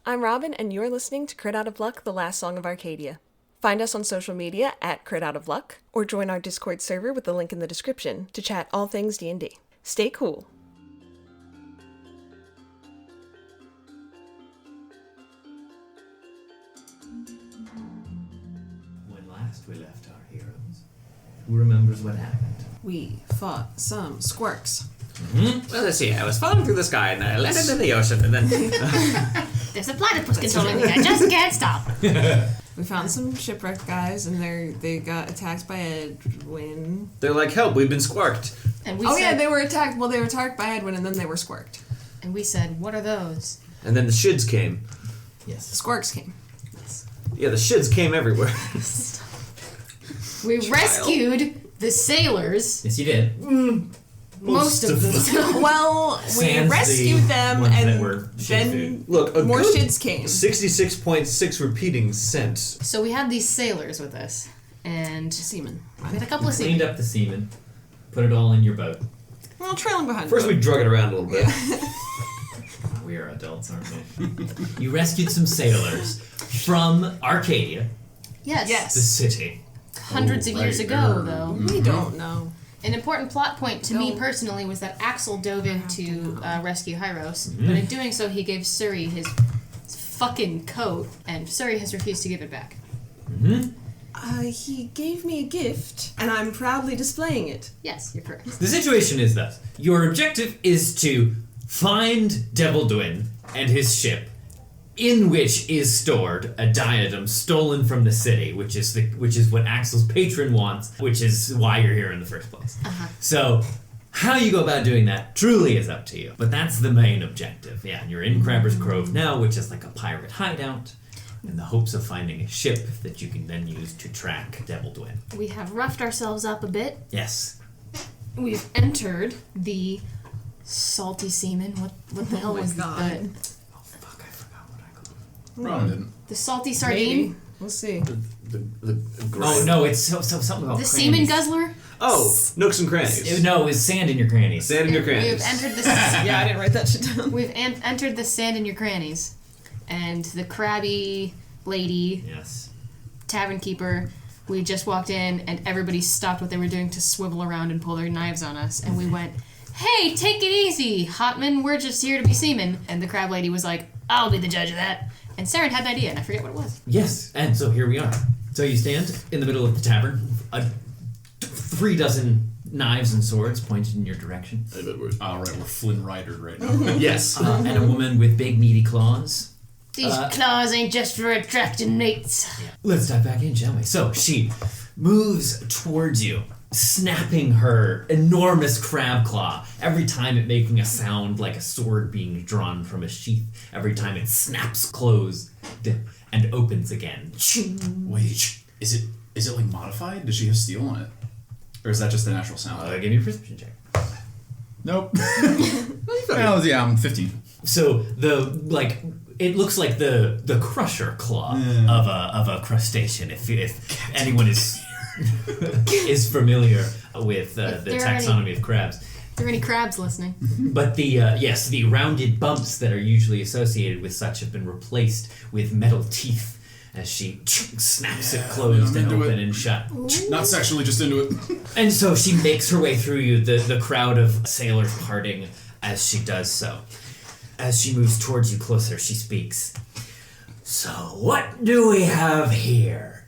I'm Robin, and you're listening to Crit Out of Luck, the Last Song of Arcadia. Find us on social media at Crit Out of Luck, or join our Discord server with the link in the description to chat all things D&D. Stay cool. When last we left our heroes, who remembers what happened? We fought some squirks. Mm-hmm. Well, let's see. I was falling through the sky and I landed in the ocean and then... There's a platypus controlling me. I just can't stop. We found some shipwrecked guys, and they got attacked by Edwin. They're like, help, we've been squarked. And we Oh said, yeah, they were attacked. Well, they were attacked by Edwin, and then they were squirked. And we said, what are those? And then the shids came. The Yes. squirks came. Yeah, the shids came everywhere. We rescued the sailors. Yes, you did. Most of them. Well, we Sans rescued the them, ones that and were shit then food. Look, a more good shids came. 66.6 repeating cents. So we had these sailors with us. And Seamen. we had a couple of Cleaned seamen. up the semen, put it all in your boat. Well, trailing behind. First we drug it around a little bit. We are adults, aren't we? You rescued some sailors from Arcadia, Yes. Yes. the city. Hundreds of years right. ago, though. We don't know. An important plot point to me No. personally was that Axel dove in to rescue Hyros, Mm-hmm. but in doing so, he gave Suri his fucking coat, and Suri has refused to give it back. He gave me a gift, and I'm proudly displaying it. Yes, you're correct. The situation is thus. Your objective is to find Devil Dwin and his ship, in which is stored a diadem stolen from the city, which is what Axel's patron wants, which is why you're here in the first place. So, how you go about doing that truly is up to you. But that's the main objective. Yeah, you're in Crabber's Cove now, which is like a pirate hideout, in the hopes of finding a ship that you can then use to track Devil Dwin. We have roughed ourselves up a bit. Yes. We've entered the salty seamen. What the hell my was God. that? Oh fuck, I forgot what I called it. Ron didn't. The salty Maybe. sardine? We'll see. The Oh no, it's so something about The crannies. semen guzzler? Oh, nooks and crannies. No, it's sand in your crannies. Sand in your We've crannies. entered the Yeah, I didn't write that shit down. we've entered the sand in your crannies, and the crabby lady, Yes. tavern keeper. We just walked in, and everybody stopped what they were doing to swivel around and pull their knives on us, and we went, "Hey, take it easy, Hotman. We're just here to be seamen." And the crab lady was like, "I'll be the judge of that." And Saren had an idea, and I forget what it was. Yes, and so here we are. So you stand in the middle of the tavern, 3 dozen knives and swords pointed in your direction, All right, we're Flynn Rider right now. Yes. and a woman with big meaty claws. These claws ain't just for attracting mates. Let's dive back in, shall we? So she moves towards you, snapping her enormous crab claw, every time it making a sound like a sword being drawn from a sheath, every time it snaps closed and opens again. Wait, is it like modified? Does she have steel on it? Or is that just the natural sound? Give me a perception check. Nope. Yeah, I'm 15. So it looks like the crusher claw of a crustacean. If anyone is familiar with the there are taxonomy of crabs, Are there any crabs listening? but the rounded bumps that are usually associated with such have been replaced with metal teeth as she snaps it closed I'm and into open it. and shut. Not sexually, just into it. And so she makes her way through you, the crowd of sailors parting as she does so. As she moves towards you closer, she speaks. So, what do we have here?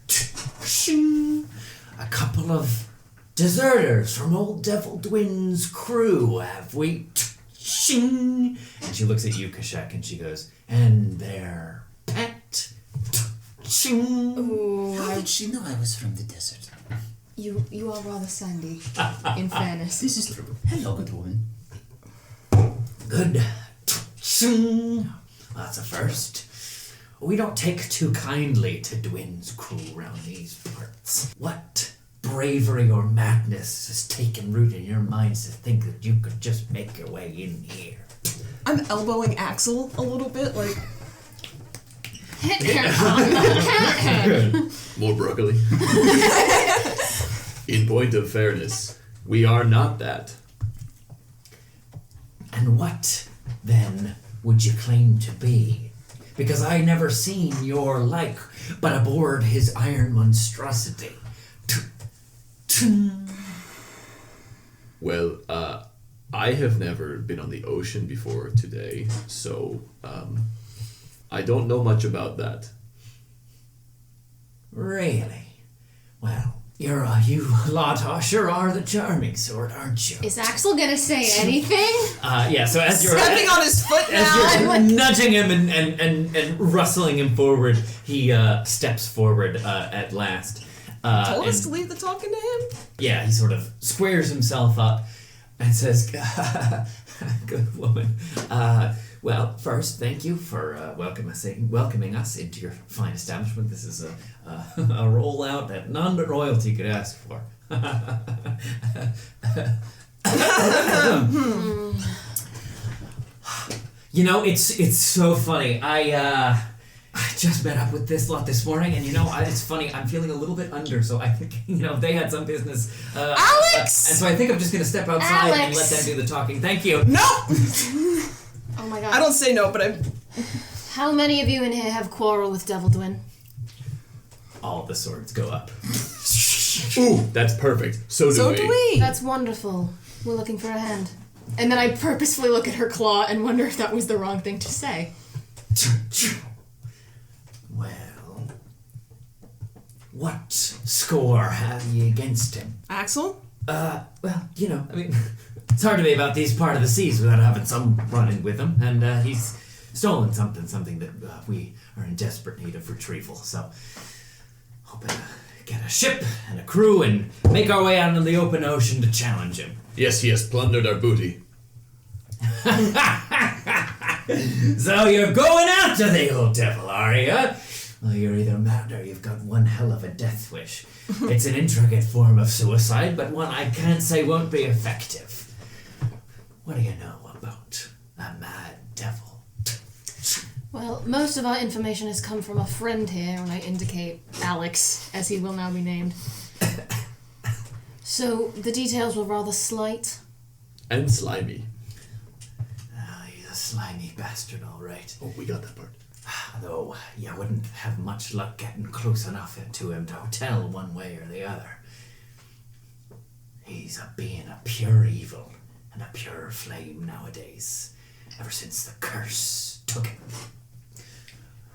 A couple of deserters from old Devil Dwin's crew, have we? And she looks at you, Kashek, and she goes, and their pet? How did she know I was from the desert? You are rather sandy, in fairness. This is true. Hello, good woman. Good. That's a first. We don't take too kindly to Dwin's crew around these parts. What bravery or madness has taken root in your minds to think that you could just make your way in here? I'm elbowing Axel a little bit, like. Hit her on the head. More broccoli. In point of fairness, we are not that. And what, then, would you claim to be? because I never seen your like, but aboard his iron monstrosity. Well, I have never been on the ocean before today, so I don't know much about that. Really? Well, you lot sure are the charming sort, aren't you? Is Axel gonna say anything? Yeah, so as you're Stepping on his foot now. as you're nudging him and rustling him forward, he steps forward at last. Told us and- to leave the talking to him. Yeah, he sort of squares himself up and says, "Good woman. Well, first, thank you for welcoming us into your fine establishment. This is a rollout that none but royalty could ask for." You know, it's so funny. I just met up with this lot this morning, and it's funny. I'm feeling a little bit under, so I think they had some business. Alex! And so I think I'm just gonna step outside and Alex! let them do the talking. Thank you. No! Oh my god. I don't say no, but I'm... How many of you in here have quarrel with Devil Dwin? All the swords go up. Ooh, that's perfect. So do we. That's wonderful. We're looking for a hand. And then I purposefully look at her claw and wonder if that was the wrong thing to say. Well, what score have ye against him? Axel? Well, it's hard to be about these part of the seas without having some run-in with him, and he's stolen something that we are in desperate need of retrieval, so hoping to get a ship and a crew and make our way out into the open ocean to challenge him. Yes, he has plundered our booty. So you're going after the old devil, are you? Well, you're either mad or you've got one hell of a death wish. It's an intricate form of suicide, but one I can't say won't be effective. What do you know about a mad devil? Well, most of our information has come from a friend here, and I indicate Alex, as he will now be named. So, the details were rather slight. And slimy. He's a slimy bastard, all right. Oh, we got that part. Though you wouldn't have much luck getting close enough to him to tell one way or the other. He's a being of pure evil and a pure flame nowadays, ever since the curse took him.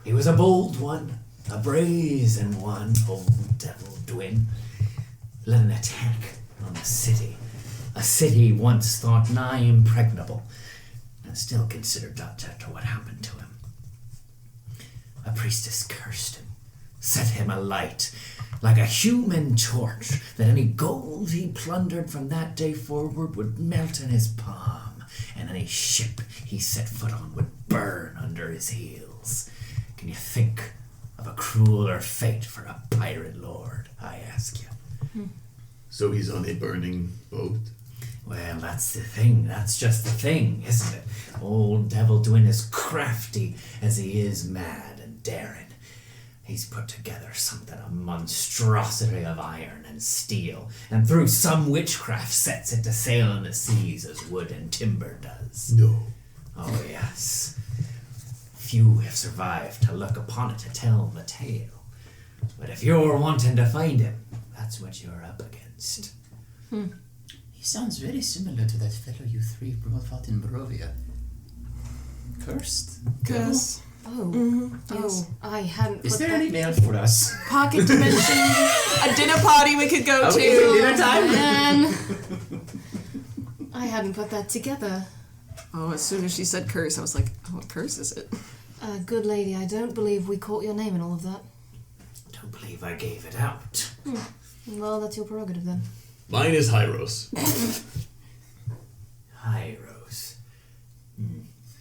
He was a bold one, a brazen one, old Devil Dwin. Led an attack on the city, a city once thought nigh impregnable, and still considered that after what happened to him. A priestess cursed him, set him alight, like a human torch, that any gold he plundered from that day forward would melt in his palm, and any ship he set foot on would burn under his heels. Can you think of a crueler fate for a pirate lord, I ask you? So he's on a burning boat? Well, that's the thing. That's just the thing, isn't it? Old Devil Dwin is crafty as he is mad and daring. He's put together something, a monstrosity of iron and steel, and through some witchcraft sets it to sail on the seas as wood and timber does. No. Oh, yes. Few have survived to look upon it to tell the tale. But if you're wanting to find him, that's what you're up against. He sounds very similar to that fellow you three brought out in Barovia. Cursed? Yes. Oh. Yes. Oh, I hadn't Is put there that any mail for us? pocket dimension. A dinner party we could go to. dinner time? Man. I hadn't put that together. Oh, as soon as she said curse, I was like, oh, what curse is it? Good lady, I don't believe we caught your name in all of that. Don't believe I gave it out. Well, that's your prerogative then. Mine is Hyros. Hi, Rose.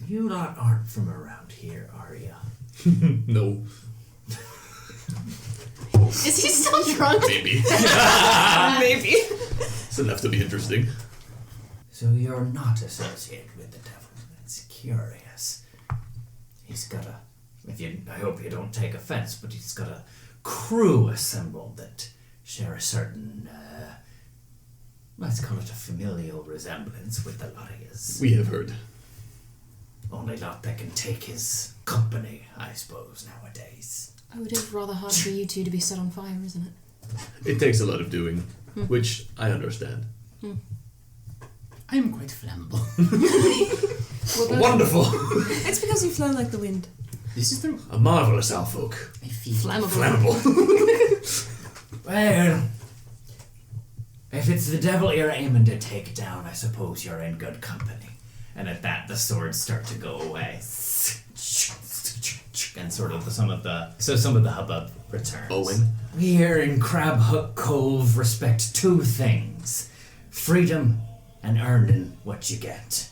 You lot aren't from around here, are ya? No. Is he still drunk? Maybe. Maybe. It's enough to be interesting. So you're not associated with the devil. It's curious. He's got I hope you don't take offense, but he's got a crew assembled that share a certain, let's call it a familial resemblance with the lot of his. We have heard. Only lot that can take his company, I suppose, nowadays. Oh, it is rather hard for you two to be set on fire, isn't it? It takes a lot of doing, which I understand. I am quite flammable. Wonderful! It's because you flow like the wind. This is true. A marvelous Alfolk. I feel Flammable. Flammable. Well, if it's the devil you're aiming to take down, I suppose you're in good company. And at that, the swords start to go away. And sort of some of the hubbub returns. Owen. We here in Crab Hook Cove respect two things: freedom and earning what you get.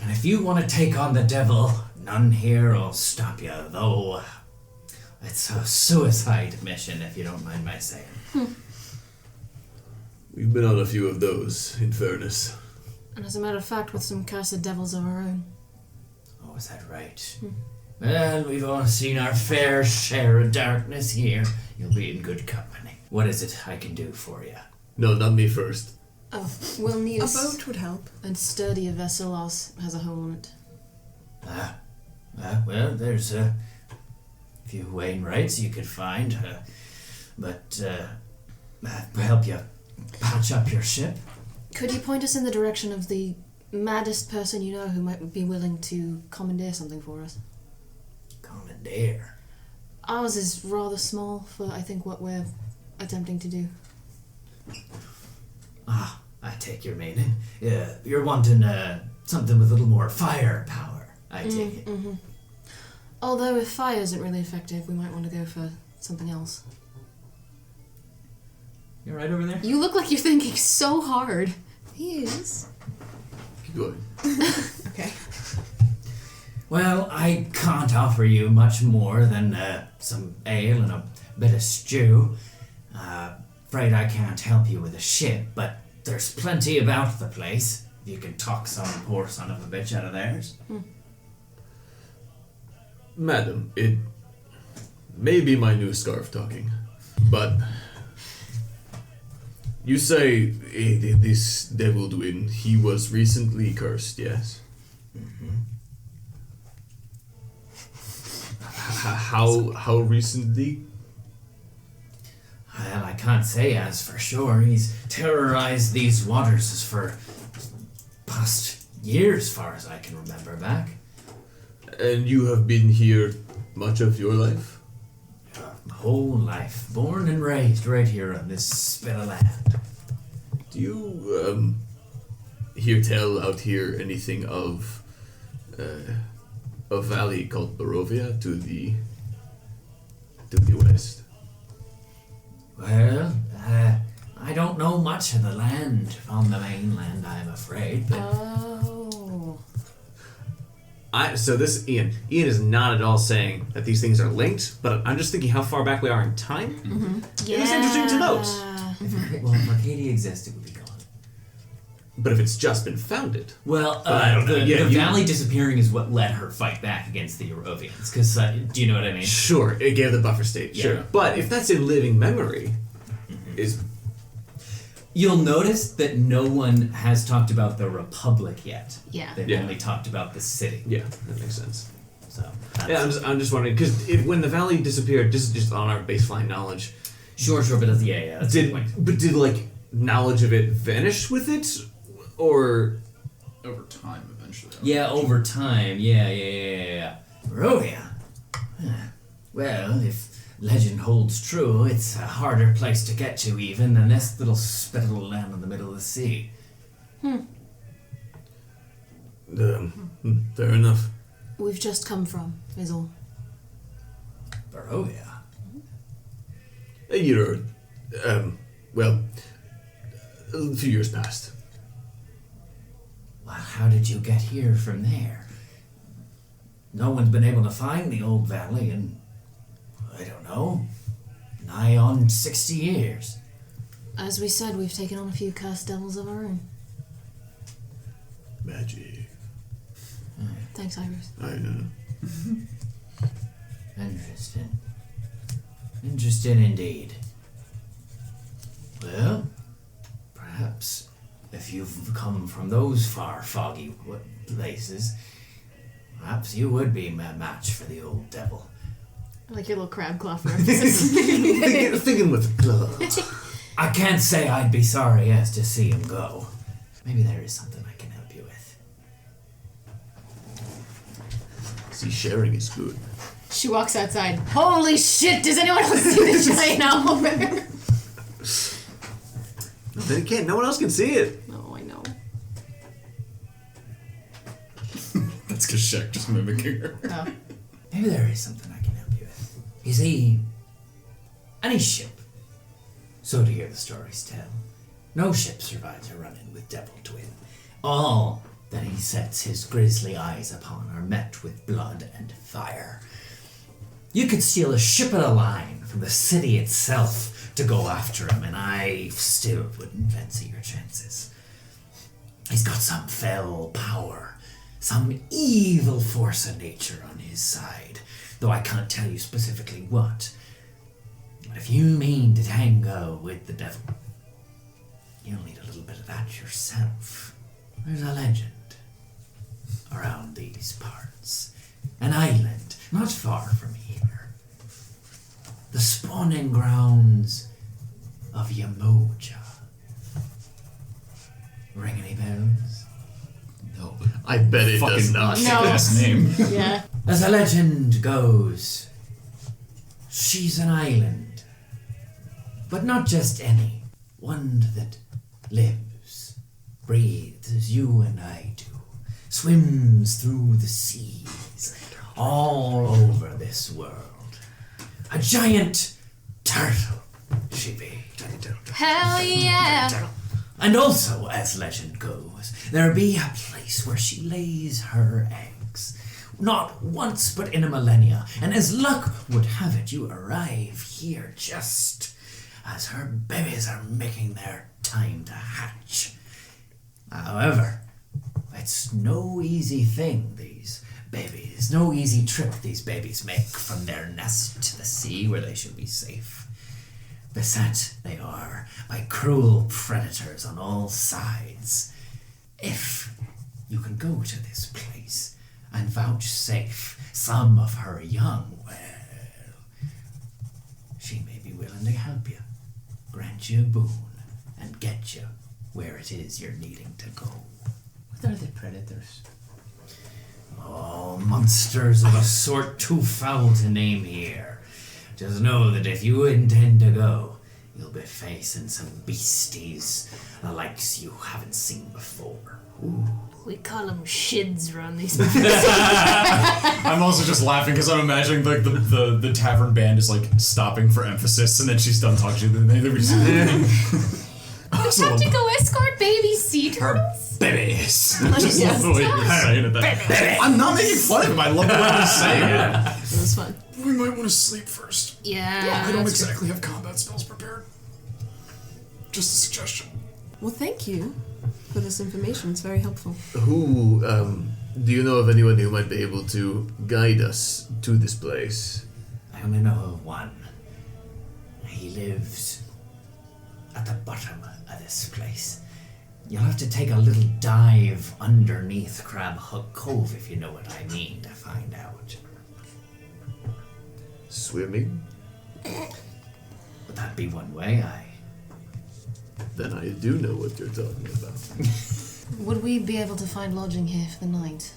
And if you want to take on the devil, none here will stop you, though it's a suicide mission, if you don't mind my saying. We've been on a few of those, in fairness. And as a matter of fact, with some cursed devils of our own. Oh, is that right? Well, we've all seen our fair share of darkness here. You'll be in good company. What is it I can do for you? No, not me first. Oh, we'll need A boat would help. and sturdy a vessel else has a hole in it. Well, there's a few Wainwrights you could find, but I'll help you patch up your ship. Could you point us in the direction of the maddest person you know who might be willing to commandeer something for us? Commandeer? Ours is rather small for, I think, what we're attempting to do. I take your meaning. You're wanting something with a little more firepower, I take it. Mm-hmm. Although if fire isn't really effective, we might want to go for something else. You're right over there? You look like you're thinking so hard. He is. Keep going. Okay. Well, I can't offer you much more than some ale and a bit of stew. Afraid I can't help you with a ship, but there's plenty about the place. You can talk some poor son of a bitch out of theirs. Madam, it may be my new scarf talking, but you say this Devil Dwin, he was recently cursed, yes? How recently? Well, I can't say as for sure. He's terrorized these waters for past years, far as I can remember back. And you have been here much of your life? My whole life, born and raised right here on this spit of land. Do you hear tell out here anything of a valley called Barovia to the west? Well, I don't know much of the land on the mainland, I'm afraid, but Oh. So this Ian is not at all saying that these things are linked, but I'm just thinking how far back we are in time. It was interesting to note. Well, if Arcadia exists, it would be gone. But if it's just been founded, Well, I don't know. the Yeah, you- valley disappearing is what let her fight back against the Eurovians. Because, do you know what I mean? sure, it gave the buffer state. Yeah. Sure, but if that's in living memory, is You'll notice that no one has talked about the Republic yet. Yeah. They've Yeah. only talked about the city. yeah, that makes sense. So, Yeah, I'm just wondering because when the valley disappeared, this is just on our baseline knowledge. sure, but that's, yeah, that's a good point. But did like knowledge of it vanish with it, or Over time, eventually. Yeah, over time. Yeah. Barovia? Well, if legend holds true, it's a harder place to get to even than this little spittle land in the middle of the sea. Fair enough. We've just come from, is all. Barovia? A year, well, a few years past. Well, how did you get here from there? No one's been able to find the old valley in, I don't know, nigh on 60 years. As we said, we've taken on a few cursed devils of our own. Magic. Thanks, Iris. I know. Interesting. Interesting indeed. Well, perhaps if you've come from those far, foggy places, Perhaps you would be a match for the old devil. I like your little crab claw references. Thinking with club. I can't say I'd be sorry as to see him go. Maybe there is something I can help you with. See, sharing is good. She walks outside. Holy shit, does anyone else see the giant owlbear? Then again, no one else can see it. No, I know. That's because Shaq just mimicking her. Oh. Maybe there is something I can help you with. You see, any ship, so to hear the stories tell, no ship survives a run-in with Devil Dwin. All that he sets his grisly eyes upon are met with blood and fire. You could steal a ship of the line from the city itself to go after him, and I still wouldn't fancy your chances. He's got some fell power, some evil force of nature on his side, though I can't tell you specifically what. But if you mean to tango with the devil, you'll need a little bit of that yourself. There's a legend around these parts. An island not far from here. The spawning grounds of Yamoja. Ring any bells? No. I bet it does Fucking not. No. Last name. Yeah. As the legend goes, she's an island. But not just any. One that lives, breathes as you and I do. Swims through the seas, all over this world. A giant turtle, she be. Hell yeah. And also, as legend goes, there be a place where she lays her eggs. Not once, but in a millennia. And as luck would have it, you arrive here just as her babies are making their time to hatch. However, it's no easy thing, these babies. No easy trip these babies make from their nest to the sea where they should be safe. Beset they are by cruel predators on all sides. If you can go to this place and vouchsafe some of her young, well, she may be willing to help you, grant you a boon, and get you where it is you're needing to go. What are the predators? Oh, monsters of a sort too foul to name here. Just know that if you intend to go, you'll be facing some beasties, the likes you haven't seen before. We call them shids around these I'm also just laughing because I'm imagining like the tavern band is like stopping for emphasis, and then she's done talking to them. We have to go escort baby sea turtles? Babies! I just love the way you're saying it. That. I'm not making fun of him. I love the way he's saying it. It was fun. We might want to sleep first. Yeah. I don't exactly have combat spells prepared. Just a suggestion. Well, thank you for this information. It's very helpful. Who, do you know of anyone who might be able to guide us to this place? I only know of one. He lives at the bottom of this place. You'll have to take a little dive underneath Crab Hook Cove, if you know what I mean, to find out. Swimming? Would that be one way? Then I do know what you're talking about. Would we be able to find lodging here for the night?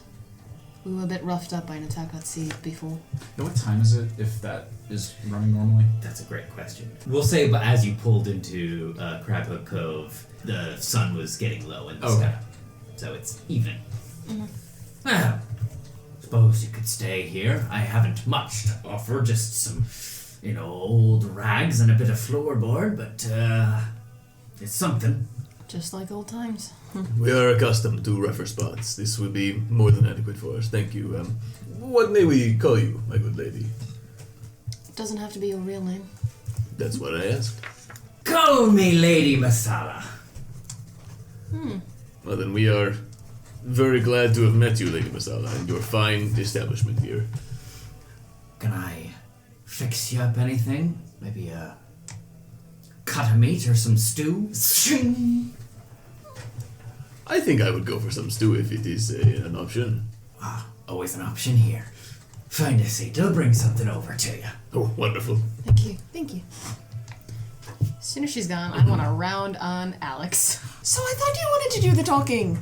We were a bit roughed up by an attack at sea before. Now, what time is it, if that is running normally? That's a great question. We'll say, but as you pulled into Crab Hook Cove, the sun was getting low in the sky. So it's evening. Mm-hmm. Well, suppose you could stay here. I haven't much to offer, just some, old rags and a bit of floorboard, but, it's something. Just like old times. We are accustomed to rougher spots. This will be more than adequate for us. Thank you. What may we call you, my good lady? It doesn't have to be your real name. That's what I asked. Call me Lady Masala. Well, then we are very glad to have met you, Lady Masala, and your fine establishment here. Can I fix you up anything? Maybe a cut of meat or some stew? I think I would go for some stew if it is an option. always an option here. Find a seat. They'll bring something over to you. Oh, wonderful. Thank you. Thank you. As soon as she's gone, I want to round on Alex. So I thought you wanted to do the talking.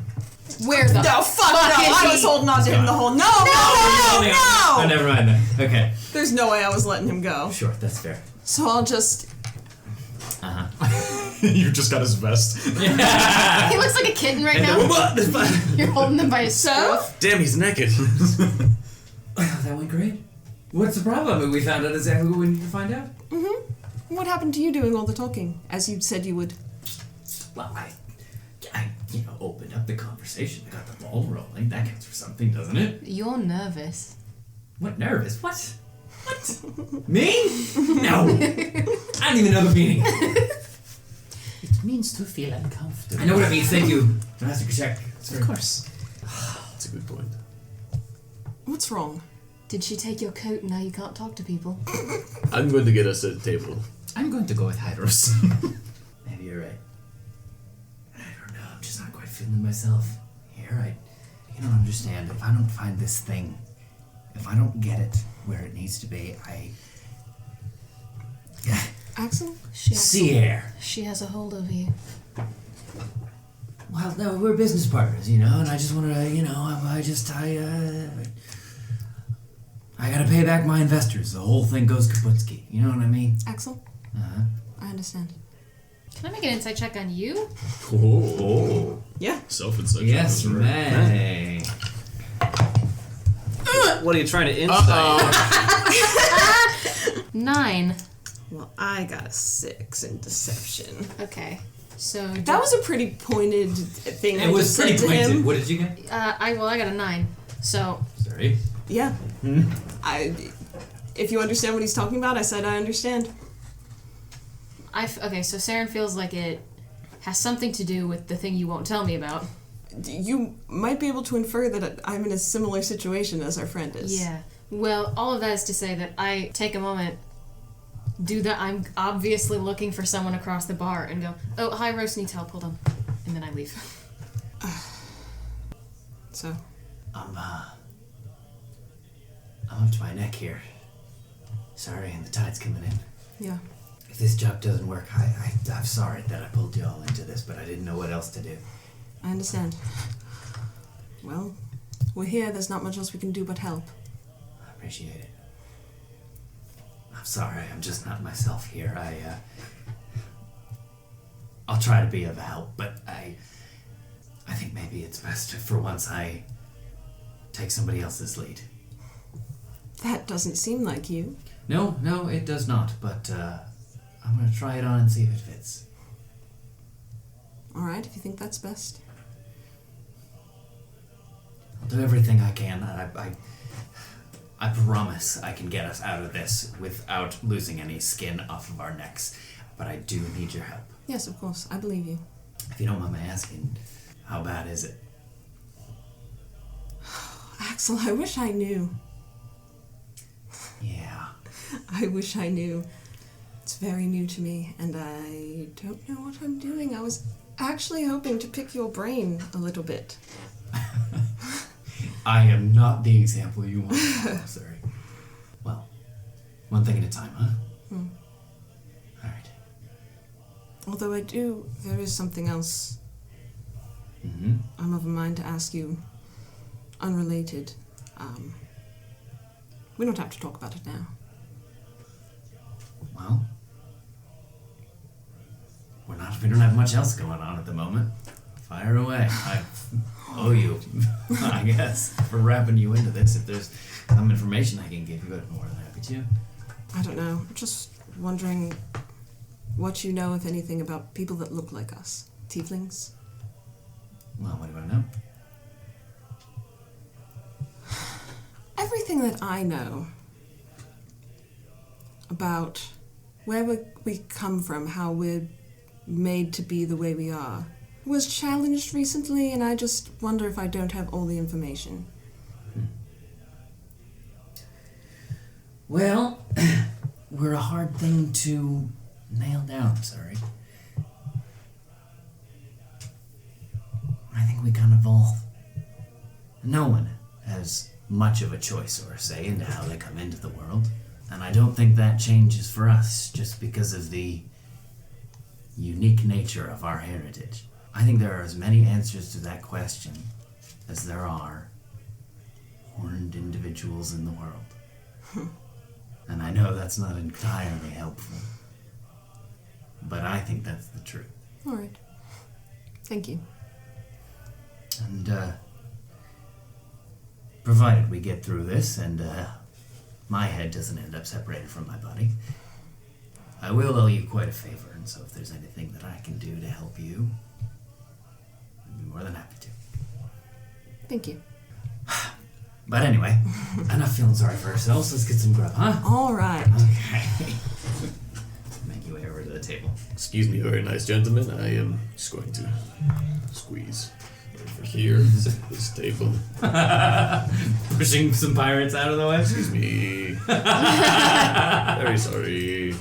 Where the No, fuck no. is I he? was holding on to him the whole. No. Oh, never mind then. Okay. There's no way I was letting him go. Sure, that's fair. So I'll just. You just got his vest. He looks like a kitten right now. You're holding him by his scruff. Damn, he's naked. That went great. What's the problem? We found out exactly what we need to find out. What happened to you doing all the talking, as you said you would? Well, I opened up the conversation. I got the ball rolling. That counts for something, doesn't it? You're nervous. What, nervous? What? Me? No. I don't even know the meaning. It means to feel uncomfortable. I know what it means. Thank you, Master Kachek. Of course. That's a good point. What's wrong? Did she take your coat and now you can't talk to people? I'm going to get us a table. I'm going to go with Hyros. Maybe you're right. I don't know. I'm just not quite feeling myself here. You don't understand. If I don't find this thing, if I don't get it where it needs to be, Axel? sea air. She has a hold over you. Well, no, we're business partners, and I just want to, I gotta pay back my investors. The whole thing goes kaputski. You know what I mean? Axel? I understand. Can I make an insight check on you? Oh. Yeah. Self-insight. Yes, may. What are you trying to insight? 9. Well, I got a 6 in deception. Okay. So That was a pretty pointed thing. It was pretty pointed. What did you get? I got a 9. So Sorry. Yeah. If you understand what he's talking about, I said I understand. okay. So Saren feels like it has something to do with the thing you won't tell me about. You might be able to infer that I'm in a similar situation as our friend is. Yeah. Well, all of that is to say that I take a moment, do that. I'm obviously looking for someone across the bar and go, oh, hi, Rose needs help. Hold on. And then I leave. So. I'm up to my neck here. Sorry, and the tide's coming in. Yeah. If this job doesn't work, I'm sorry that I pulled you all into this, but I didn't know what else to do. I understand. Well, we're here. There's not much else we can do but help. I appreciate it. I'm sorry, I'm just not myself here. I'll try to be of help, but I think maybe it's best if for once I take somebody else's lead. That doesn't seem like you. No, it does not, but I'm gonna try it on and see if it fits. Alright, if you think that's best. I'll do everything I can. I promise I can get us out of this without losing any skin off of our necks, but I do need your help. Yes, of course. I believe you. If you don't mind my asking, how bad is it? Axel, I wish I knew. Yeah. I wish I knew. It's very new to me, and I don't know what I'm doing. I was actually hoping to pick your brain a little bit. I am not the example you want. Sorry. Well, one thing at a time, huh? Alright. Although there is something else. Mm-hmm. I'm of a mind to ask you, unrelated. We don't have to talk about it now. Well, we don't have much else going on at the moment. Fire away. I owe you, I guess, for wrapping you into this. If there's some information I can give you, I'd be more than happy to. I don't know. Just wondering what you know, if anything, about people that look like us. Tieflings? Well, what do I know? Everything that I know about where we come from, how we're made to be the way we are, was challenged recently, and I just wonder if I don't have all the information. Well, we're a hard thing to nail down, sorry. I think we kind of all... No one has much of a choice or a say into how they come into the world. And I don't think that changes for us just because of the unique nature of our heritage. I think there are as many answers to that question as there are horned individuals in the world. And I know that's not entirely helpful, but I think that's the truth. All right. Thank you. And, provided we get through this and, my head doesn't end up separated from my body, I will owe you quite a favor, and so if there's anything that I can do to help you, I'd be more than happy to. Thank you. But anyway, enough feeling sorry for ourselves. Let's get some grub, huh? All right. Okay. Make your way over to the table. Excuse me, very nice gentlemen. I am just going to squeeze over here, this table. Pushing some pirates out of the way. Excuse me. Very sorry.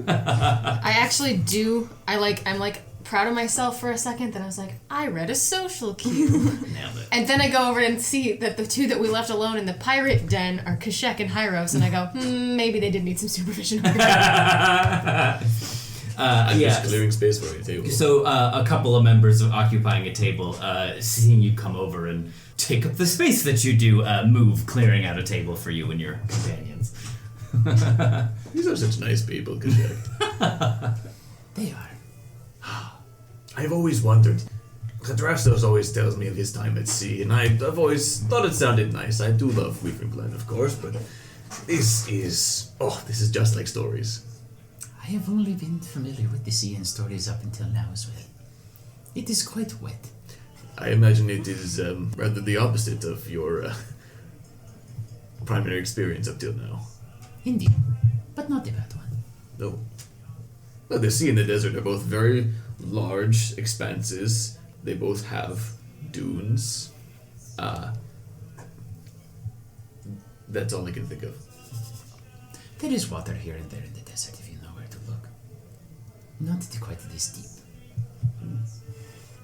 I actually do. I'm like proud of myself for a second. Then I was like, I read a social cue. Nailed it. And then I go over and see that the two that we left alone in the pirate den are Kashek and Hyros, and I go, maybe they did need some supervision. I'm just clearing space for your table. So a couple of members of occupying a table, seeing you come over and take up the space that you do, move, clearing out a table for you and your companions. These are such nice people, Kashek. They are. I've always wondered. Hadrastos always tells me of his time at sea, and I've always thought it sounded nice. I do love Weaving Glen, of course, but this is just like stories. I have only been familiar with the sea and stories up until now as well. It is quite wet. I imagine it is rather the opposite of your primary experience up till now. Indeed, but not a bad one. No. Well, the sea and the desert are both very large expanses. They both have dunes. That's all I can think of. There is water here and there in the desert if you know where to look. Not quite this deep.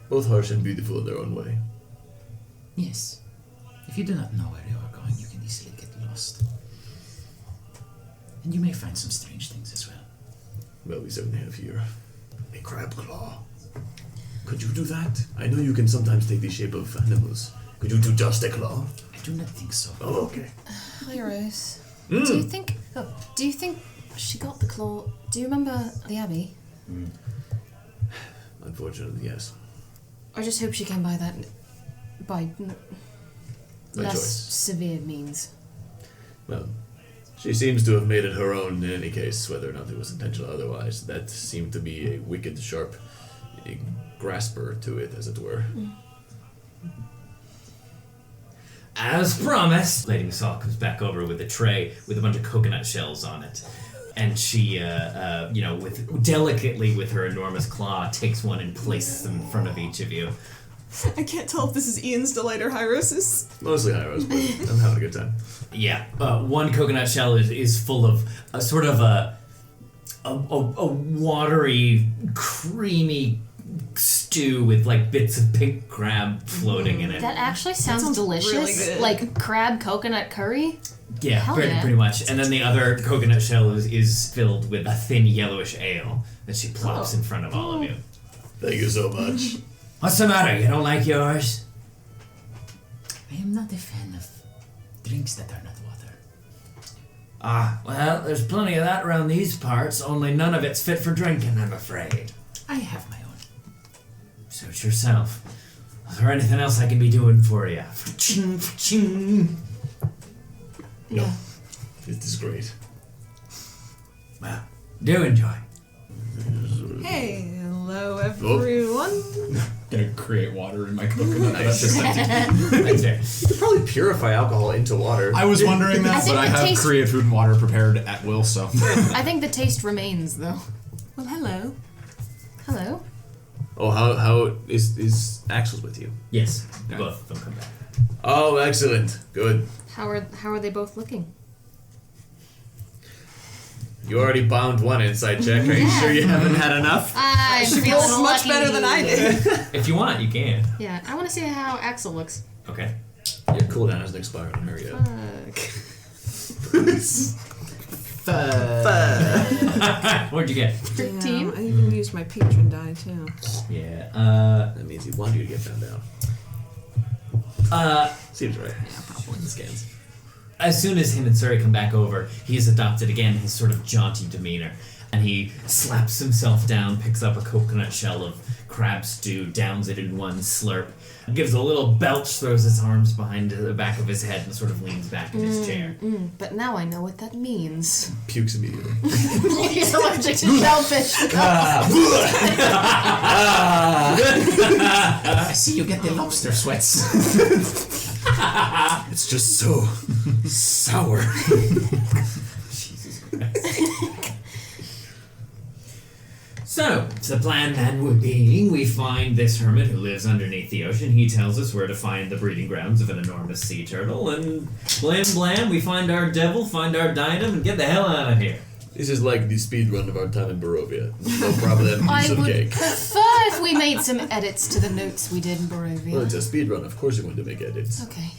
Both harsh and beautiful in their own way. Yes. If you do not know where you are going, you can easily get lost. And you may find some strange things as well. Well, we certainly have here a crab claw. Could you do that? I know you can sometimes take the shape of animals. Could you do just a claw? I do not think so. Oh, okay. Hi, Rose. Do you think she got the claw? Do you remember the Abbey? Unfortunately, yes. I just hope she came by that by less choice. severe means. Well, she seems to have made it her own in any case, whether or not it was intentional or otherwise. That seemed to be a wicked, sharp grasper to it, as it were. As promised, Lady Masal comes back over with a tray with a bunch of coconut shells on it. And she, delicately with her enormous claw, takes one and places them in front of each of you. I can't tell if this is Ian's delight or Hyros's. Mostly Hyros, but I'm having a good time. Yeah, one coconut shell is full of a sort of a watery, creamy stew with like bits of pink crab floating in it. That actually sounds delicious. really good. Like crab coconut curry. Yeah, Hell pretty, yeah. pretty much. And then the other coconut shell is filled with a thin yellowish ale that she plops in front of all of you. Thank you so much. What's the matter? You don't like yours? I am not a fan of drinks that are not water. Ah, well, there's plenty of that around these parts, only none of it's fit for drinking, I'm afraid. I have my own. Suit yourself. Is there anything else I can be doing for you? No, it is great. Well, do enjoy. Hey, hello everyone. Gonna create water in my coconut. Nice. That's just empty. Right there. You could probably purify alcohol into water. I was wondering that, think but I the have taste- create food and water prepared at will, so. I think the taste remains though. Well, hello. Hello. Oh, how is Axel's with you? Yes, both of them come back. Oh, excellent. Good. How are they both looking? You already bound one inside check. Are you sure you haven't had enough? I'm She feeling feels much lucky. better than I did. If you want, you can. Yeah, I want to see how Axel looks. Okay. Your cooldown hasn't expired on her yet. What'd you get? 13. Damn, I even used my patron die too. Yeah. That means he wanted you to get found out. Seems right. Yeah, probably. Scans. As soon as him and Suri come back over, he's adopted again his sort of jaunty demeanor. And he slaps himself down, picks up a coconut shell of crab stew, downs it in one slurp, gives a little belch, throws his arms behind the back of his head, and sort of leans back in his chair. But now I know what that means. Pukes immediately. He's allergic to shellfish. I see you get the lobster sweats. It's just so sour. Jesus Christ. So, the plan then would be, we find this hermit who lives underneath the ocean. He tells us where to find the breeding grounds of an enormous sea turtle, and blam blam, we find our devil, find our diadem, and get the hell out of here. This is like the speed run of our time in Barovia. No problem, I piece of would cake. prefer if we made some edits to the notes we did in Barovia. Well, it's a speed run. Of course you're going to make edits. Okay.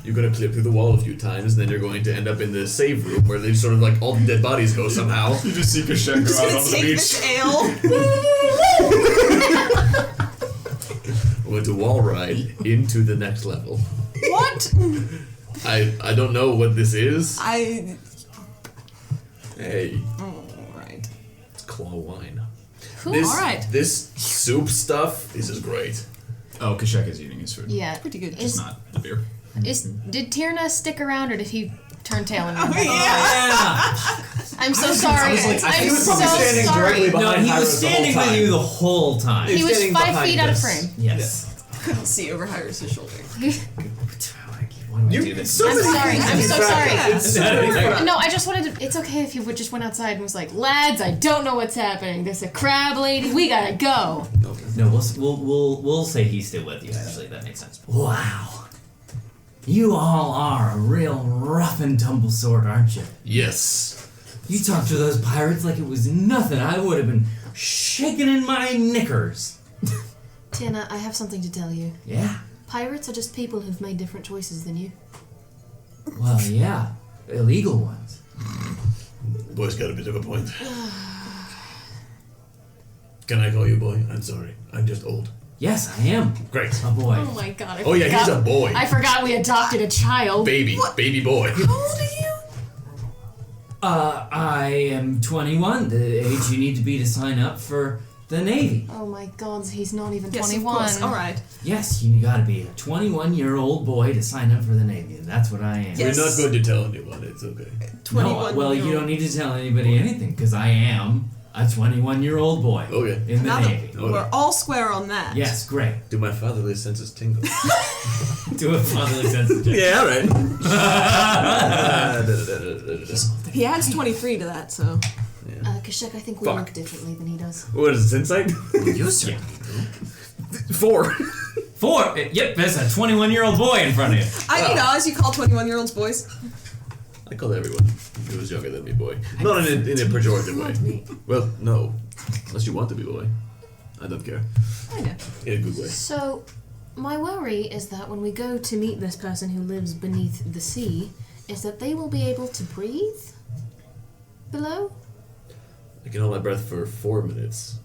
You're going to clip through the wall a few times, and then you're going to end up in the save room where they sort of like all the dead bodies go somehow. You just see Kashyyyk go out on the beach. We're going to wall ride into the next level. What? I don't know what this is. I. Hey, Alright. it's claw wine. Cool. This, Alright. this soup stuff, this is great. Oh, Kashyyyk is eating his food. Yeah. Pretty good. Just not the beer. Did Tierna stick around or did he turn tail and run? Yeah! I'm so sorry. I'm so standing directly sorry. behind No, he Hyros was the whole standing with time. you the whole time. He was standing 5 behind feet out of us. frame. Yes. Couldn't see over Hyros' shoulder. Why do we do this? I'm sorry. I'm so sorry. It's so No, I just wanted to. It's okay if you would just went outside and was like, lads, I don't know what's happening. There's a crab lady. We gotta go. No, we'll say he's still with you. Actually, that makes sense. Wow, you all are a real rough and tumble sort, aren't you? Yes. You talked to those pirates like it was nothing. I would have been shaking in my knickers. Tierna, I have something to tell you. Yeah. Pirates are just people who've made different choices than you. Well, yeah, illegal ones. Boy's got a bit of a point. Can I call you boy? I'm sorry. I'm just old. Yes, I am. Great. A boy. Oh my god. Oh yeah, he's a boy. I forgot we adopted a child. Baby boy. How old are you? I am 21, the age you need to be to sign up for the Navy. Oh my god, he's not even Yes, 21. of course. Alright. Yes, you gotta be a 21-year-old boy to sign up for the Navy, and that's what I am. Yes. We're not going to tell anyone. It's okay. 21. No, well, you don't need to tell anybody anything, because I am a 21-year-old boy Okay. in the Now Navy. that we're all square on that. Yes, great. Do my fatherly senses tingle? Do a fatherly sensitive. Yeah, alright. He adds 23 to that, so. Kashyyyk, I think we Fuck. look differently than he does. What is it, insight? You sir. 4. 4. Yep, there's a 21-year-old boy in front of you. I need Oz, you call 21-year-olds boys. I call everyone who was younger than me boy. Not in a pejorative way. Well, no. Unless you want to be boy. I don't care. I know. In a good way. So, my worry is that when we go to meet this person who lives beneath the sea, is that they will be able to breathe below? I can hold my breath for 4 minutes.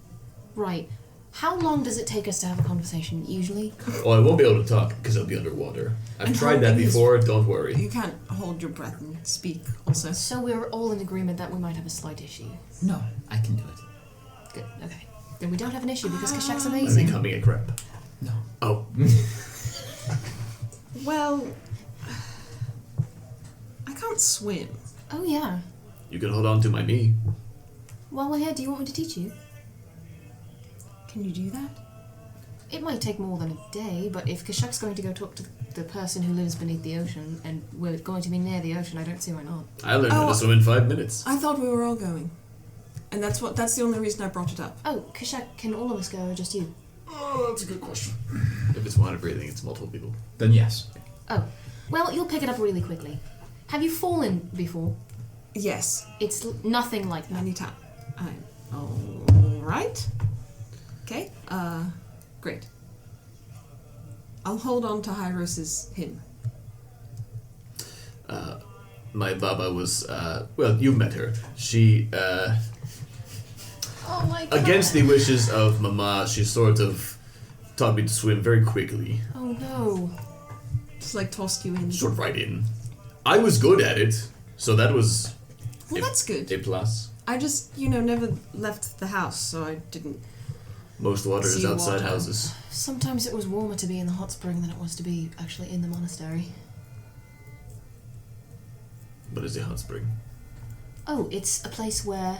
Right. How long does it take us to have a conversation, usually? Oh, I won't be able to talk because I'll be underwater. I've And tried that holding his- before, don't worry. You can't hold your breath and speak, also. So we're all in agreement that we might have a slight issue. No, I can do it. Good, okay. Then we don't have an issue because Kashyyyk's I'm amazing. becoming a crab. No. Oh. Well, I can't swim. Oh yeah. You can hold on to my knee. While we're here, do you want me to teach you? Can you do that? It might take more than a day, but if Kashyyyk's going to go talk to the person who lives beneath the ocean, and we're going to be near the ocean, I don't see why not. I learned how Oh. to swim in 5 minutes. I thought we were all going. And that's the only reason I brought it up. Oh, Kashyyyk, can all of us go or just you? Oh, that's a good question. If it's water breathing, it's multiple people. Then yes. Oh, well, you'll pick it up really quickly. Have you fallen before? Yes. It's nothing like that. Anytime. Alright. Okay. Great. I'll hold on to Hyros's him. my baba was, well, you met her. She, Oh my god. against the wishes of Mama, she sort of taught me to swim very quickly. Oh no. Just like tossed you in. Sort of right in. I was good at it, so that was Well, that's good. a plus. I just, never left the house, so I didn't. Most water is Sea outside water. houses. Sometimes it was warmer to be in the hot spring than it was to be actually in the monastery. What is a hot spring? Oh, it's a place where,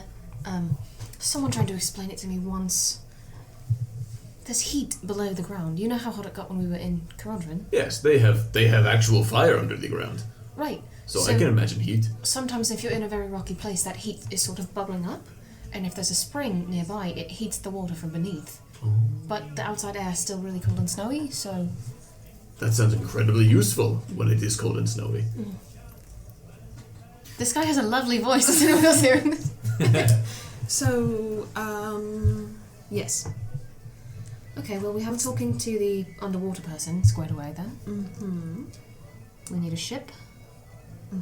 someone tried to explain it to me once. There's heat below the ground. You know how hot it got when we were in Carodrin? Yes, they have actual fire under the ground. Right. So I can imagine heat. Sometimes if you're in a very rocky place, that heat is sort of bubbling up, and if there's a spring nearby, it heats the water from beneath. But the outside air is still really cold and snowy, so... That sounds incredibly useful when it is cold and snowy. This guy has a lovely voice. Does anyone else hearing this? So, yes. Okay, well, we have talking to the underwater person squared away then. Mm-hmm. We need a ship.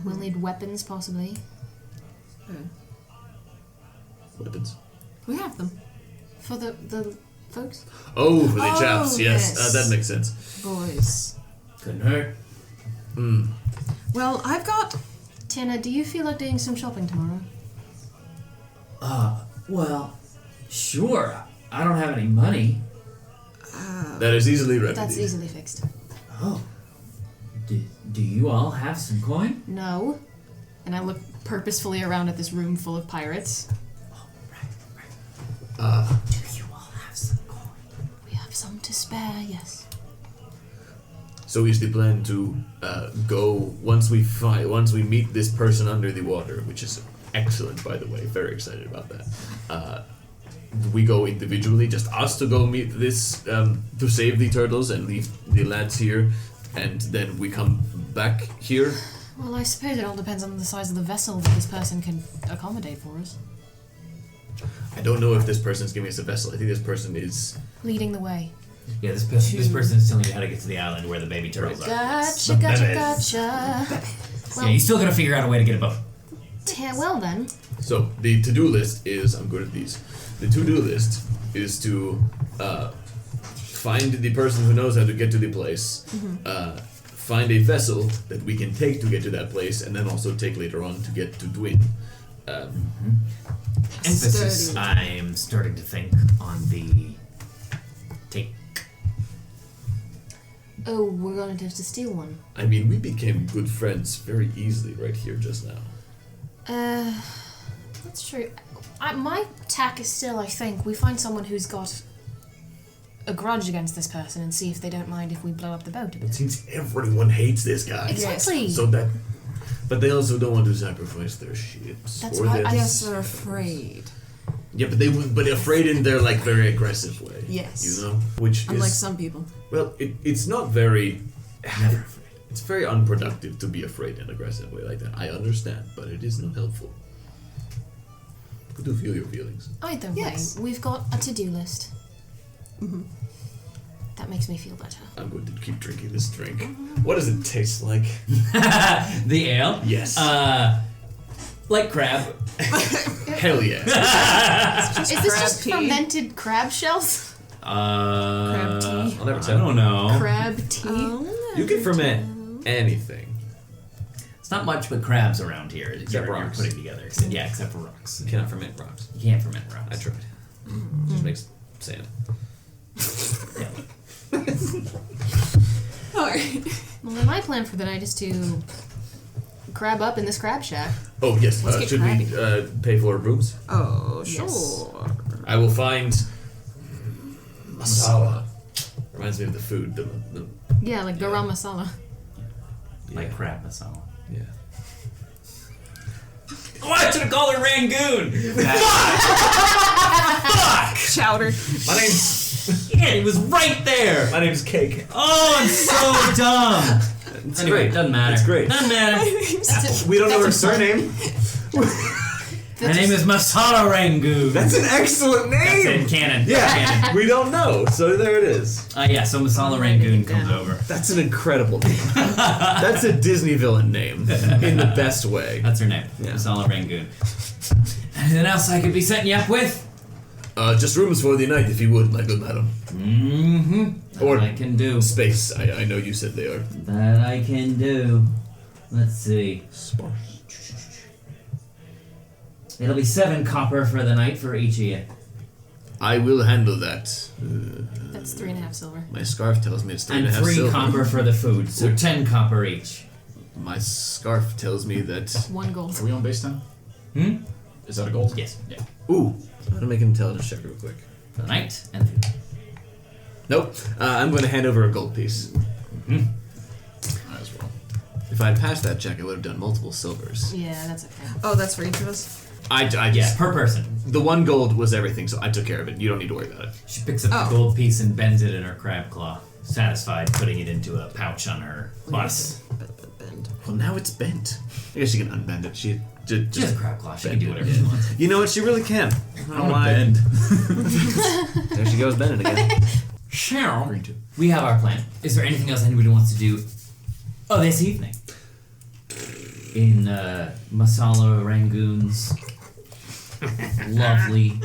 We'll need weapons, possibly. Weapons. We have them. For the folks? Oh, for the Oh, chaps, yes. yes. That makes sense. Boys. Couldn't hurt. Well, I've got... Tina, do you feel like doing some shopping tomorrow? Well, sure. I don't have any money. That is easily remedied. That's easily fixed. Oh. Do you all have some coin? No. And I look purposefully around at this room full of pirates. Oh, right. Do you all have some coin? We have some to spare, yes. So is the plan to go once we meet this person under the water, which is excellent, by the way. Very excited about that. We go individually, just us to go meet this to save the turtles and leave the lads here, and then we come back here. Well, I suppose it all depends on the size of the vessel that this person can accommodate for us. I don't know if this person's giving us a vessel. I think this person is. Leading the way. Yeah, this person is telling you how to get to the island where the baby turtles are. Gotcha, The gotcha, bebes. gotcha. Yeah, you still gotta figure out a way to get a boat. Well then. So the to-do list is. I'm good at these. The to-do list is to find the person who knows how to get to the place, find a vessel that we can take to get to that place, and then also take later on to get to Dwin. Emphasis, Sturdy. I'm starting to think, on the take. Oh, we're going to have to steal one. I mean, we became good friends very easily right here just now. That's true. My tack is still, I think, we find someone who's got a grudge against this person and see if they don't mind if we blow up the boat a It bit. seems everyone hates this guy. Exactly. So that, but they also don't want to sacrifice their ships. That's or why their- I Yes, they're afraid. Yeah, but afraid in their like very aggressive way. Yes. You know, which Unlike is some people. well, it's not very. It's very unproductive to be afraid in an aggressive way like that. I understand, but it is not helpful. Good to feel your feelings. Either Yes. way, we've got a to-do list. That makes me feel better. I'm going to keep drinking this drink. What does it taste like? The ale? Yes. Like crab. Hell yeah. Is this crab just tea. fermented crab shells? Crab tea. I'll never I tell. don't know. Crab tea? You can ferment anything. It's not much but crabs around here. Except you're rocks. putting together. Yeah, except for rocks. You cannot ferment rocks. You can't ferment rocks. I tried. Just makes sand. Yeah. Alright. Well, then my plan for the night is to crab up in this crab shack. Oh yes. Let's get Should we pay for rooms? Oh, sure. Yes. I will find masala. Reminds me of the food. The Yeah, like garam masala. Like crab masala. yeah. Oh, I should have called her Rangoon! Chowder. My name's Yeah, he was right there! my name's Cake. Oh, I'm so dumb! It's Anyway, great. doesn't matter. It's great. Doesn't matter. We don't know her That's a surname. My name is Masala Rangoon. That's an excellent That's name. in canon. Yeah, Canon. we don't know, so there it is. So Masala Rangoon comes over. That's an incredible name. That's a Disney villain name in the best way. That's her name. Yeah. Masala Rangoon. Anything else I could be setting you up with? Just rooms for the night, if you would, my good madam. Mm-hmm. Or That I can do. space. I know you said they are. That I can do. Let's see. It'll be 7 copper for the night for each of you. I will handle that. That's 3.5 silver. My scarf tells me it's 3.5 And 3 silver. copper for the food, so 10 copper each. My scarf tells me that. 1 gold. Are we on base 10? Hmm? Is that a gold? Yes. Yeah. Ooh, I'm gonna make an intelligence check real quick. For the night and food. Nope. I'm going to hand over a gold piece. Might as well. If I had passed that check, I would have done multiple silvers. Yeah, that's okay. Oh, that's for each of us? I Yeah, just per person. the 1 gold was everything, so I took care of it. You don't need to worry about it. She picks up Oh. the gold piece and bends it in her crab claw, satisfied, putting it into a pouch on her bodice. Bend. Well, now it's bent. I guess you can unbend it. She She has just a crab claw. She can bend do it, whatever yeah. she wants. You know what? She really can. I don't know why. Bend. There she goes bending again. Cheryl, Green too. we have our plan. Is there anything else anybody wants to do? Oh, this evening. In Masala Rangoon's lovely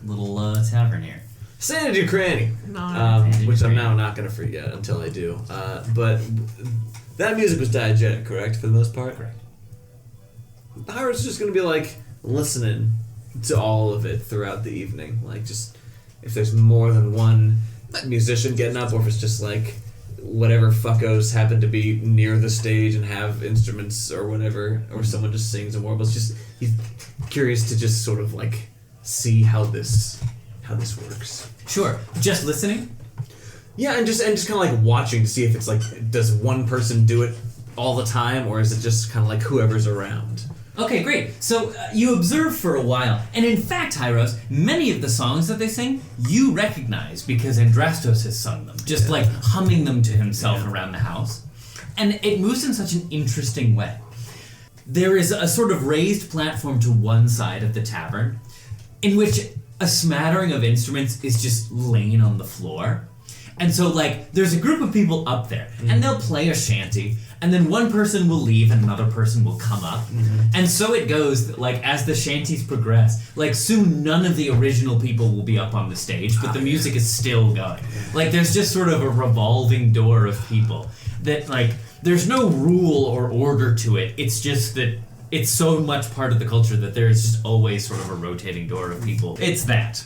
little tavern here. Sanity Cranny. No. Which I'm now not going to forget until I do. But that music was diegetic, correct, for the most part? Correct. Howard's just going to be like listening to all of it throughout the evening. Like, just if there's more than one musician getting up, or if it's just like whatever fuckos happen to be near the stage and have instruments or whatever, or someone just sings and warbles. Just he's curious to just sort of like see how this works. Sure. Just listening? Yeah, and just kind of like watching to see if it's like, does one person do it all the time, or is it just kind of like whoever's around? Okay, great. So you observe for a while, and in fact, Hyros, many of the songs that they sing, you recognize because Andrastos has sung them, just like humming them to himself around the house. And it moves in such an interesting way. There is a sort of raised platform to one side of the tavern, in which a smattering of instruments is just laying on the floor. And so, like, there's a group of people up there, and they'll play a shanty, and then one person will leave and another person will come up. And so it goes, that, like, as the shanties progress, like, soon none of the original people will be up on the stage, but the music is still going. Like, there's just sort of a revolving door of people that, like, there's no rule or order to it. It's just that it's so much part of the culture that there's just always sort of a rotating door of people. It's that.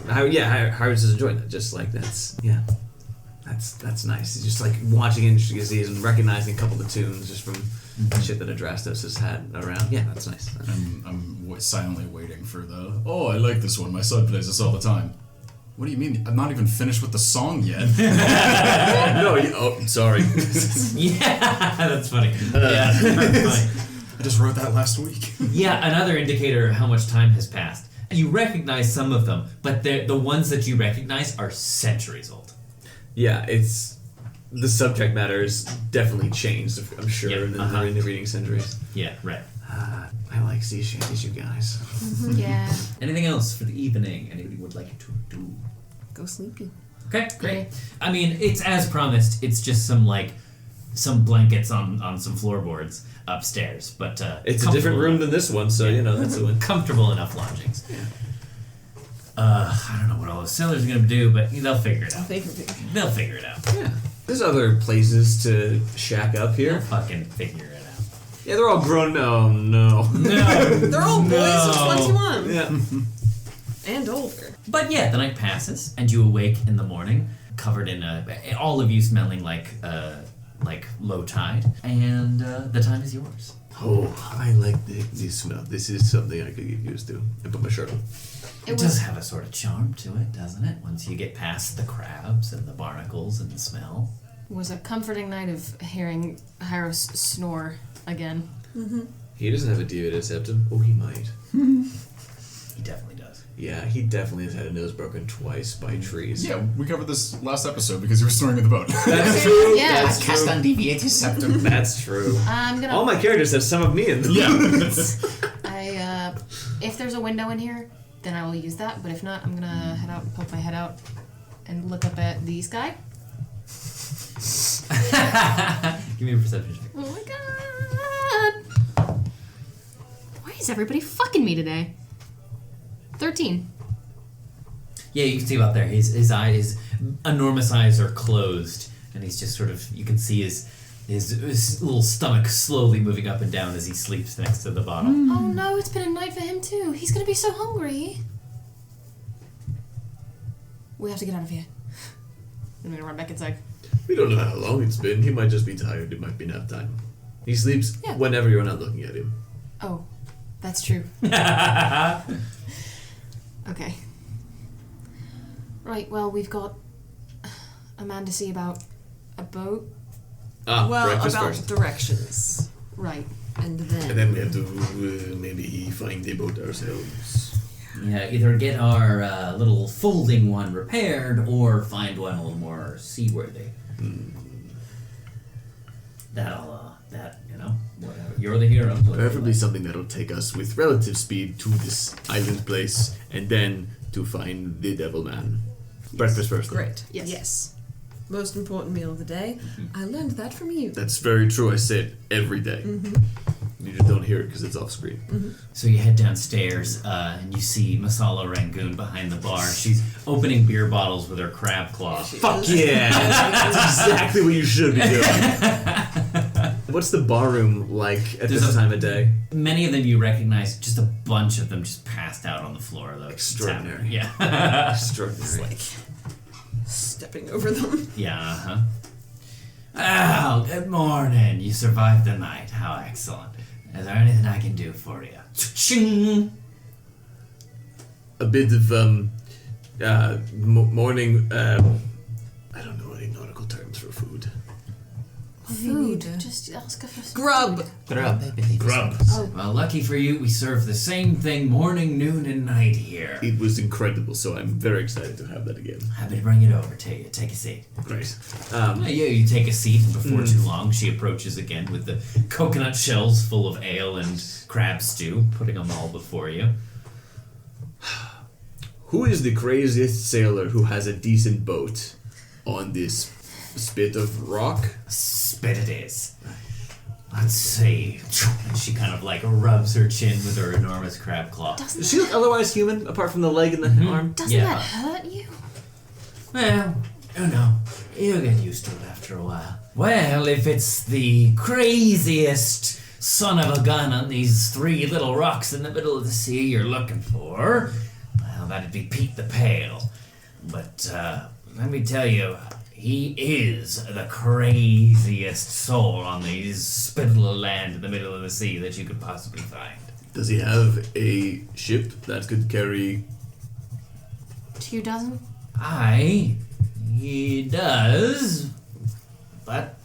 Howard's just enjoying it. Just like that's nice. It's just like watching intricacies and recognizing a couple of the tunes just from shit that Adrastos has had around. Yeah, that's nice. I'm silently waiting for the. Oh, I like this one. My son plays this all the time. What do you mean? I'm not even finished with the song yet. Sorry. Yeah, that's funny. Yeah, that's funny. I just wrote that last week. Yeah, another indicator of how much time has passed. You recognize some of them, but the ones that you recognize are centuries old. Yeah, it's the subject matter is definitely changed. I'm sure Yeah, in the reading centuries. Yeah, right. I like sea shanties, you guys. Yeah. Anything else for the evening anybody would like to do? Go sleepy. Okay, great. I mean, it's as promised. It's just some blankets on some floorboards upstairs, but It's a different room than this one, so you know that's a win. comfortable enough lodgings. I don't know what all those sailors are gonna do, but they'll figure it out. They'll figure it out. Yeah. There's other places to shack up They'll here. fucking figure it out. Yeah, they're all grown. Oh no. No, They're all boys of 21 Yeah. and older. But yeah, the night passes, and you awake in the morning, covered in all of you smelling like low tide, and the time is yours. Oh, I like the smell. This is something I could get used to. I put my shirt on. It does have a sort of charm to it, doesn't it? Once you get past the crabs and the barnacles and the smell. Was a comforting night of hearing Hyros snore again. He doesn't have a diva to septum. Oh, he might. He definitely does. Yeah, he definitely has had a nose broken twice by trees. Yeah, we covered this last episode because you were snoring with the boat. That's true. Yeah. That's Cast true. undeviate his septum. That's true. I'm gonna. All my characters have some of me in them. Yeah. If there's a window in here, then I will use that. But if not, I'm gonna head out and poke my head out and look up at the sky. Give me a perception check. Oh my god! Why is everybody fucking me today? 13. Yeah, you can see him out there. His enormous eyes are closed, and he's just sort of. You can see his little stomach slowly moving up and down as he sleeps next to the bottle. Oh no, it's been a night for him too. He's gonna be so hungry. We have to get out of here. I'm gonna run back inside. We don't know how long it's been. He might just be tired. It might be nap time. He sleeps Yeah. whenever you're not looking at him. Oh, that's true. Okay. Right, well, we've got a man to see about a boat. Well, breakfast about first. directions. Right. And then. And then we have to maybe find the boat ourselves. Yeah, either get our little folding one repaired or find one a little more seaworthy. That, whatever. You're the hero. Preferably something that'll take us with relative speed to this island place, and then to find the Devil Man. Breakfast first. though. Great. Yes. Most important meal of the day. I learned that from you. That's very true. I say it every day. You just don't hear it because it's off screen. So you head downstairs and you see Masala Rangoon behind the bar. She's opening beer bottles with her crab claw. Fuck yeah! That's exactly what you should be doing. What's the bar room like at this time of day? Many of them you recognize, just a bunch of them just passed out on the floor though. Extraordinary. Yeah. Extraordinary. Stepping over them. Yeah, uh-huh. Oh, good morning. You survived the night. How excellent. Is there anything I can do for you? Ching! A bit of morning. I don't know any nautical terms for food. Food. Just ask her for Grub. Grub, I believe. Grub. Well, lucky for you, we serve the same thing morning, noon, and night here. It was incredible, so I'm very excited to have that again. Happy to bring it over to you. Take a seat. Great. Yeah, you take a seat, and before too long, she approaches again with the coconut shells full of ale and crab stew, putting them all before you. Who is the craziest sailor who has a decent boat on this spit of rock? Spit it is. Let's see. And she kind of like rubs her chin with her enormous crab claw. Does she look otherwise human, apart from the leg and the arm? Doesn't Yeah. that hurt you? Well, you'll get used to it after a while. Well, if it's the craziest son of a gun on these three little rocks in the middle of the sea you're looking for, well, that'd be Pete the Pale. But let me tell you, he is the craziest soul on these spittle of land in the middle of the sea that you could possibly find. Does he have a ship that could carry... 2 dozen? Aye, he does. But,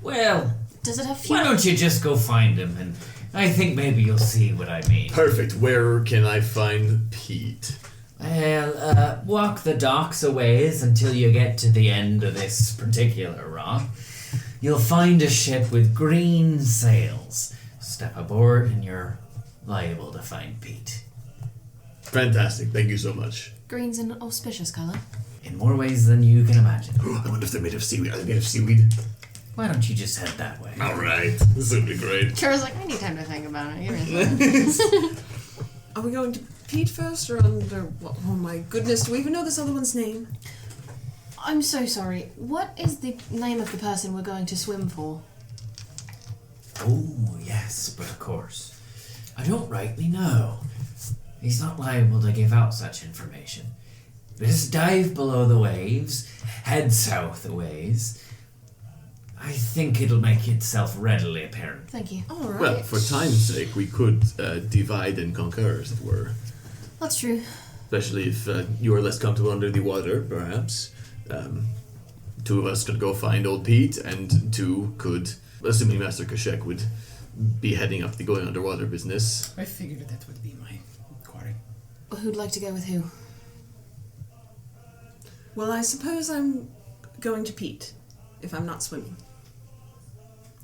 well, Does it have why fuel? don't you just go find him, and I think maybe you'll see what I mean. Perfect. Where can I find Pete? Well, walk the docks a ways until you get to the end of this particular rock. You'll find a ship with green sails. Step aboard and you're liable to find Pete. Fantastic. Thank you so much. Green's an auspicious color. In more ways than you can imagine. I wonder if they're made of seaweed. Are they made of seaweed? Why don't you just head that way? Alright. This would be great. Kara's like, I need time to think about it. Give me a second. Are we going to Pete first or under. Oh my goodness, do we even know this other one's name? I'm so sorry. What is the name of the person we're going to swim for? Oh, yes, but of course. I don't rightly know. He's not liable to give out such information. Just dive below the waves, head south a ways. I think it'll make itself readily apparent. Thank you. Alright. Well, for time's sake, we could divide and conquer, as it were. That's true. Especially if you are less comfortable under the water, perhaps. 2 of us could go find old Pete, and 2 could, assuming Master Kashek would be heading up the going underwater business. I figured that would be my quarry. Who'd like to go with who? Well, I suppose I'm going to Pete, if I'm not swimming.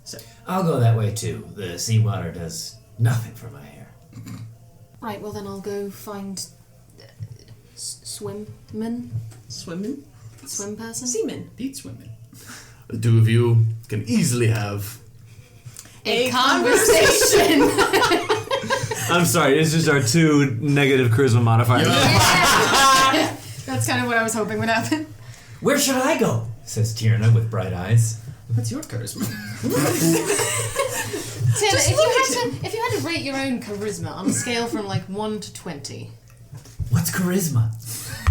So. I'll go that way too. The seawater does nothing for my hair. Right, well then I'll go find swimman? Swimming? Swim person? Seaman. Pete swimming. The two of you can easily have. A conversation! I'm sorry, it's just our 2 negative charisma modifiers. Yeah. That's kind of what I was hoping would happen. Where should I go? Says Tierna with bright eyes. What's your charisma? Tim, if you had to rate your own charisma on a scale from like 1 to 20, What's charisma?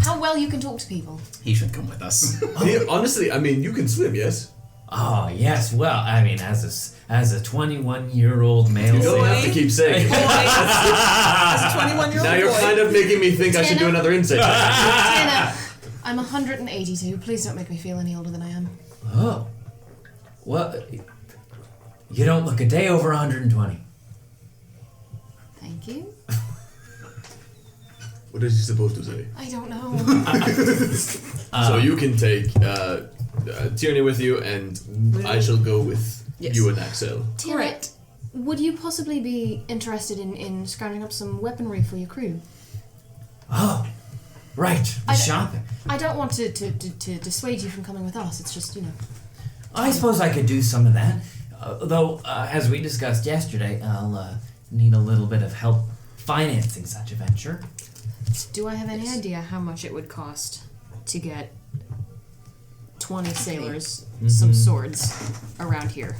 how well you can talk to people. He should come with us. Hey, honestly, I mean, you can swim, yes? Oh, yes. Well, I mean, as a 21-year-old male. You don't have to keep saying it. As a 21-year-old Now you're boy. kind of making me think I should do another insight check. Anna, I'm 182. Please don't make me feel any older than I am. Oh. What? You don't look a day over 120. Thank you. What is he supposed to say? I don't know. So you can take Tierney with you, and I shall go with Yes. you and Axel. Correct. Would you possibly be interested in scrounging up some weaponry for your crew? Oh. Right. The shopping. I don't want to dissuade you from coming with us. It's just, I suppose I could do some of that. Though, as we discussed yesterday, I'll need a little bit of help financing such a venture. Do I have any idea how much it would cost to get 20 sailors, some swords around here?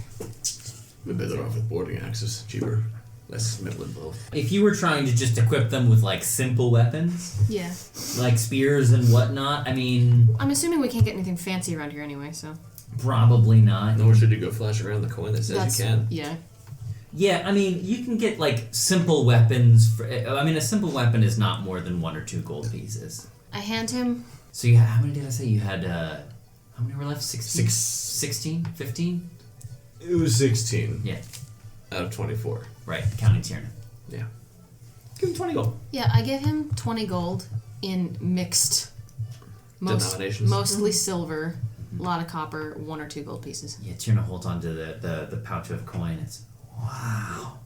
We're better off with boarding axes, cheaper, less metal involved. If you were trying to just equip them with like simple weapons, Yeah. like spears and whatnot, I mean, I'm assuming we can't get anything fancy around here anyway, so. probably not. Nor should you go flash around the coin that says you can. Yeah. Yeah, I mean, you can get like simple weapons. I mean, a simple weapon is not more than 1 or 2 gold pieces. I hand him. So you had, how many did I say you had? How many were left? 16? 6. 16? 15? It was 16 Yeah, out of 24. right. Counting Tierna. Yeah. Give him 20 gold. Yeah, I give him 20 gold in mixed. Denominations. Mostly silver, a lot of copper, 1 or 2 gold pieces. Yeah, Tierna holds on to the pouch of coin. It's wow.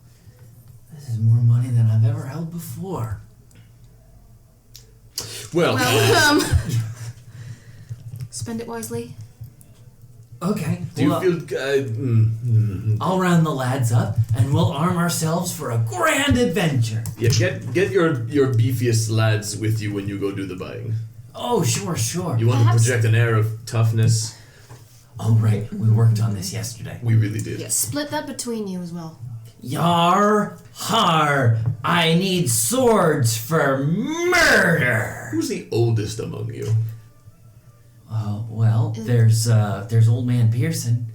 This is more money than I've ever held before. Well, Spend it wisely. Okay. do you well, feel... I'll round the lads up, and we'll arm ourselves for a grand adventure. yeah, get your beefiest lads with you when you go do the buying. Oh, sure. You want Perhaps- to project an air of toughness. Oh, right. We worked on this yesterday. We really did. Yes. Split that between you as well. Yar, har, I need swords for murder. Who's the oldest among you? Oh, well, there's old man Pearson.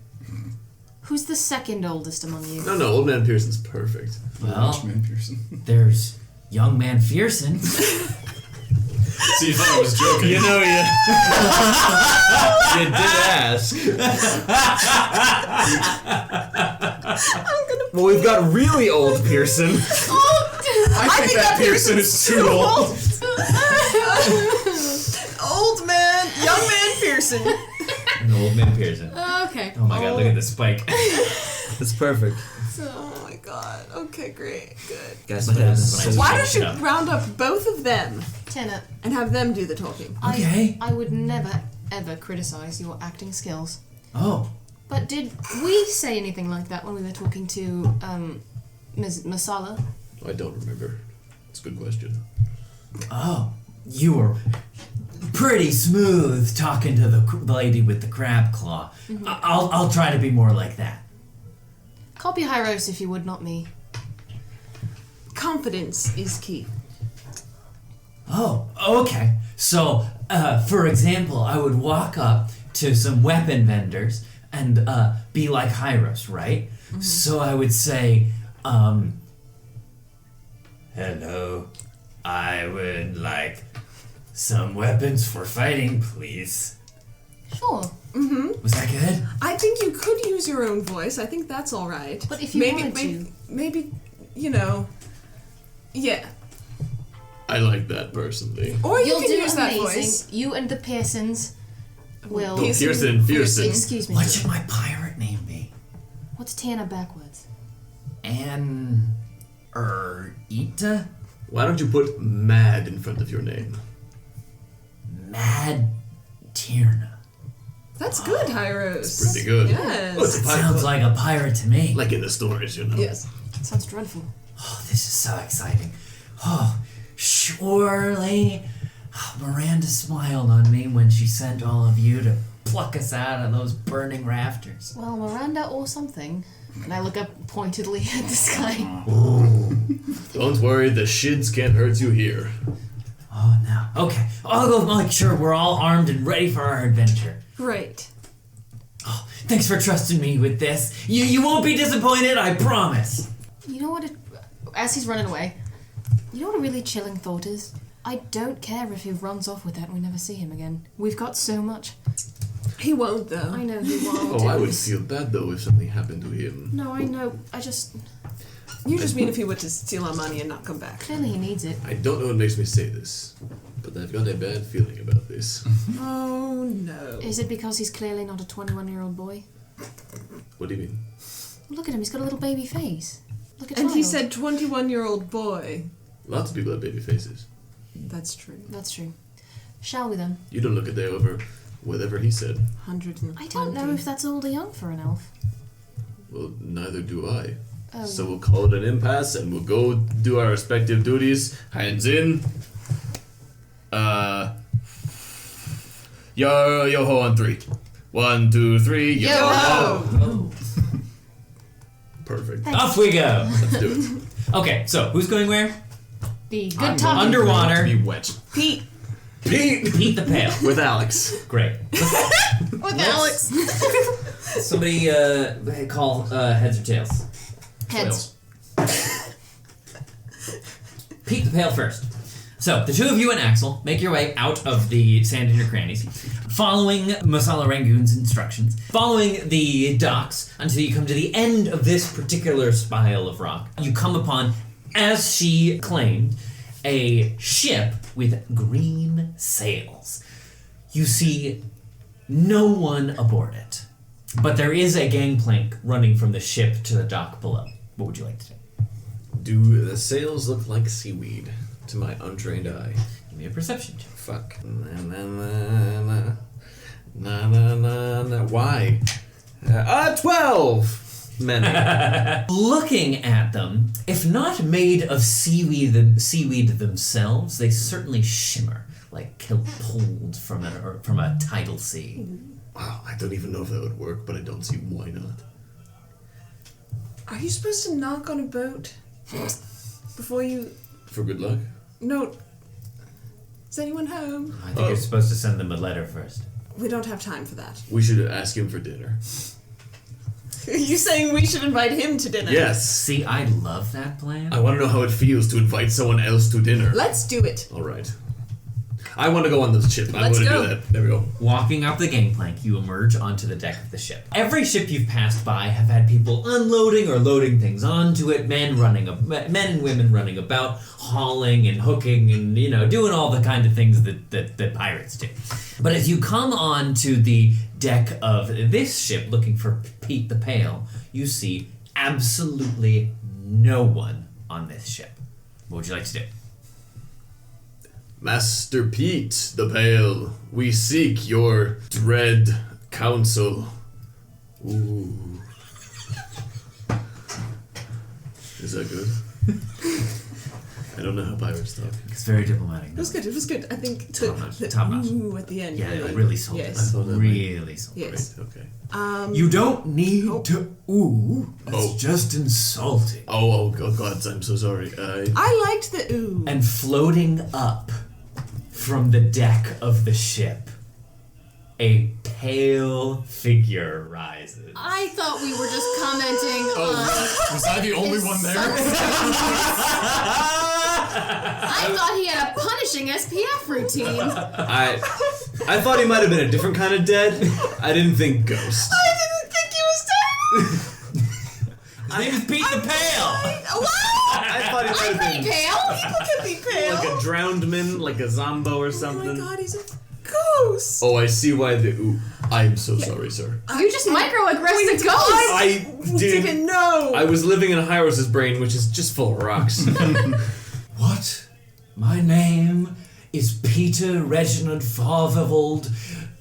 Who's the second oldest among you? No, Old Man Pearson's perfect. Well, Richmond Pearson. there's young man Fearson. See, you thought I was joking. You know, you did ask. Well, we've got really old Pearson. I think that Pearson is too old. Old man, young man Pearson. An old man Pearson. Okay. Oh my god, look at the spike. That's perfect. Oh my god. Okay, great. Good. Guys, What happens when I Why switch don't it you up? round up both of them Tenna, and have them do the talking? Okay. I would never, ever criticize your acting skills. Oh, But did we say anything like that when we were talking to, Ms. Masala? I don't remember. It's a good question. oh, you were pretty smooth talking to the lady with the crab claw. I'll try to be more like that. Copy Hyros if you would, not me. Confidence is key. Oh, okay. So, for example, I would walk up to some weapon vendors and be like Hyros, right? So I would say, hello, I would like some weapons for fighting, please. Sure. Was that good? I think you could use your own voice. I think that's all right. But if you maybe, wanted maybe, to. maybe, you know, yeah. I like that personally. Or you You'll can do use that amazing. voice. You and the Pearsons will. No, Pearson. Excuse me. What should my pirate name be? What's Tana backwards? Ita? Why don't you put Mad in front of your name? Mad Tierna. That's good, Hyros. Pretty good. Yes. Oh, it's a pirate. Sounds like a pirate to me. Like in the stories, you know. Yes. Sounds dreadful. Oh, this is so exciting. Oh, surely. Miranda smiled on me when she sent all of you to pluck us out of those burning rafters. Well, Miranda or something. And I look up pointedly at the sky. Don't worry, the shids can't hurt you here. Oh, no. Okay, I'll go make sure we're all armed and ready for our adventure. Great. Oh, thanks for trusting me with this. You won't be disappointed, I promise. You know what? As he's running away, you know what a really chilling thought is? I don't care if he runs off with that and we never see him again. We've got so much. He won't, though. I know he won't. Oh, I would feel bad though if something happened to him. No, I know. I just. You just mean if he were to steal our money and not come back. Clearly he needs it. I don't know what makes me say this, but I've got a bad feeling about this. Oh, no. Is it because he's clearly not a 21-year-old boy? What do you mean? Look at him. He's got a little baby face. Look at And he said 21-year-old boy. Lots of people have baby faces. That's true. That's true. Shall we then? You don't look a day over whatever he said. 120. I don't know if that's old or young for an elf. Well, neither do I. Oh. So we'll call it an impasse and we'll go do our respective duties. Hands in. Yo ho on 3. 1, 2, 3. Yo ho! Oh. Perfect. Off we go. Let's do it. Okay, so who's going where? The good I'm talking. Underwater. Be wet. Pete. Pete! Pete the Pale. With Alex. Great. With Alex. Somebody call heads or tails. Heads. Pete the Pale first. So, the two of you and Axel make your way out of the sand in your crannies, following Masala Rangoon's instructions, following the docks until you come to the end of this particular spile of rock. You come upon, as she claimed, a ship with green sails. You see no one aboard it, but there is a gangplank running from the ship to the dock below. What would you like to do? Do the sails look like seaweed to my untrained eye? Give me a perception check. Fuck. Na na na na. Na na na na. Why? 12! Many. Looking at them, if not made of seaweed themselves, they certainly shimmer like pulled from a tidal sea. Wow, I don't even know if that would work, but I don't see why not. Are you supposed to knock on a boat before you... For good luck? No. Is anyone home? I think you're supposed to send them a letter first. We don't have time for that. We should ask him for dinner. Are you saying we should invite him to dinner? Yes! See, I love that plan. I want to know how it feels to invite someone else to dinner. Let's do it. Alright. I want to go on the ship. I'm Let's going to go. do that. There we go. Walking up the gangplank, you emerge onto the deck of the ship. Every ship you've passed by have had people unloading or loading things onto it, men and women running about, hauling and hooking and, doing all the kind of things that pirates do. But as you come on to the deck of this ship looking for Pete the Pale, you see absolutely no one on this ship. What would you like to do? Master Pete the Pale, we seek your dread counsel. Ooh. Is that good? I don't know how pirates talk. It's very diplomatic. It was good. It was good. I think the Top notch. ooh at the end. Yeah, it really sold Yes. it. I thought that Really sold it. Yes. Great, okay. You don't need Oh. to ooh. That's Oh. just insulting. Oh, God, I'm so sorry. I liked the ooh. And floating up from the deck of the ship, a pale figure rises. I thought we were just commenting on. Was I the only one there? I thought he had a punishing SPF routine. I thought he might have been a different kind of dead. I didn't think ghost. I didn't think he was dead. His name is Pete the Pale! What? I thought he might have been Pale? Could be pale. like a drowned man, like a zombo or Oh something. my god, he's a ghost. Oh, I see why the. Ooh, I'm so sorry, sir. You just microaggressed a ghost. I Didn't know. I was living in Hyros' brain, which is just full of rocks. What? My name is Peter Reginald Farvervold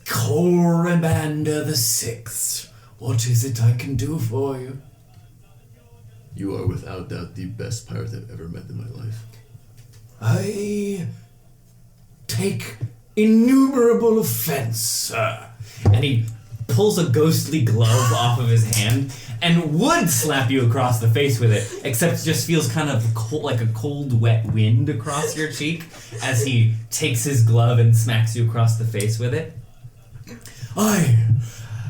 Coremander the Sixth. What is it I can do for you? You are without doubt the best pirate I've ever met in my life. I take innumerable offense, sir. And he pulls a ghostly glove off of his hand and would slap you across the face with it, except it just feels kind of cold, like a cold, wet wind across your cheek as he takes his glove and smacks you across the face with it. I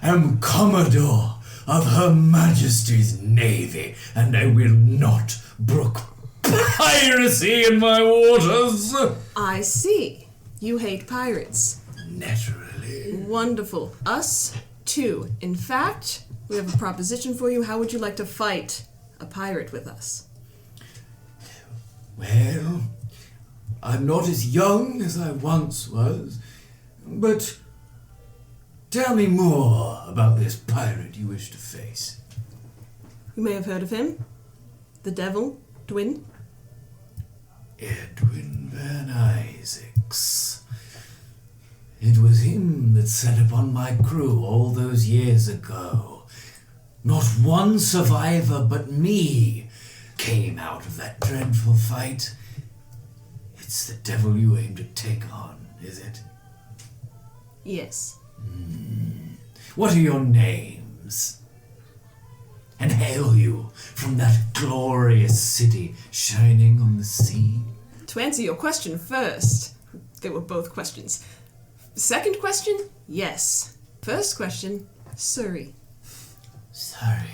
am Commodore of Her Majesty's Navy, and I will not brook piracy in my waters. I see. You hate pirates. Naturally. Wonderful. Us too. In fact, we have a proposition for you. How would you like to fight a pirate with us? Well, I'm not as young as I once was, but tell me more about this pirate you wish to face. You may have heard of him. The Devil Dwin. Edwin Van Isaacs. It was him that set upon my crew all those years ago. Not one survivor but me came out of that dreadful fight. It's the devil you aim to take on, is it? Yes. What are your names? And hail you from that glorious city shining on the sea. To answer your question first, they were both questions. Second question, yes. First question, Surrey. Sorry.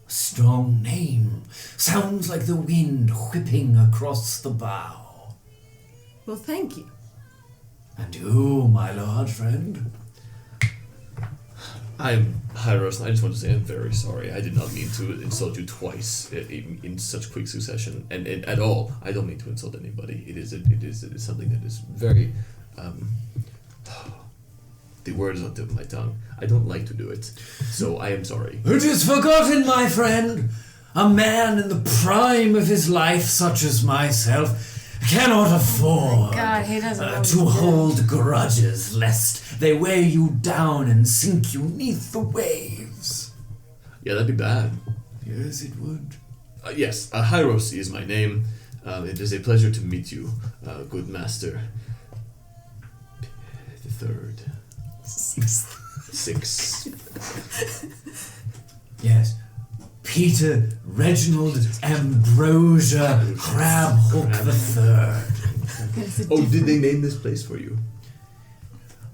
Strong name. Sounds like the wind whipping across the bow. Well, thank you. And you, my large friend? I'm Hyros, and I just want to say I'm very sorry. I did not mean to insult you twice in such quick succession, and at all. I don't mean to insult anybody. It is something that is very. The word is on the tip of my tongue. I don't like to do it, so I am sorry. It is forgotten, my friend. A man in the prime of his life, such as myself, cannot afford God, he doesn't know what to he's hold grudges, lest they weigh you down and sink you neath the waves. Yeah, that'd be bad. Yes, it would. Yes, Hyros is my name. It is a pleasure to meet you, good master. The third. Six. Yes. Peter Reginald Ambrosia Crabhook the Third. Oh, did they name this place for you?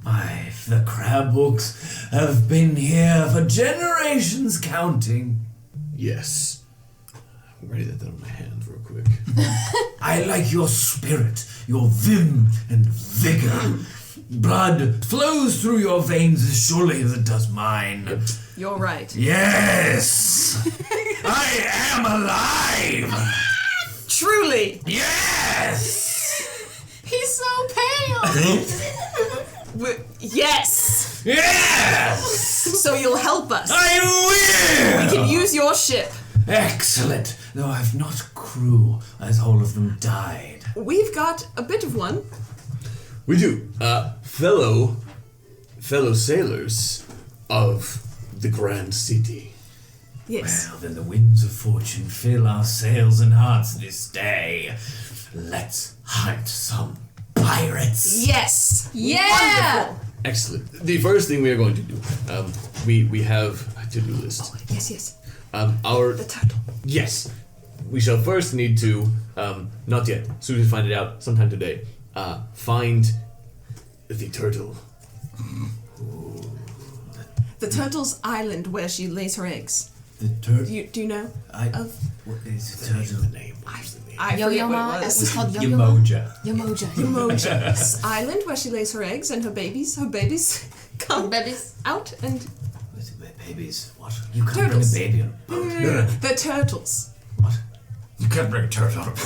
The Crabhooks have been here for generations counting. Yes. I'm ready to that on my hand real quick. I like your spirit, your vim and vigor. Blood flows through your veins as surely as it does mine. You're right. Yes! I am alive! Truly! Yes! He's so pale. Yes! Yes! So you'll help us. I will! We can use your ship. Excellent! Though I've not crew, as all of them died. We've got a bit of one. We do. Fellow sailors of the Grand City. Yes. Well, then the winds of fortune fill our sails and hearts this day. Let's hunt some pirates. Yes. Yeah. Wonderful. Excellent. The first thing we are going to do, we have a to-do list. Yes. The turtle. Yes. We shall first need to, not yet, as soon as we find it out, sometime today, find the turtle. The turtle's island where she lays her eggs. The turtle. Do you know? What is the turtle? Name. I forget what it It was called Yamoja. Yamoja's island where she lays her eggs and her babies come out and Babies? What? You can't Turtles. bring a baby on a boat. the turtles. What? You can't bring a turtle on a boat.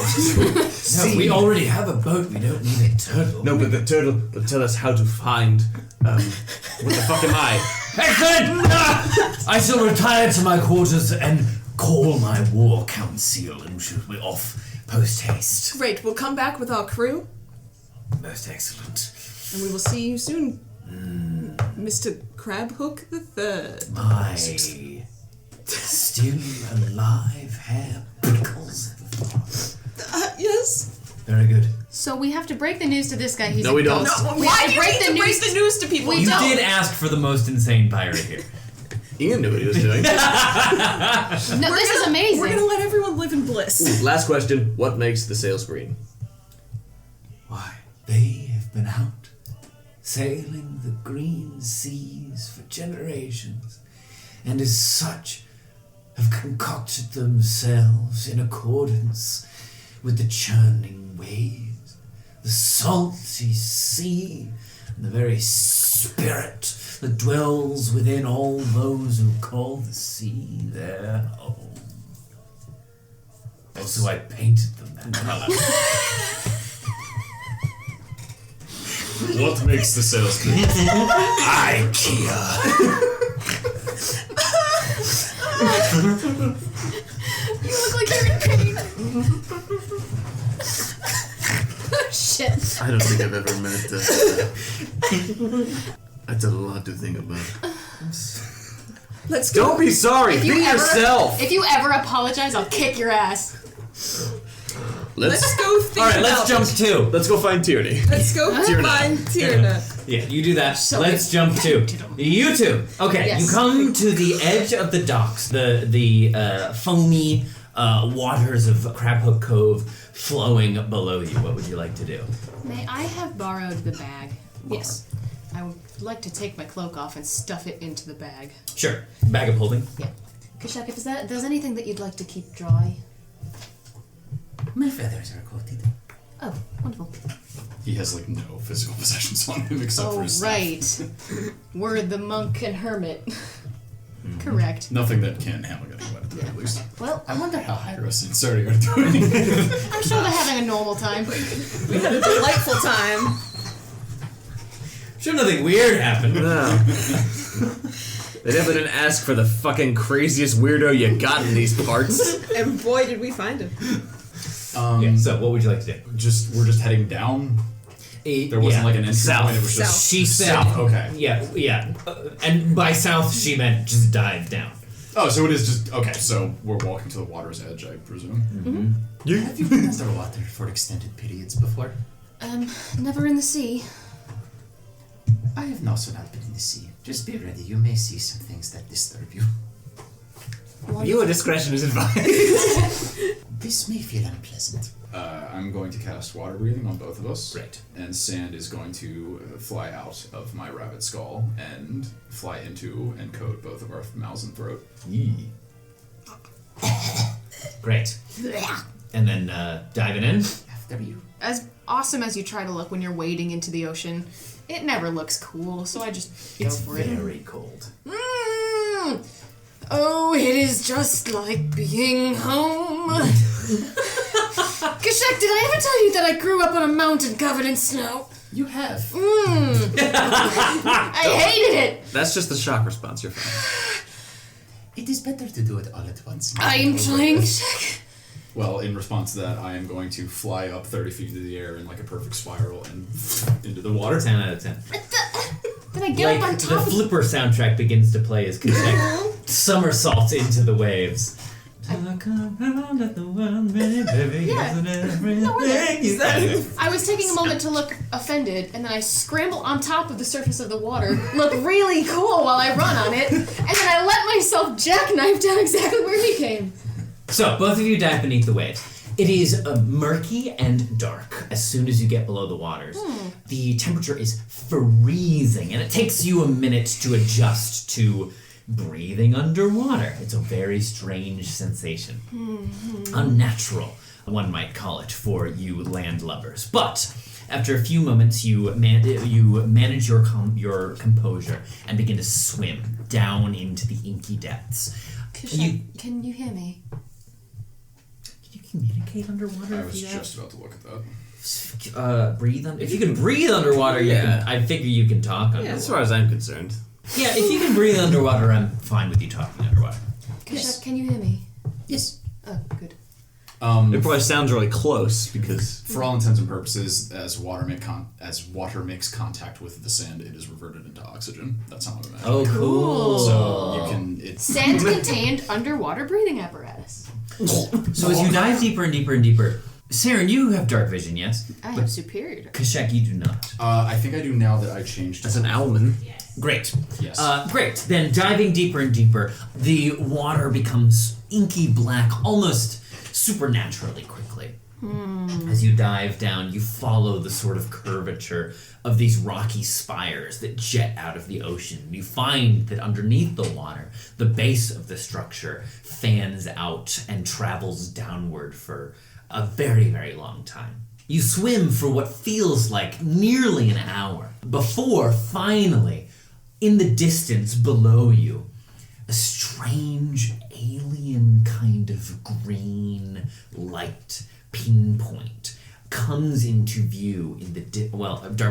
No, we already have a boat. We don't need a turtle. No, but the turtle will tell us how to find. What the fuck am I? Excellent! I shall retire to my quarters and call my war council, and we shall be off post haste. Great, we'll come back with our crew, Most excellent. and we will see you soon, Mr. Crabhook the Third. My still alive hair prickles. Yes. Very good. So we have to break the news to this guy. He's No, we don't. No, We why have do to you break need the to break news- the news to people? We You don't. did ask for the most insane pirate here. Ian knew what he was doing. No, this is amazing. We're gonna let everyone live in bliss. Ooh, last question. What makes the sails green? Why, they have been out sailing the green seas for generations, and as such have concocted themselves in accordance with the churning waves, the salty sea, and the very spirit that dwells within all those who call the sea their home. Also, I painted them that color. What makes the sails green? IKEA. You look like you're in pain. Oh, shit. I don't think I've ever met that's a lot to think about. Let's go. Don't be sorry. Be yourself. If you ever apologize, I'll kick your ass. Let's go think All right, about let's jump it. to. Let's go find Tierney. Let's go find Tierna. Yeah, you do that. So Let's jump to you two. Okay, Yes. you come to the edge of the docks, the foamy waters of Crabhook Cove flowing below you. What would you like to do? May I have borrowed the bag? Yes. I would like to take my cloak off and stuff it into the bag. Sure. Bag of holding. Yeah. Kashak, if there's anything that you'd like to keep dry. My feathers are coated. Oh, wonderful. He has like no physical possessions on him except for Oh, his staff. right. We're the monk and hermit. Correct. Nothing that can handle getting wet at least. Well, I wonder how Hyros and Suri are doing. I'm sure they're having a normal time. We had a delightful time. Sure, nothing weird happened. No. They definitely didn't ask for the fucking craziest weirdo you got in these parts. And boy, did we find him. Yeah, so, what would you like to do? We're just heading down. There wasn't like an entry South. point. It was just She said. south. Okay. Yeah. And by south, she meant just dive down. Oh, so it is just okay. So we're walking to the water's edge, I presume. Have you been underwater for extended periods before? Never in the sea. I have also not been in the sea. Just be ready. You may see some things that disturb you. Viewer discretion is advised. This may feel unpleasant. I'm going to cast water breathing on both of us. Right. And sand is going to fly out of my rabbit skull and fly into and coat both of our mouths and throat. Great. And then diving in. After you. As awesome as you try to look when you're wading into the ocean, it never looks cool, so I just go for it. Very cold. Oh, it is just like being home. Kashak, did I ever tell you that I grew up on a mountain covered in snow? You have. I hated it. That's just the shock response. You're fine. It is better to do it all at once. I am trying, Kashak. Well, in response to that, I am going to fly up 30 feet into the air in like a perfect spiral and into the water. 10 out of 10. Did I get up on Like, the top of Flipper soundtrack begins to play as Kashak somersaults into the waves. Look around at the world, baby, Yeah. isn't everything No, we're there. you got? I was taking a moment to look offended, and then I scramble on top of the surface of the water, look really cool while I run on it, and then I let myself jackknife down exactly where he came. So, both of you dive beneath the waves. It is murky and dark as soon as you get below the waters. The temperature is freezing, and it takes you a minute to adjust to breathing underwater. It's a very strange sensation. Unnatural, one might call it, for you landlubbers. But after a few moments, you manage your composure and begin to swim down into the inky depths. Kashak, can you hear me? communicate underwater? I if was you just about to look at that. breathe under. If you can breathe underwater, Yeah. I figure you can talk underwater. Yeah, as far as I'm concerned. Yeah, if you can breathe underwater, I'm fine with you talking underwater. Kashak, can you hear me? Yes. Oh, good. It probably sounds really close because For all intents and purposes, as water makes contact with the sand, it is reverted into oxygen. That's how I'm imagining. Oh, cool. So you can. It's Sand contained underwater breathing apparatus. So as you dive deeper and deeper and deeper, Saren, you have dark vision, yes? I have superior. Kashak, you do not. I think I do now that I changed. as an almond. Great. Yes. Great. Then diving deeper and deeper, the water becomes inky black, almost supernaturally quickly. As you dive down, you follow the sort of curvature of these rocky spires that jet out of the ocean. You find that underneath the water, the base of the structure fans out and travels downward for a very, very long time. You swim for what feels like nearly an hour before finally, in the distance below you, a strange alien kind of green light pinpoint comes into view in the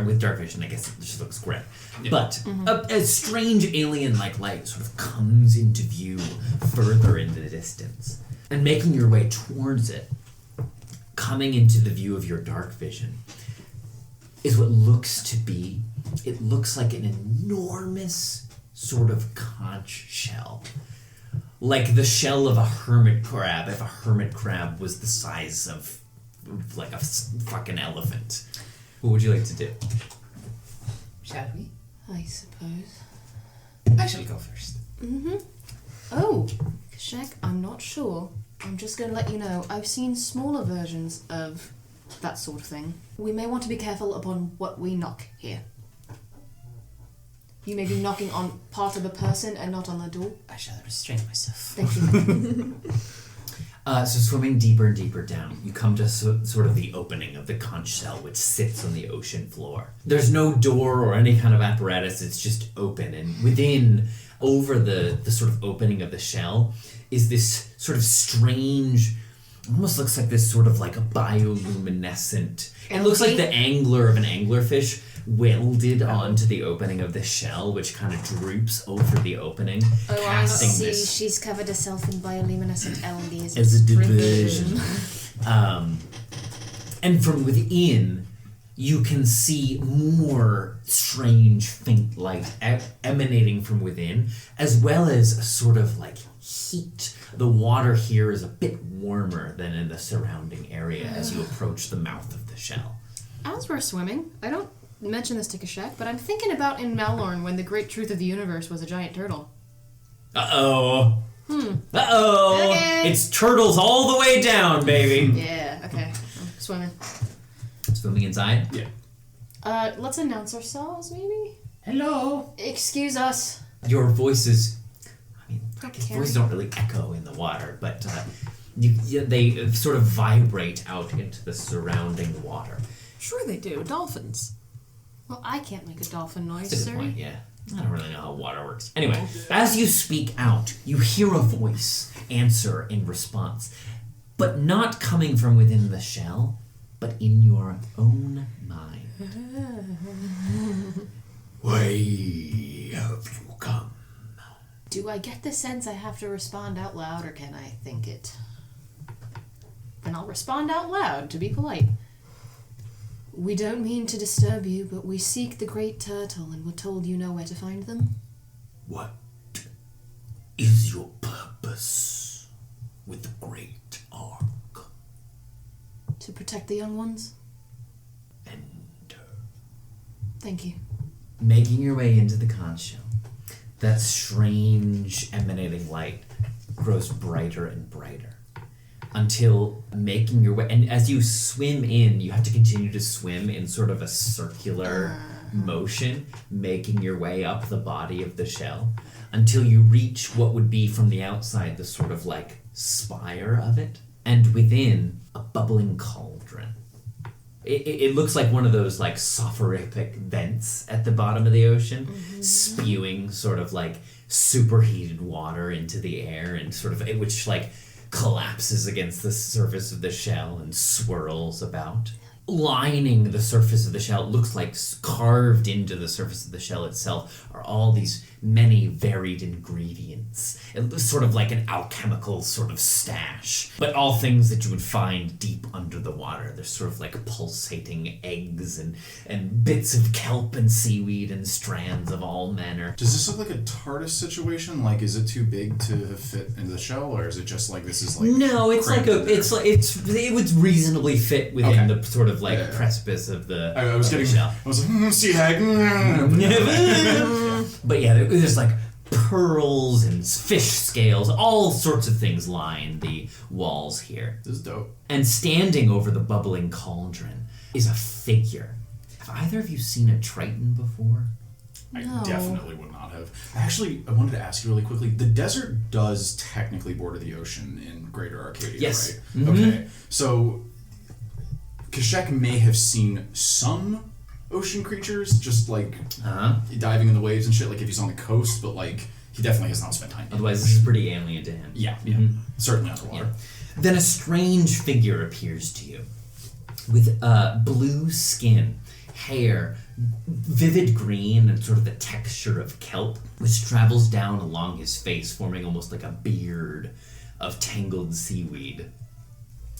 with dark vision. I guess it just looks gray, but a strange alien-like light sort of comes into view further in the distance, and making your way towards it, coming into the view of your dark vision, is what looks to be. It looks like an enormous sort of conch shell. Like the shell of a hermit crab, if a hermit crab was the size of like a fucking elephant. What would you like to do? Shall we? I suppose. I shall go first. Oh, Kashak, I'm not sure. I'm just going to let you know, I've seen smaller versions of that sort of thing. We may want to be careful upon what we knock here. You may be knocking on part of a person and not on the door. I shall restrain myself. Thank you. So swimming deeper and deeper down, you come to sort of the opening of the conch shell, which sits on the ocean floor. There's no door or any kind of apparatus, it's just open. And within, over the sort of opening of the shell, is this sort of strange, almost looks like this sort of like a bioluminescent, it looks like the angler of an anglerfish welded onto the opening of the shell, which kind of droops over the opening, casting See, this she's covered herself in bioluminescent algae as a diversion. And from within, you can see more strange faint light emanating from within, as well as a sort of like heat. The water here is a bit warmer than in the surrounding area as you approach the mouth of the shell. As we're swimming, I don't mention this to Kashak, but I'm thinking about in Malorn when the great truth of the universe was a giant turtle. Uh-oh. Uh-oh. Okay. It's turtles all the way down, baby. Yeah, okay. I'm swimming. Swimming inside? Yeah. Let's announce ourselves, maybe? Hello. Excuse us. Your voices, I mean, Carrie. voices don't really echo in the water, but they sort of vibrate out into the surrounding water. Sure they do. Dolphins. Well, I can't make a dolphin noise, That's a sir. good point, yeah. I don't really know how water works. Anyway, as you speak out, you hear a voice answer in response, but not coming from within the shell, but in your own mind. Why have you come? Do I get the sense I have to respond out loud, or can I think it? Then I'll respond out loud, to be polite. We don't mean to disturb you, but we seek the great turtle, and we're told you know where to find them. What is your purpose with the Great Ark? To protect the young ones? Enter. Thank you. Making your way into the conch shell, that strange emanating light grows brighter and brighter until making your way, and as you swim in, you have to continue to swim in sort of a circular motion, making your way up the body of the shell until you reach what would be from the outside the sort of like spire of it, and within a bubbling cauldron. It looks like one of those like soporific vents at the bottom of the ocean, spewing sort of like superheated water into the air, and sort of which like collapses against the surface of the shell and swirls about. Lining the surface of the shell, it looks like carved into the surface of the shell itself, are all these many varied ingredients. It looks sort of like an alchemical sort of stash, but all things that you would find deep under the water. There's sort of like pulsating eggs and bits of kelp and seaweed and strands of all manner. Does this look like a TARDIS situation? Like, is it too big to fit into the shell, or is it just like this is like? No, it's like crammed in there? it would reasonably fit within the sort of like precipice of the. I was getting. shell. I was like, sea hag. But yeah, there's like pearls and fish scales, all sorts of things line the walls here. This is dope. And standing over the bubbling cauldron is a figure. Have either of you seen a Triton before? I No. definitely would not have. Actually, I wanted to ask you really quickly. The desert does technically border the ocean in Greater Arcadia, Yes. right? Mhm. Okay. So, Kashek may have seen some ocean creatures, just like diving in the waves and shit, like if he's on the coast, but like he definitely has not spent time. Otherwise, this is pretty alien to him. Yeah, certainly underwater. Yeah. Then a strange figure appears to you with blue skin, hair, vivid green, and sort of the texture of kelp, which travels down along his face, forming almost like a beard of tangled seaweed.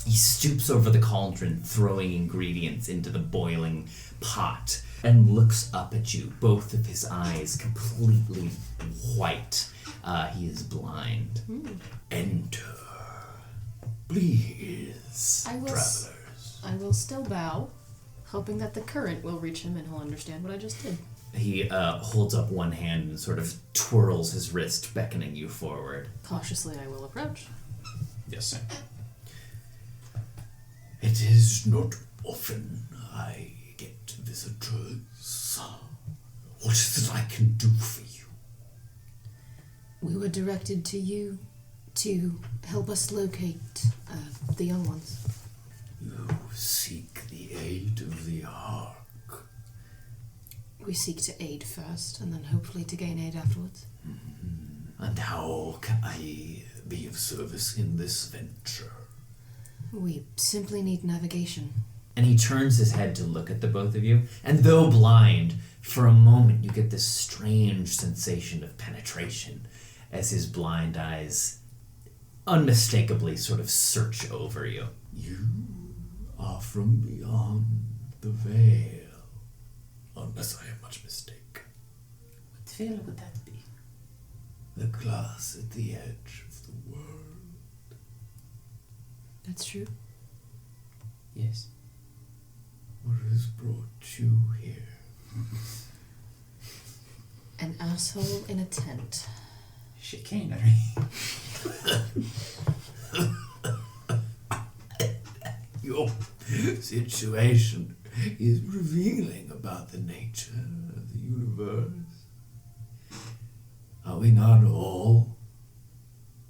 He stoops over the cauldron, throwing ingredients into the boiling pot, and looks up at you, both of his eyes completely white. He is blind. Enter, please, travelers. I will still bow, hoping that the current will reach him and he'll understand what I just did. He holds up one hand and sort of twirls his wrist, beckoning you forward. Cautiously, I will approach. Yes, same. It is not often I get visitors. What is it I can do for you? We were directed to you to help us locate the young ones. You seek the aid of the Ark. We seek to aid first, and then hopefully to gain aid afterwards. And how can I be of service in this venture? We simply need navigation. And he turns his head to look at the both of you, and though blind, for a moment you get this strange sensation of penetration as his blind eyes unmistakably sort of search over you. You are from beyond the veil, unless I am much mistaken. What veil would that be? The glass at the edge of the world. That's true. Yes. What has brought you here? An asshole in a tent. Chicanery. Your situation is revealing about the nature of the universe. Are we not all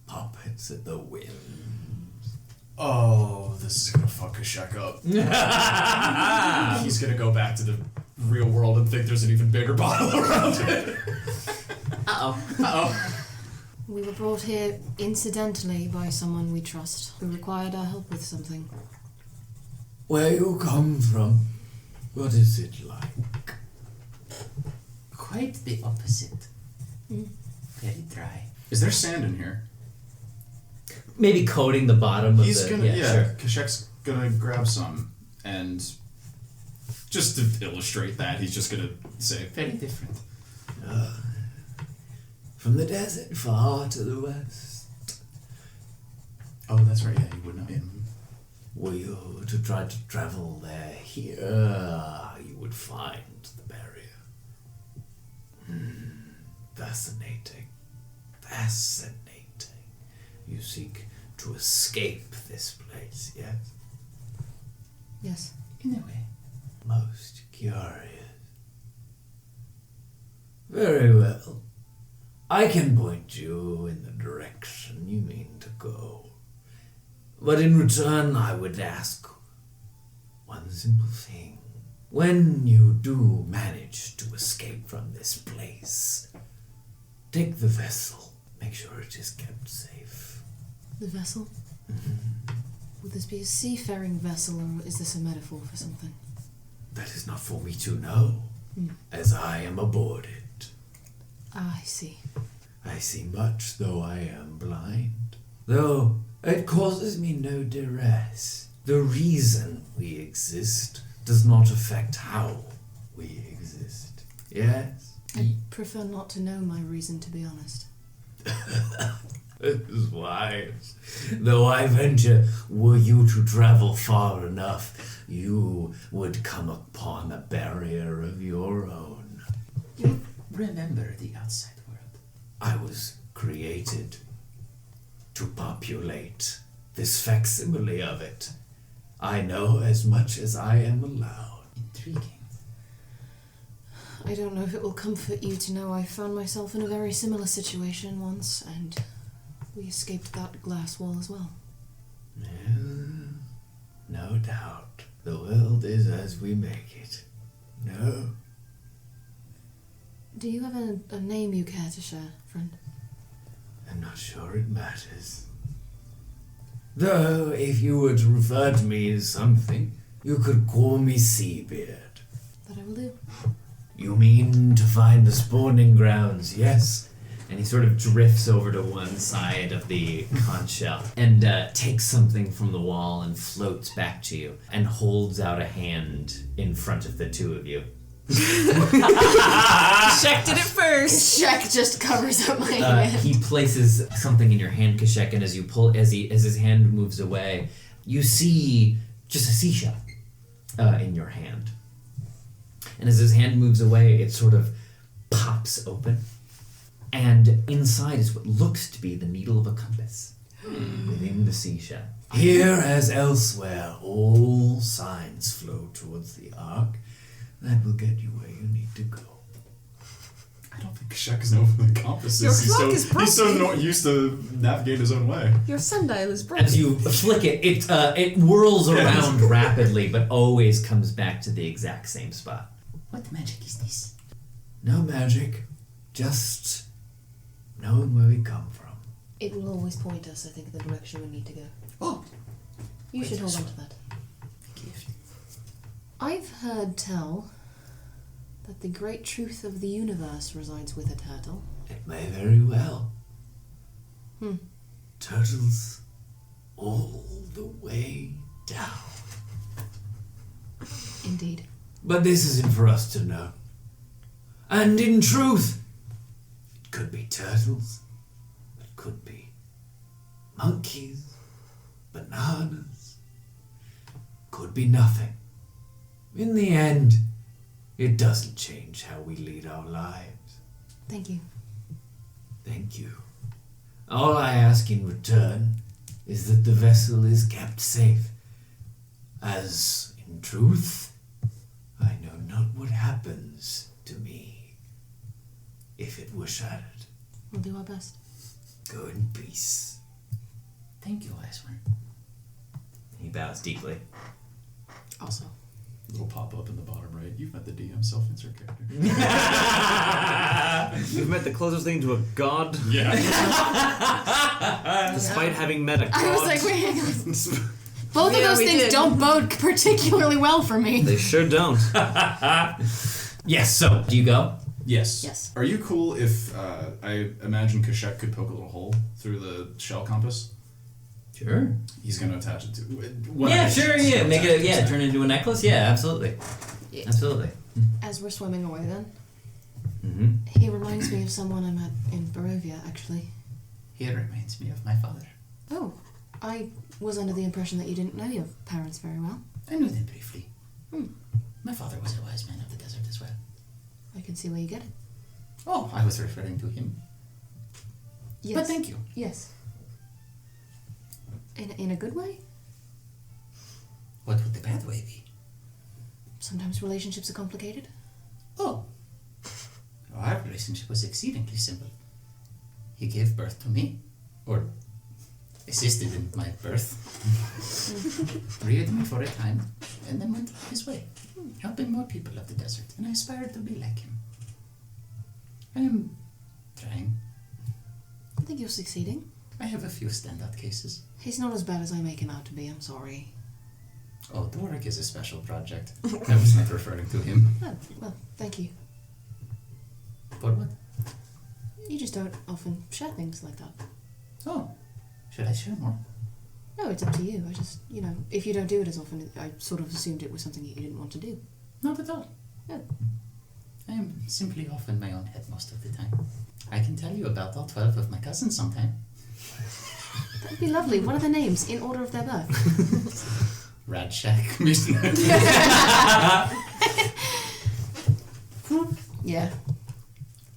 puppets at the whim? Oh, this is gonna fuck Kashek up. He's gonna go back to the real world and think there's an even bigger bottle around it. Uh-oh. We were brought here incidentally by someone we trust, who required our help with something. Where you come from? What is it like? Quite the opposite. Very dry. Is there sand in here? Maybe coating the bottom of He's the... gonna, Sure. Kashek's gonna grab some, and just to illustrate that, he's just gonna say, Very different. From the desert far to the west. oh, that's right, yeah, you would know. Yeah. Were you to try to travel there here, you would find the barrier. Fascinating. Fascinating. You seek to escape this place, yes? Yes. In a way. Most curious. Very well. I can point you in the direction you mean to go. But in return, I would ask one simple thing. When you do manage to escape from this place, take the vessel. Make sure it is kept safe. The vessel? Would this be a seafaring vessel, or is this a metaphor for something? That is not for me to know, as I am aboard it. Ah, I see. I see much, though I am blind. Though it causes me no duress. The reason we exist does not affect how we exist. Yes? I prefer not to know my reason, to be honest. It is wise. Though I venture, were you to travel far enough, you would come upon a barrier of your own. You remember the outside world. I was created to populate this facsimile of it. I know as much as I am allowed. Intriguing. I don't know if it will comfort you to know I found myself in a very similar situation once, and we escaped that glass wall as well. No doubt. The world is as we make it. No. Do you have a name you care to share, friend? I'm not sure it matters. Though, if you were to refer to me as something, you could call me Seabeard. That I will do. You mean to find the spawning grounds, yes? And he sort of drifts over to one side of the conch shell and takes something from the wall and floats back to you and holds out a hand in front of the two of you. Kashek did it first. Kashek just covers up my hand. He places something in your hand, Kashek, and as his hand moves away, you see just a seashell in your hand. And as his hand moves away, it sort of pops open. And inside is what looks to be the needle of a compass within the seashell. Here, as elsewhere, all signs flow towards the ark. That will get you where you need to go. I don't think Kashek knows where the compass is. Your clock is He's so not used to navigate his own way. Your sundial is broken. As you flick it, it whirls around rapidly, but always comes back to the exact same spot. What magic is this? No magic, just knowing where we come from. It will always point us, I think, in the direction we need to go. Oh, You should hold on to that. gift. I've heard tell that the great truth of the universe resides with a turtle. It may very well. Turtles all the way down. Indeed. But this isn't for us to know. And in truth, it could be turtles. It could be monkeys, bananas. Could be nothing. In the end, it doesn't change how we lead our lives. Thank you. Thank you. All I ask in return is that the vessel is kept safe. As, in truth, I know not what happens to me if it were shattered. We'll do our best. Go in peace. Thank you, wise one. He bows deeply. Also. Little pop up in the bottom right. You've met the DM self-insert character. You've met the closest thing to a god, Yeah. despite having met a god. I was like, wait, hang on. Both of Yeah, those we things did. don't bode particularly well for me. They sure don't. Yes, so do you go? Yes. Yes. Are you cool if I imagine Kashek could poke a little hole through the shell compass? Sure. He's going to attach it to. Yeah, sure, yeah. Make it, turn it into a necklace? Yeah, absolutely. Yeah. Absolutely. As we're swimming away then, Mm-hmm. he reminds me of someone I met in Barovia, actually. He reminds me of my father. Oh, I was under the impression that you didn't know your parents very well. I knew them briefly. Hmm. My father was a wise man of the desert as well. I can see where you get it. Oh, I was referring to him. Yes. But thank you. Yes. In a good way? What would the bad way be? Sometimes relationships are complicated. Oh. Our relationship was exceedingly simple. He gave birth to me, or assisted in my birth, reared me for a time, and then went his way, helping more people of the desert, and I aspired to be like him. I am trying. I think you're succeeding. I have a few standout cases. He's not as bad as I make him out to be, I'm sorry. Oh, the work is a special project. I was not referring to him. Oh, well, thank you. For what? You just don't often share things like that. Oh, should I share more? No, it's up to you. I just, if you don't do it as often, I sort of assumed it was something that you didn't want to do. Not at all. Yeah. I am simply off in my own head most of the time. I can tell you about all 12 of my cousins sometime. That'd be lovely. What are their names in order of their birth? Radshack. Yeah.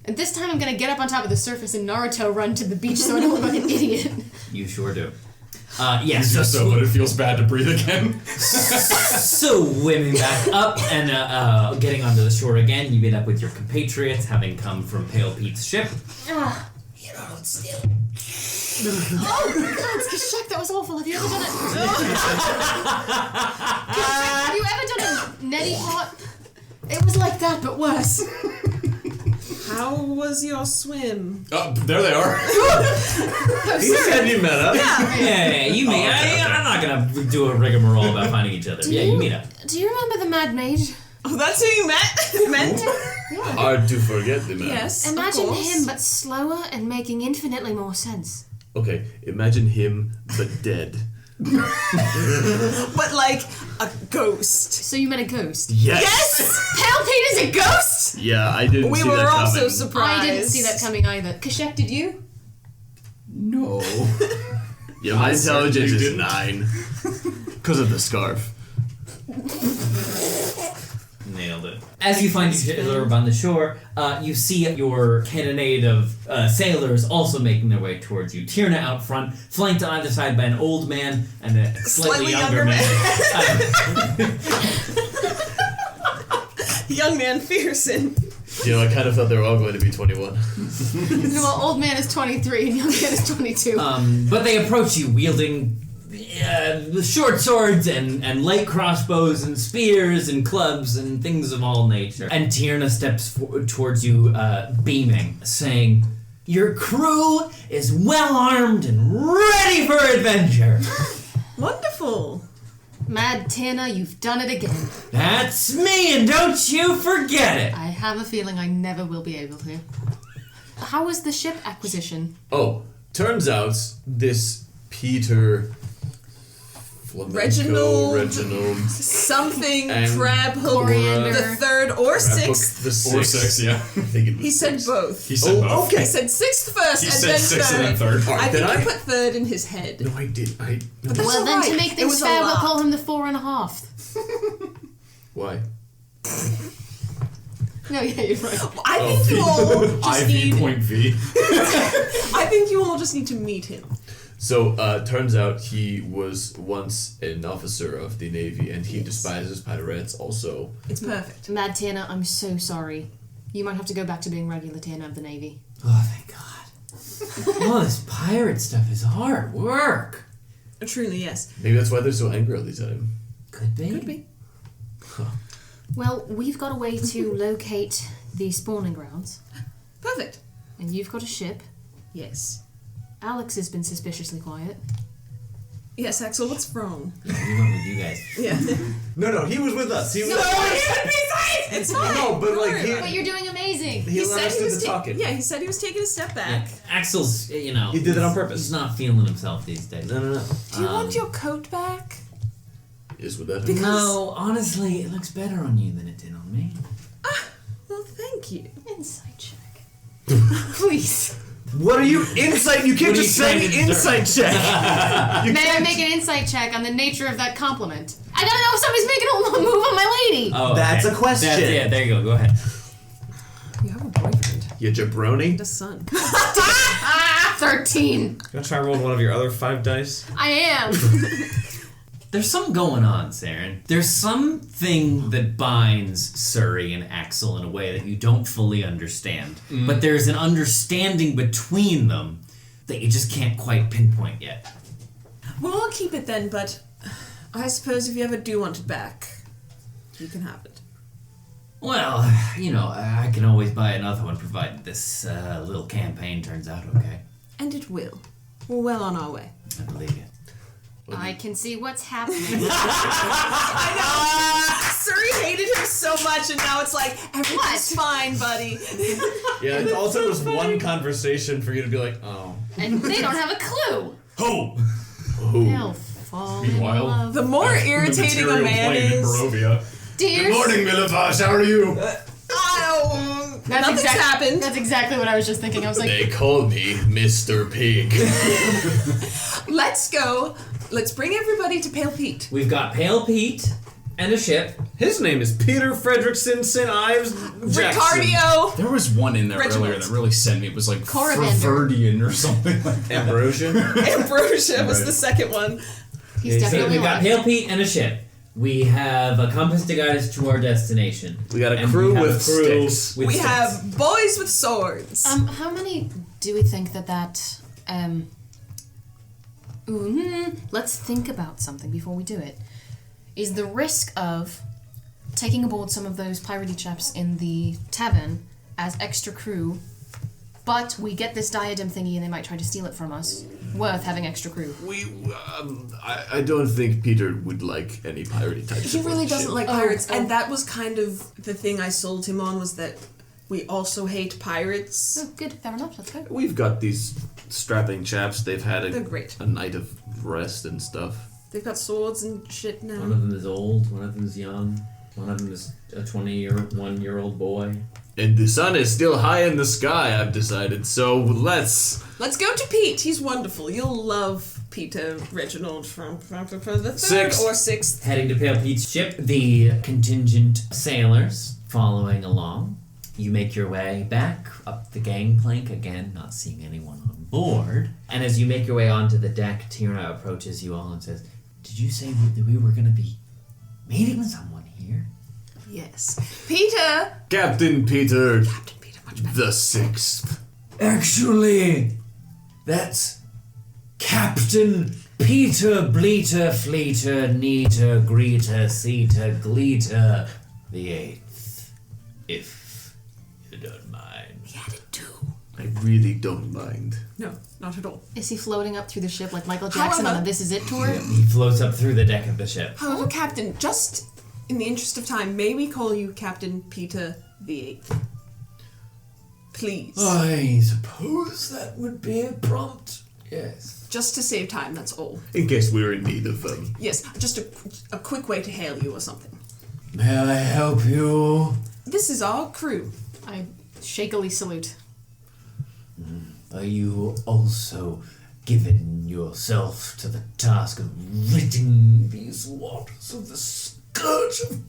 And this time I'm gonna get up on top of the surface and Naruto run to the beach so I don't look like an idiot. You sure do. Yes. But it feels bad to breathe again. Swimming back up and getting onto the shore again, you meet up with your compatriots, having come from Pale Pete's ship. Ah. You know, still. Oh, God, Kashak, that was awful. Have you ever done it? Kashak, have you ever done a neti pot? It was like that, but worse. How was your swim? Oh, there they are. He said you met up. Yeah, you meet. I'm not gonna do a rigmarole about finding each other. Yeah, you meet up. Do you remember the Mad Mage? Oh, that's who you meant? Hard to forget the man. Yes, Imagine of course. him, but slower and making infinitely more sense. Okay, imagine him, but dead. But like a ghost. So you met a ghost? Yes! Pale Pete is a ghost? Yeah, I didn't We see were that also coming. surprised. I didn't see that coming either. Kashak, did you? No. Yeah, my I intelligence certainly is didn't. 9. Because of the scarf. Nailed it. As you find each other on the shore, you see your cannonade of sailors also making their way towards you. Tierna out front, flanked on either side by an old man and a slightly younger man. Young man Fearson. You know, I kind of thought they were all going to be 21. Well, old man is 23 and young man is 22. But they approach you wielding short swords and light crossbows and spears and clubs and things of all nature. And Tierna steps towards you, beaming, saying, "Your crew is well armed and ready for adventure." Wonderful. Mad Tana, you've done it again. That's me, and don't you forget it. I have a feeling I never will be able to. How was the ship acquisition? Oh, turns out this Peter... Reginald. And Something crab hook. Coriander. The third or sixth. The Or 6, yeah. I think it was He said six. both. He said both. okay. He said sixth first He and said then 6 third. and then 3rd. Alright, I think then he put third in his head. No, I did. But that's Well, then alright. to make It things was a fair, we'll lot. call him the 4.5. Why? No, yeah, you're right. I think you all just IV need. point V. I think you all just need to meet him. So, turns out he was once an officer of the Navy, and he despises pirates also. It's perfect. Mad Tana, I'm so sorry. You might have to go back to being regular Tana of the Navy. Oh, thank God. All this pirate stuff is hard work. Truly, yes. Maybe that's why they're so angry all the time. Could be. Could be. Well, we've got a way to locate the spawning grounds, Perfect. and you've got a ship. Yes. Alex has been suspiciously quiet. Yes, Axel, what's wrong? We went with you guys. Yeah. No, he was with us. He was. It's fine. No, but Don't like worry he, about But you're doing amazing! he allowed us to do the ta- talking. Yeah, he said he was taking a step back. Axel's, He did it on purpose. He's not feeling himself these days. No. Do you want your coat back? Is with that. Because- No, honestly, it looks better on you than it did on me. Well, thank you. Insight check. Please. What are you insight? You can't What are just you say trying to insight check. May I make an insight check on the nature of that compliment? I don't know if somebody's making a move on my lady! Oh, That's okay. a question. Yeah, there you go. Go ahead. You have a boyfriend. You jabroni. A son. 13. Gonna try rolling one of your other 5 dice? I am. There's something going on, Saren. There's something that binds Surrey and Axel in a way that you don't fully understand. But there's an understanding between them that you just can't quite pinpoint yet. Well, I'll keep it then, but I suppose if you ever do want it back, you can have it. Well, you know, I can always buy another one provided this little campaign turns out okay. And it will. We're well on our way. I believe you. I can see what's happening. I know. Suri hated him so much, and now it's like everything's fine, buddy. Yeah, it also was one conversation for you to be like, oh. And they don't have a clue. Ho! They'll fall in Meanwhile, love. The more irritating a man is, Dear Good morning, Millivaz. How are you? nothing's happened. That's exactly what I was just thinking. I was like, They call me Mr. Pig. Let's go. Let's bring everybody to Pale Pete. We've got Pale Pete and a ship. His name is Peter Fredrickson St. Ives Jackson. Ricardio. There was one in there Reginald. earlier that really sent me. It was like Coravander. Verdian or something like that. Ambrosia. Ambrosia was the second one. he's So definitely we've got alive. Pale Pete and a ship. We have a compass to guide us to our destination. We got a And crew we have with a crew sticks. with We sticks. have boys with swords. How many do we think let's think about something before we do it. Is the risk of taking aboard some of those piratey chaps in the tavern as extra crew, but we get this diadem thingy and they might try to steal it from us, worth having extra crew? I don't think Peter would like any piratey type. He really doesn't like Oh, pirates, oh. and that was kind of the thing I sold him on, was that we also hate pirates. Oh, good, fair enough, let's go. We've got these strapping chaps. They've had They're great. a night of rest and stuff. They've got swords and shit now. One of them is old, one of them is young, one of them is a 21-year-old boy. And the sun is still high in the sky, I've decided. So let's Let's go to Pete. He's wonderful. You'll love Peter Reginald from the third Sixth. or sixth. Heading to Pale Pete's ship, the contingent sailors following along. You make your way back up the gangplank, again, not seeing anyone on board. And as you make your way onto the deck, Tierna approaches you all and says, "Did you say that we were going to be meeting someone here?" Yes. Peter! Captain Peter Captain Peter, much better. the Sixth. Actually, that's Captain Peter Bleater Fleeter Neater Greeter Seater Gleeter the Eighth, if you don't mind. He had it too. I really don't mind. No, not at all. Is he floating up through the ship like Michael Jackson However- on a This Is It tour? He floats up through the deck of the ship. However, Captain, just in the interest of time, may we call you Captain Peter the Eighth? Please. I suppose that would be a prompt, yes. Just to save time, that's all. In case we're in need of Yes, just a quick way to hail you or something. May I help you? This is our crew. I shakily salute. Are you also given yourself to the task of ridding these waters of the scourge of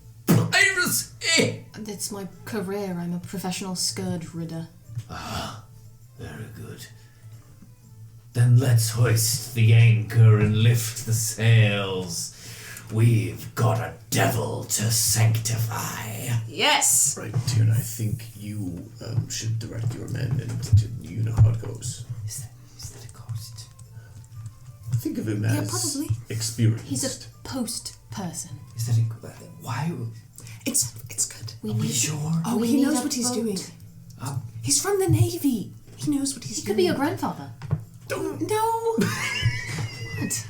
piracy? That's my career. I'm a professional scourge ridder. Very good. Then let's hoist the anchor and lift the sails. We've got a devil to sanctify. Yes! Right, Tierna, I think you should direct your men, and you know how it goes. Is that a ghost? Think of him as probably. experienced. He's a post person. Is that a... Why... It's good. We Are we need sure? Oh, We he need knows a what he's boat. doing. Oh. He's from the Navy. He knows what he's He doing. could be your grandfather. No. What?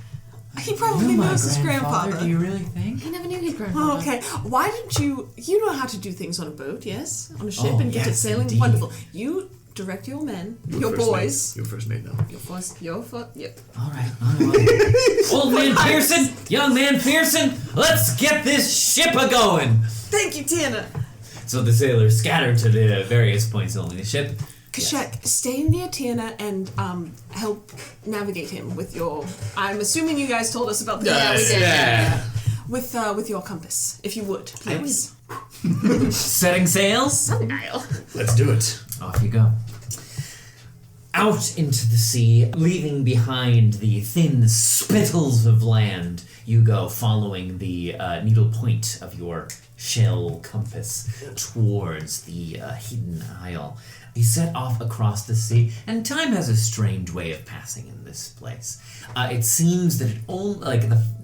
He probably knows his grandfather. Do you really think? He never knew his grandfather. Oh, okay. Why didn't you know how to do things on a boat, yes? On a ship Oh, and get it yes, sailing? indeed. Wonderful. You direct your men, your first boys. mate. Your first mate now. Yep. All right. Old man Pearson, young man Pearson, let's get this ship a-going. Thank you, Tana. So the sailors scatter to the various points along the ship. Kashek, stay near Tana and help navigate him with your. I'm assuming you guys told us about the Yeah, we did. Yeah. with your compass, if you would, please. Setting sails. Let's do it. Off you go. Out into the sea, leaving behind the thin spittles of land, you go following the needle point of your shell compass towards the hidden isle. You set off across the sea, and time has a strange way of passing in this place. It seems that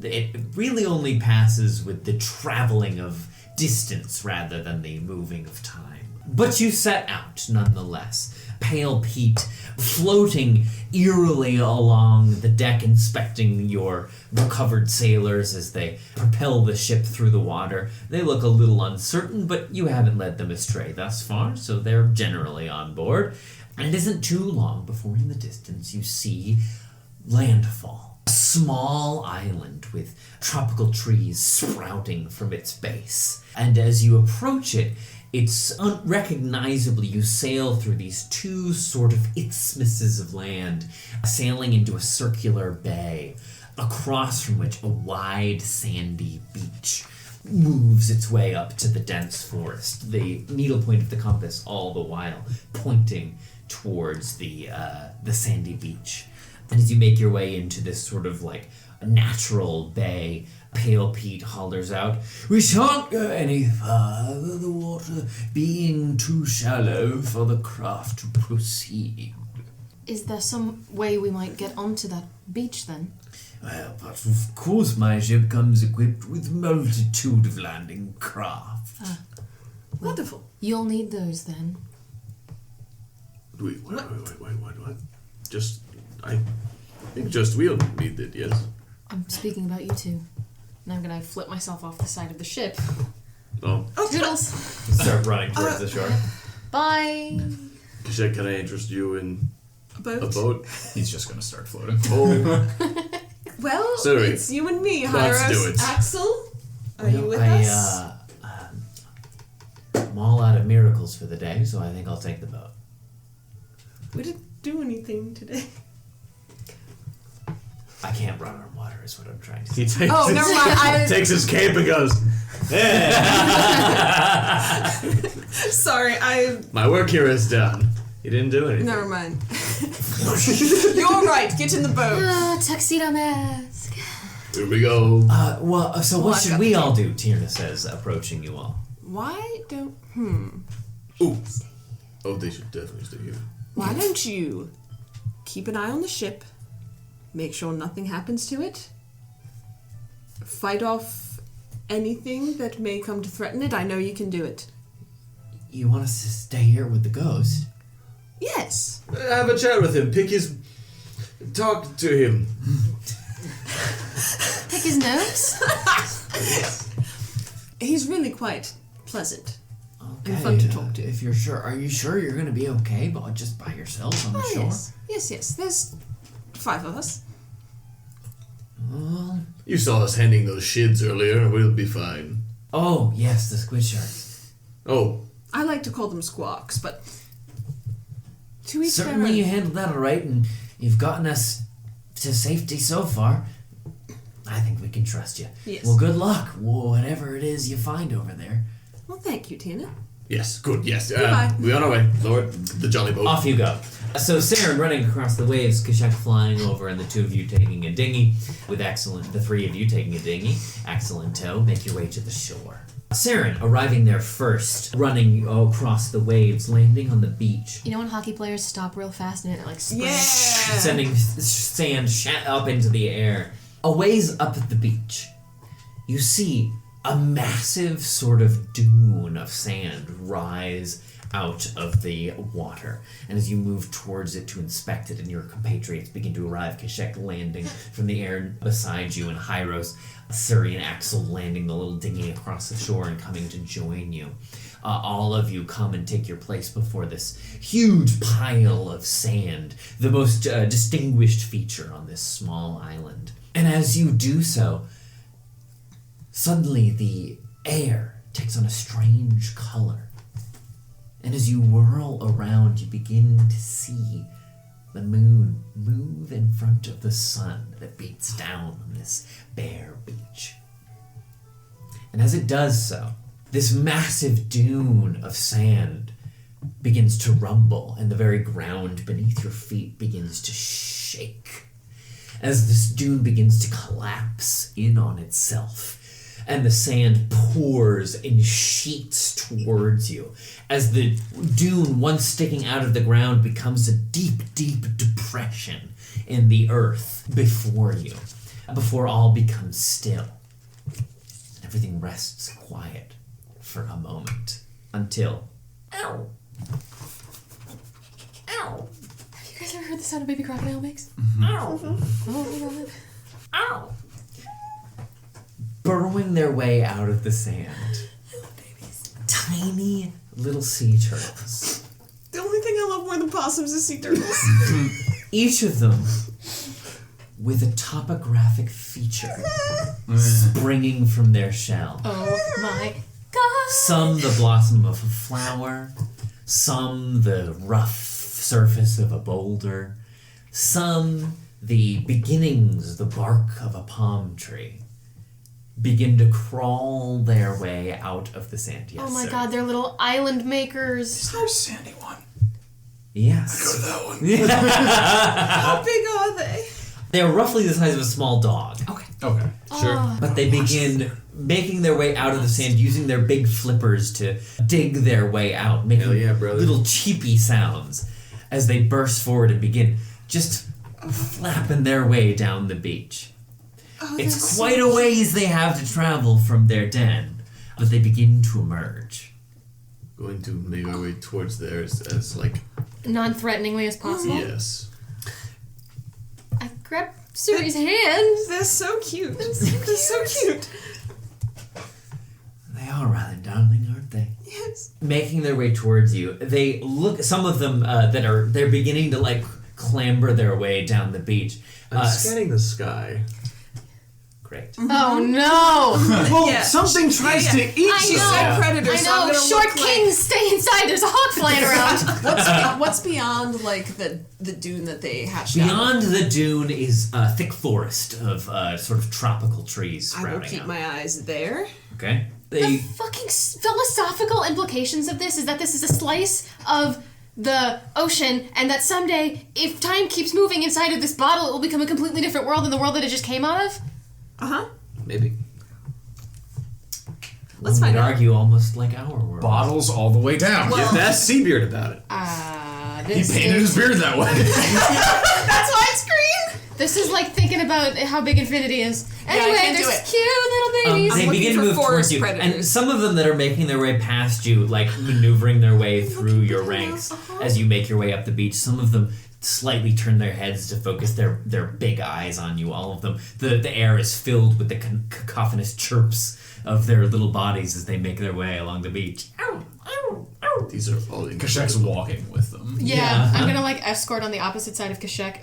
it really only passes with the traveling of distance rather than the moving of time. But you set out nonetheless. Pale Pete floating eerily along the deck, inspecting your recovered sailors as they propel the ship through the water. They look a little uncertain, but you haven't led them astray thus far, so they're generally on board. And it isn't too long before in the distance you see landfall. A small island with tropical trees sprouting from its base. And as you approach it, it's unrecognizably you sail through these two sort of isthmuses of land, sailing into a circular bay, across from which a wide sandy beach moves its way up to the dense forest, the needlepoint of the compass all the while pointing towards the sandy beach. And as you make your way into this sort of like a natural bay, Pale Pete hollers out, "We shan't go any farther, the water being too shallow for the craft to proceed." Is there some way we might get onto that beach then? Well, but of course my ship comes equipped with multitude of landing craft. Wonderful. You'll need those then. Wait, what? Just, I think just we'll need it, yes? I'm speaking about you two. And I'm gonna flip myself off the side of the ship. Oh. Toodles! Start running towards the shore. Bye! Kashek, can I interest you in A boat? a boat? He's just gonna start floating. Oh, Well, Sorry. it's you and me, Let's Hyros. do it. Axel, are you with us? I'm all out of miracles for the day, so I think I'll take the boat. We didn't do anything today. I can't run on water, is what I'm trying to say. he takes Oh, never mind. takes his cape and goes, Sorry, my work here is done. He didn't do anything. never mind. You're right. Get in the boat. Tuxedo mask! Here we go. So what should we all do? Tierna says, approaching you all. Why don't? Ooh. Oh, they should definitely stay here. Why don't you keep an eye on the ship? Make sure nothing happens to it. Fight off anything that may come to threaten it. I know you can do it. You want us to stay here with the ghost? Yes. Have a chat with him. Talk to him. Pick his nose? He's really quite pleasant. Okay, And fun to talk to. If you're sure, are you sure you're going to be okay, but just by yourselves on the shore? Yes. There's 5 of us. Well, You saw us handing those shids earlier. We'll be fine. oh yes, the squid sharks. Oh, I like to call them squawks, but to each Certainly you their own. handled that all right, and you've gotten us to safety so far. I think we can trust you. Yes. Well, good luck, whatever it is you find over there. Well, thank you, Tina. yes, good, yes. Goodbye. We're on our way. Lord, the jolly boat. Off you go. So Saren running across the waves, Kashak flying over, and the two of you taking a dinghy, with the 3 of you taking a dinghy. Axel in tow, make your way to the shore. Saren arriving there first, running across the waves, landing on the beach, You know when hockey players stop real fast and it like springs? Yeah. sending sand up into the air. A ways up at the beach, you see a massive sort of dune of sand rise out of the water. And as you move towards it to inspect it and your compatriots begin to arrive, Kashek landing from the air beside you, and Hyros, Suri, and Axel landing the little dinghy across the shore and coming to join you. All of you come and take your place before this huge pile of sand, the most distinguished feature on this small island. And as you do so, suddenly the air takes on a strange color. And as you whirl around, you begin to see the moon move in front of the sun that beats down on this bare beach. And as it does so, this massive dune of sand begins to rumble, and the very ground beneath your feet begins to shake as this dune begins to collapse in on itself. And the sand pours in sheets towards you as the dune, once sticking out of the ground, becomes a deep, deep depression in the earth before you, before all becomes still. And everything rests quiet for a moment until Have you guys ever heard the sound a baby crocodile makes? Oh my god. Burrowing their way out of the sand. I love babies. Tiny little sea turtles. The only thing I love more than possums is sea turtles. Each of them with a topographic feature springing from their shell. Oh my god. Some the blossom of a flower, some the rough surface of a boulder, some the beginnings, the bark of a palm tree, begin to crawl their way out of the sand. Yes, Oh my sir. god, they're little island makers. Is there a sandy one? Yes. Go to that one. How big are they? They are roughly the size of a small dog. Okay. Okay. Sure. But they begin making their way out of the sand using their big flippers to dig their way out, making Hell yeah, brother. little cheepy sounds as they burst forward and begin just flapping their way down the beach. Oh, It's quite a ways they have to travel from their den, but they begin to emerge. Going to make our way towards there as like, Non-threateningly as possible. yes. I grab Suri's hand. They're so cute. They're so cute. They are rather darling, aren't they? Yes. Making their way towards you, they look. Some of them they're beginning to like clamber their way down the beach. I'm scanning the sky. Great. Oh no! Well, Yeah. something tries to eat I She know. said predator, I so I'm know. gonna Short look like- kings, stay inside. There's a hawk flying around. What's beyond like the dune that they hatched out? Beyond the dune is a thick forest of sort of tropical trees I will sprouting keep out. my eyes there. Okay. The They fucking philosophical implications of this is that this is a slice of the ocean, and that someday, if time keeps moving inside of this bottle, it will become a completely different world than the world that it just came out of. Uh-huh. Maybe. Let's one find would out. argue almost like our world. Bottles all the way down. Well- Get that Seabeard about it. He This painted is, his beard that way. That's why it's green. This is like thinking about how big infinity is. I Anyway, can't do there's it. cute little babies. They I'm begin to looking move for towards forest you, and predators. some of them that are making their way past you, like maneuvering their way through your ranks as you make your way up the beach. Some of them slightly turn their heads to focus their big eyes on you. All of them, the air is filled with the cacophonous chirps of their little bodies as they make their way along the beach. These are all Kashek's walking with them. Yeah, I'm gonna like escort on the opposite side of Kashek.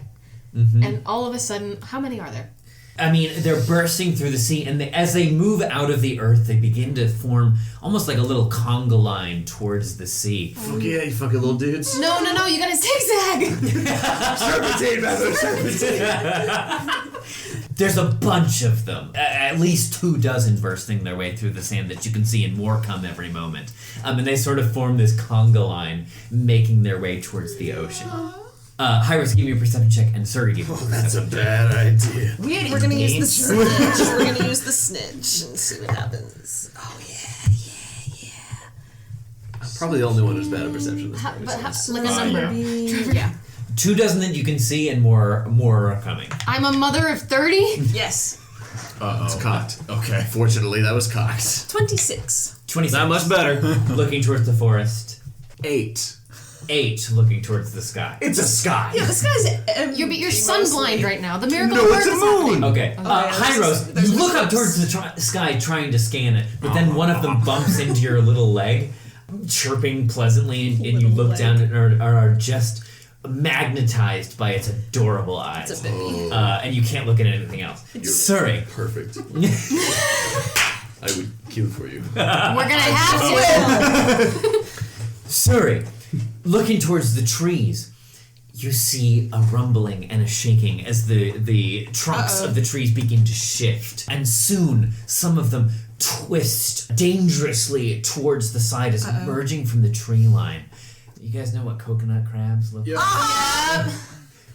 And all of a sudden, how many are there? I mean, they're bursting through the sea, and as they move out of the earth, they begin to form almost like a little conga line towards the sea. Fuck yeah, you fucking little dudes. No, you gotta zigzag! Serpentine, brother, serpentine. There's a bunch of them, at least 24 bursting their way through the sand that you can see, and more come every moment. And they sort of form this conga line, making their way towards the ocean. Hyros, give me a perception check, and Suri, give me a That's a perception bad idea. We're gonna use the snitch. We're gonna use the snitch and see what happens. Oh yeah. I'm probably the only one who's bad at perception. This Like a number. Yeah. 2 dozen that you can see, and more are coming. I'm a mother of 30? Yes. It's cocked. Okay. Fortunately, that was cocked. 26. 26. Not much better. Looking towards the forest. 8. 8 looking towards the sky. It's a sky. Yeah, this guy's. You're sun blind right now. The miracle No, of it's birth a is happening. moon. Okay, yeah, Hyros, there's you an look up eclipse. towards the sky trying to scan it, but then one of them bumps into your little leg, chirping pleasantly, and you Little look leg. down and are just magnetized by its adorable eyes. It's a baby. And you can't look at anything else. Suri, Perfect. I would kill for you. We're gonna have to. Suri, looking towards the trees, you see a rumbling and a shaking as the trunks of the trees begin to shift. And soon, some of them twist dangerously towards the side as emerging from the tree line. You guys know what coconut crabs look like?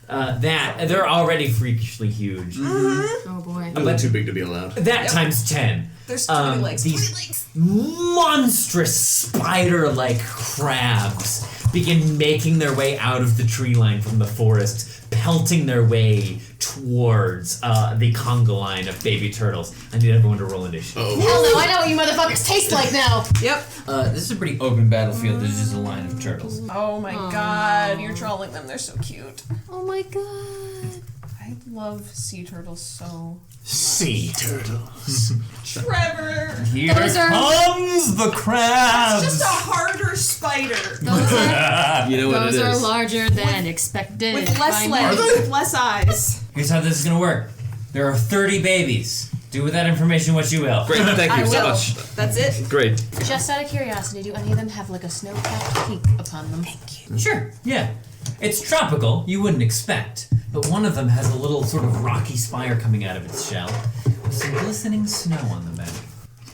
They're already freakishly huge. Oh boy. But too big to be allowed. That times 10. There's 20 legs. These 20 legs. monstrous spider-like crabs begin making their way out of the tree line from the forest, pelting their way towards the conga line of baby turtles. I need everyone to roll initiative. Hell no, I know what you motherfuckers taste like now. Yep. This is a pretty open battlefield. There's just a line of turtles. Oh my god, you're trolling them. They're so cute. Oh my god. I love sea turtles so. Sea turtles. Trevor! Here Those are- comes the crabs. Just a harder spider. Those are, You know what it those are is. larger than expected. With less by legs, me. with less eyes. Here's how this is gonna work. There are 30 babies. Do with that information what you will. Great, thank you I so will. much. That's it. Great. Just out of curiosity, do any of them have like a snow-capped peak upon them? Thank you. Sure, yeah. It's tropical, you wouldn't expect. But one of them has a little sort of rocky spire coming out of its shell with some glistening snow on the back.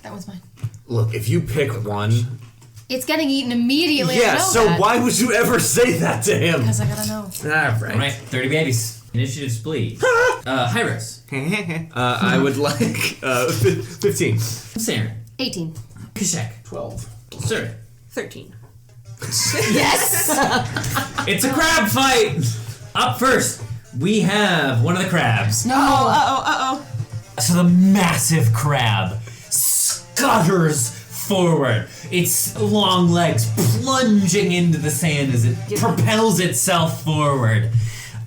That one's mine. Look, if you pick one. It's getting eaten immediately. I Yeah, know so that. why would you ever say that to him? Because I gotta know. Alright. Alright, 30 babies. Initiatives, please. Hyros. I would like 15. Sarah. 18. Kashek. 12. Sir. 13. Yes! It's a crab fight! Up first, we have one of the crabs. No. Uh-oh. So the massive crab scutters forward, its long legs plunging into the sand as it propels itself forward.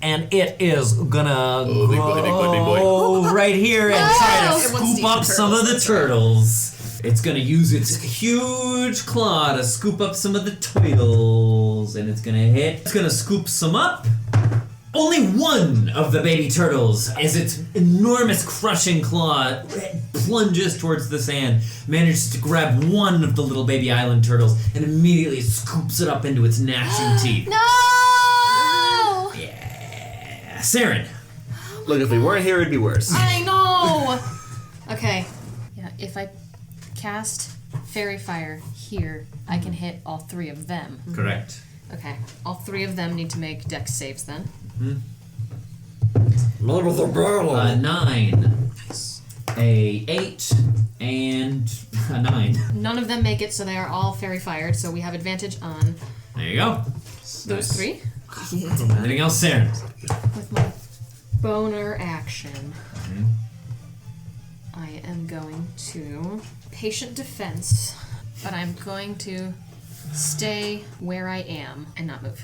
And it is gonna big boy, big boy, big boy. go right here and try to It wants to scoop eat up the some of the turtles. turtles. It's gonna use its huge claw to scoop up some of the turtles, and it's gonna hit. It's gonna scoop some up. Only one of the baby turtles, as its enormous crushing claw plunges towards the sand, manages to grab one of the little baby island turtles and immediately scoops it up into its gnashing teeth. No! Yeah. Saren. Look, if we weren't here, it'd be worse. I know! Okay. Yeah, if I cast Fairy Fire here, I can hit all three of them. Correct. Okay. All three of them need to make dex saves then. 9. A 8 and a 9. None of them make it, so they are all Fairy Fired, so we have advantage on There you go. those three. Anything else, Saren? With my boner action, I am going to patient defense, but I'm going to stay where I am and not move.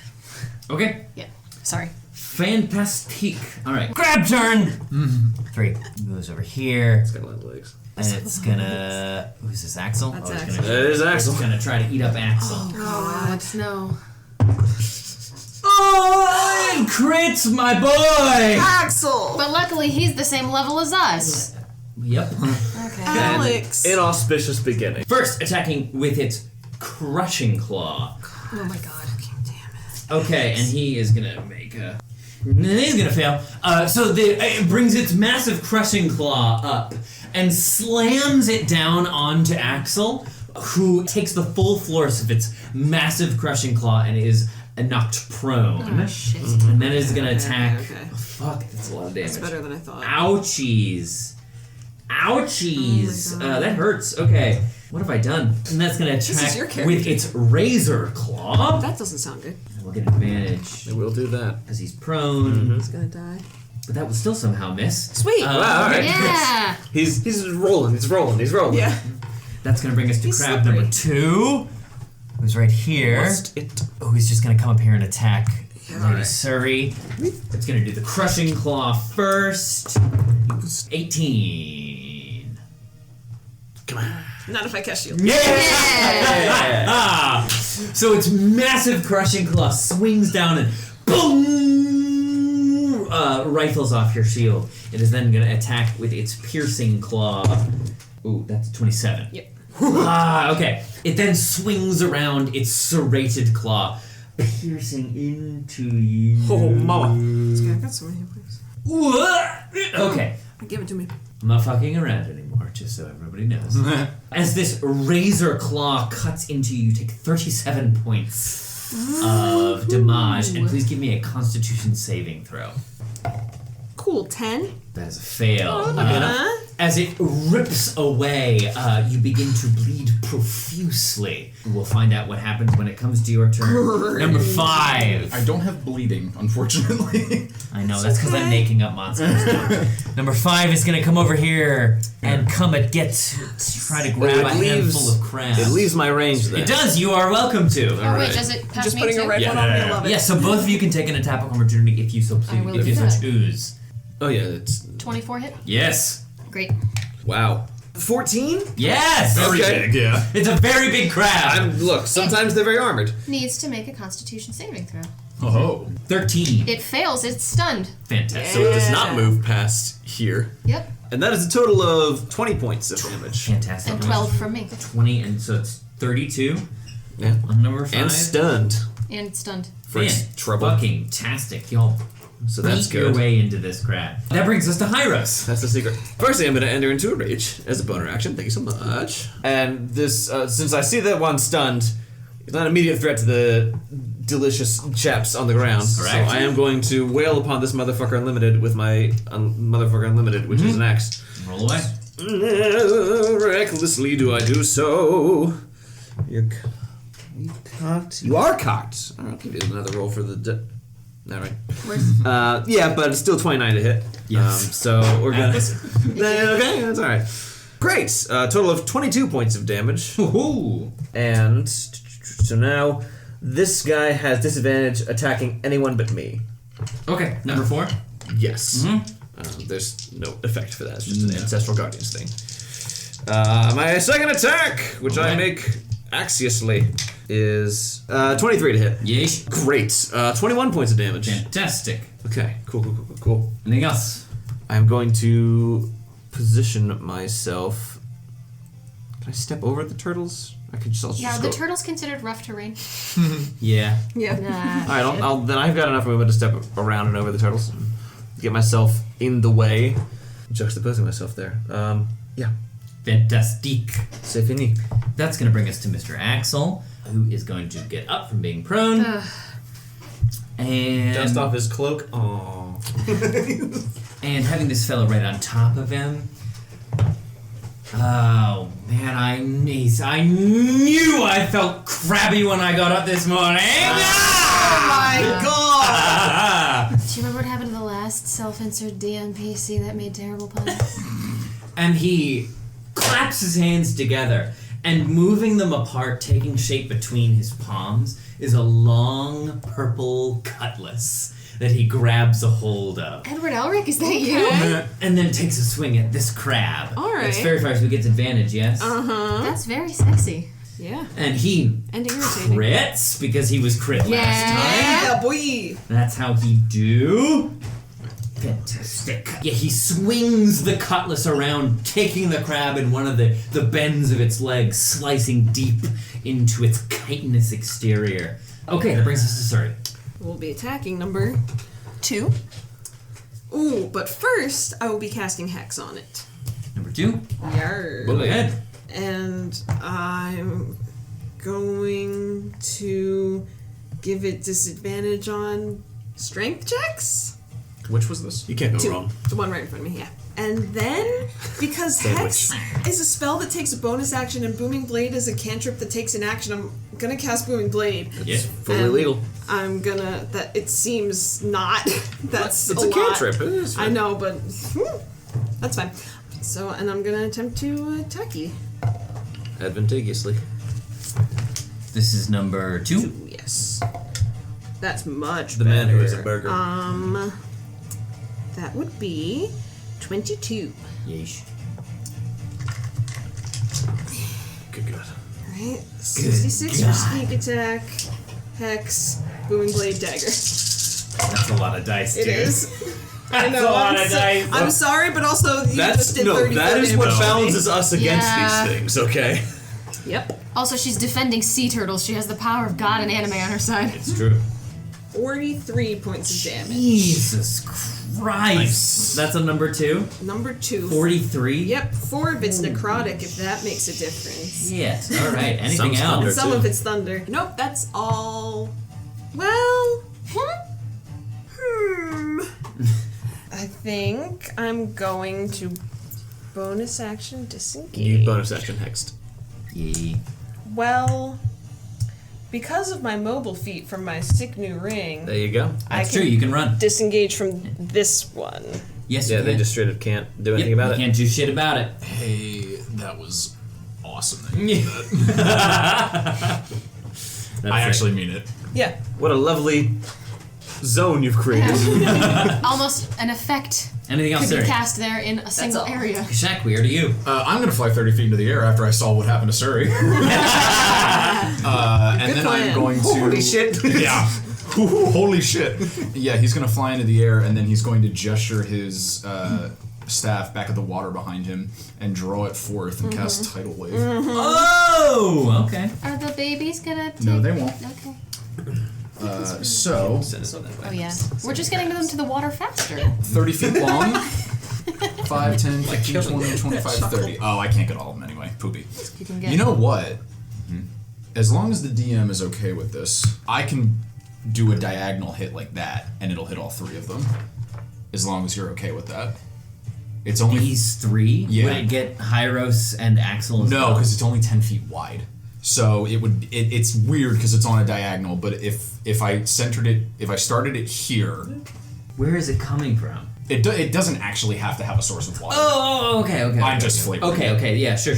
Okay. Yeah, sorry. Fantastique. All right. Grab turn. 3 moves over here, It's got a lot of legs. and it's gonna. Who's this? Axel. That's it's Axel. Gonna, It is Axel. It's gonna try to eat up Axel. God, no. Oh, it crits, my boy. Axel! But luckily, he's the same level as us. Yep. Okay. Alex! Inauspicious beginning. First, attacking with its crushing claw. Oh my god. Damn it. Okay, and he is gonna make a. He's gonna fail. So it brings its massive crushing claw up and slams it down onto Axel, who takes the full force of its massive crushing claw and is knocked prone. Oh, shit. And then it's gonna attack. Okay. Oh, fuck, that's a lot of damage. That's better than I thought. Ouchies. Ouchies. Oh my God. That hurts. Okay. What have I done? And that's gonna is attack your character. with its razor claw. That doesn't sound good. We'll get advantage We'll do that. because he's prone. He's gonna die. But that will still somehow miss. Sweet! Wow, alright. Yeah. He's rolling, he's rolling. Yeah. That's gonna bring us to He's crab slippery. number 2. Who's right here. Must it? Oh, he's just gonna come up here and attack Lady alright. Surrey. It's gonna do the crushing claw first. 18. Come on. Not if I cast shield. Ah! So its massive crushing claw swings down and boom! Rifles off your shield. It is then going to attack with its piercing claw. Ooh, that's a 27. Yep. Okay. It then swings around its serrated claw, piercing into you. Oh, mama. This guy got so many hit points. Okay. Give it to me. I'm not fucking around anymore, just so everybody knows. As this razor claw cuts into you, you take 37 points of damage, and please give me a Constitution saving throw. Cool. 10. That is a fail. As it rips away, you begin to bleed profusely. We'll find out what happens when it comes to your turn. Number 5. I don't have bleeding, unfortunately. I know, that's because I'm making up monsters. Number 5 is going to come over here and try to grab a handful of crabs. It leaves my range then. It does, you are welcome to. Oh, wait, does it pass Just me putting too? a red one on me, I love it. Yeah, so both of you can take an attack of opportunity if you so I will please, if you do so that. choose. Oh yeah, it's 24 hit? Yes. Great. wow. 14? Yes! Very Okay. big, yeah. It's a very big crab. Look, sometimes they're very armored. Needs to make a Constitution saving throw. Oh. 13. It fails. It's stunned. Fantastic. So it does not move past here. Yep. And that is a total of 20 points of damage. Fantastic. And 12 from me. 20, and so it's 32 Yeah. on number 5. And stunned. And stunned. For trouble. Fucking tastic. Y'all So that's beat your good. way into this crab. That brings us to Hyros. That's the secret. Firstly, I'm going to enter into a rage as a boner action. Thank you so much. And this, since I see that one stunned, it's not an immediate threat to the delicious chaps on the ground. Correct. So I am going to wail upon this motherfucker unlimited with my motherfucker unlimited, which is an axe. Roll away. Recklessly do I do so. You cocked. You are cocked. All right, I'll give you another roll for the. All right. Yeah, but it's still 29 to hit. Yes. So we're gonna. Okay, that's all right. Great. Total of 22 points of damage. Ooh. And so now this guy has disadvantage attacking anyone but me. Okay, number 4. Yes. There's no effect for that. It's just an ancestral guardians thing. My second attack, which I make axiously, is 23 to hit. Yeesh. Great. 21 points of damage. Fantastic. Okay. Cool. Anything else? I'm going to position myself. Can I step over the turtles? I could just. Yeah, are the turtles considered rough terrain? Yeah. Yeah. All right. Then I've got enough movement to step around and over the turtles, and get myself in the way, juxtaposing myself there. Yeah. Fantastic. C'est fini. That's going to bring us to Mr. Axel, who is going to get up from being prone. And Dust off his cloak. Aww. and having this fellow right on top of him. Oh man, I knew I felt crabby when I got up this morning. Oh my god! Do you remember what happened to the last self-insert DMPC that made terrible puns? And he claps his hands together, and moving them apart, taking shape between his palms, is a long purple cutlass that he grabs a hold of. Edward Elric, is that you? And then takes a swing at this crab. All right. It's very far, so he gets advantage, yes? That's very sexy. Yeah. And he And irritating. crits because he was crit last Yeah, boy. time. That's how he do. Fantastic. Yeah, he swings the cutlass around, taking the crab in one of the bends of its legs, slicing deep into its chitinous exterior. Okay, that brings us to Suri. We'll be attacking number 2. Ooh, but first I will be casting Hex on it. Number 2. Yarr. Go ahead. And I'm going to give it disadvantage on strength checks. Which was this? You can't go 2. wrong. The one right in front of me, yeah. And then, because Hex is a spell that takes a bonus action and Booming Blade is a cantrip that takes an action, I'm gonna cast Booming Blade. Yeah. Fully And legal. I'm gonna, that it seems not, that's It's a a lot. cantrip. It is. I know, but that's fine. So, and I'm gonna attempt to attack you. Advantageously. This is number 2. Yes. That's much The better. man who is a burger. That would be 22. Yeesh. Good God. Alright, 66 for sneak attack, Hex, Booming Blade, Dagger. That's a lot of dice, dude. It is. I That's know. a lot I'm, of so- dice. I'm sorry, but also you just did 34 that is what damage. balances us against Yeah. these things, okay? Yep. Also, she's defending sea turtles. She has the power of God and anime on her side. It's true. 43 points of damage. Jesus Christ. That's a number 2. Number 2. 43? Yep, 4 of it's necrotic, if that makes a difference. Yes. All right. Anything Sounds thunder. else? Some too. of it's thunder. Nope, that's all. Well, I think I'm going to bonus action disengage. You bonus action hexed. Yee. Well, because of my mobile feat from my sick new ring, There you go. That's true, you can run. disengage from this one. Yes, Yeah, you they can. just straight up can't do Yep, anything about you it. can't do shit about it. Hey, that was awesome. That you did that. I actually mean it. Yeah. What a lovely zone you've created. Almost an effect Anything else, could be Siri? cast there in a single all. area. Shaq, we are to you. I'm gonna fly 30 feet into the air after I saw what happened to Suri. And then plan. I'm going to. Holy shit. Yeah. Holy shit. Yeah, he's gonna fly into the air and then he's going to gesture his staff back at the water behind him and draw it forth and cast Tidal Wave. Oh, okay. Are the babies gonna take... No, they won't. Okay. So, Send it that way. Oh, yeah. We're just getting them to the water faster. 30 feet long. 5, 10, 15, 20, 25, 30. Oh, I can't get all of them anyway. Poopy. You can get... You know what? As long as the DM is okay with this, I can do a diagonal hit like that, and it'll hit all 3 of them. As long as you're okay with that. It's only... These 3? Yeah. Would it get Hyros and Axel as No, well? because it's only 10 feet wide. So it would... it's weird because it's on a diagonal, but if I centered it... If I started it here... Where is it coming from? It doesn't actually have to have a source of water. Oh, okay. I'm just flavoring it. Okay, yeah, sure.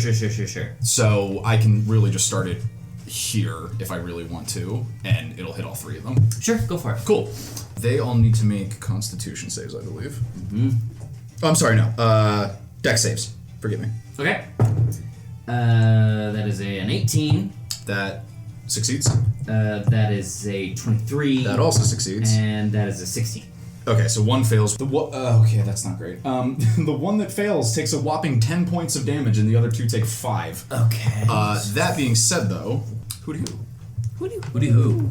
So I can really just start it here if I really want to, and it'll hit all 3 of them. Sure, go for it. Cool. They all need to make Constitution saves, I believe. Mm-hmm. Oh, I'm sorry, no. Dex saves. Forgive me. Okay. That is an 18. That succeeds. That is a 23. That also succeeds. And that is a 16. Okay, so one fails. Okay, that's not great. The one that fails takes a whopping 10 points of damage, and the other 2 take 5. Okay. That being said, though, who do you? Who?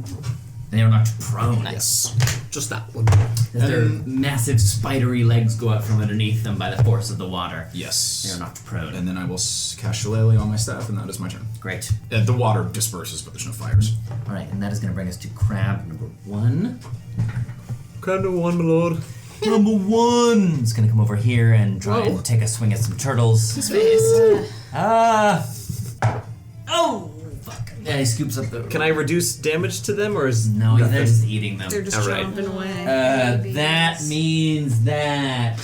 They are knocked prone. Yes. Just that one. Their massive spidery legs go out from underneath them by the force of the water. Yes. They are knocked prone. And then I will cast Shillelagh on my staff, and that is my turn. Great. The water disperses, but there's no fires. All right, and that is going to bring us to crab number 1. Crab number 1, my lord. Number 1 is going to come over here and try and take a swing at some turtles. Oh, fuck. Yeah, he scoops up the... Can I reduce damage to them, or is No, nothing? they're just eating them. They're just All right. chomping away. That means that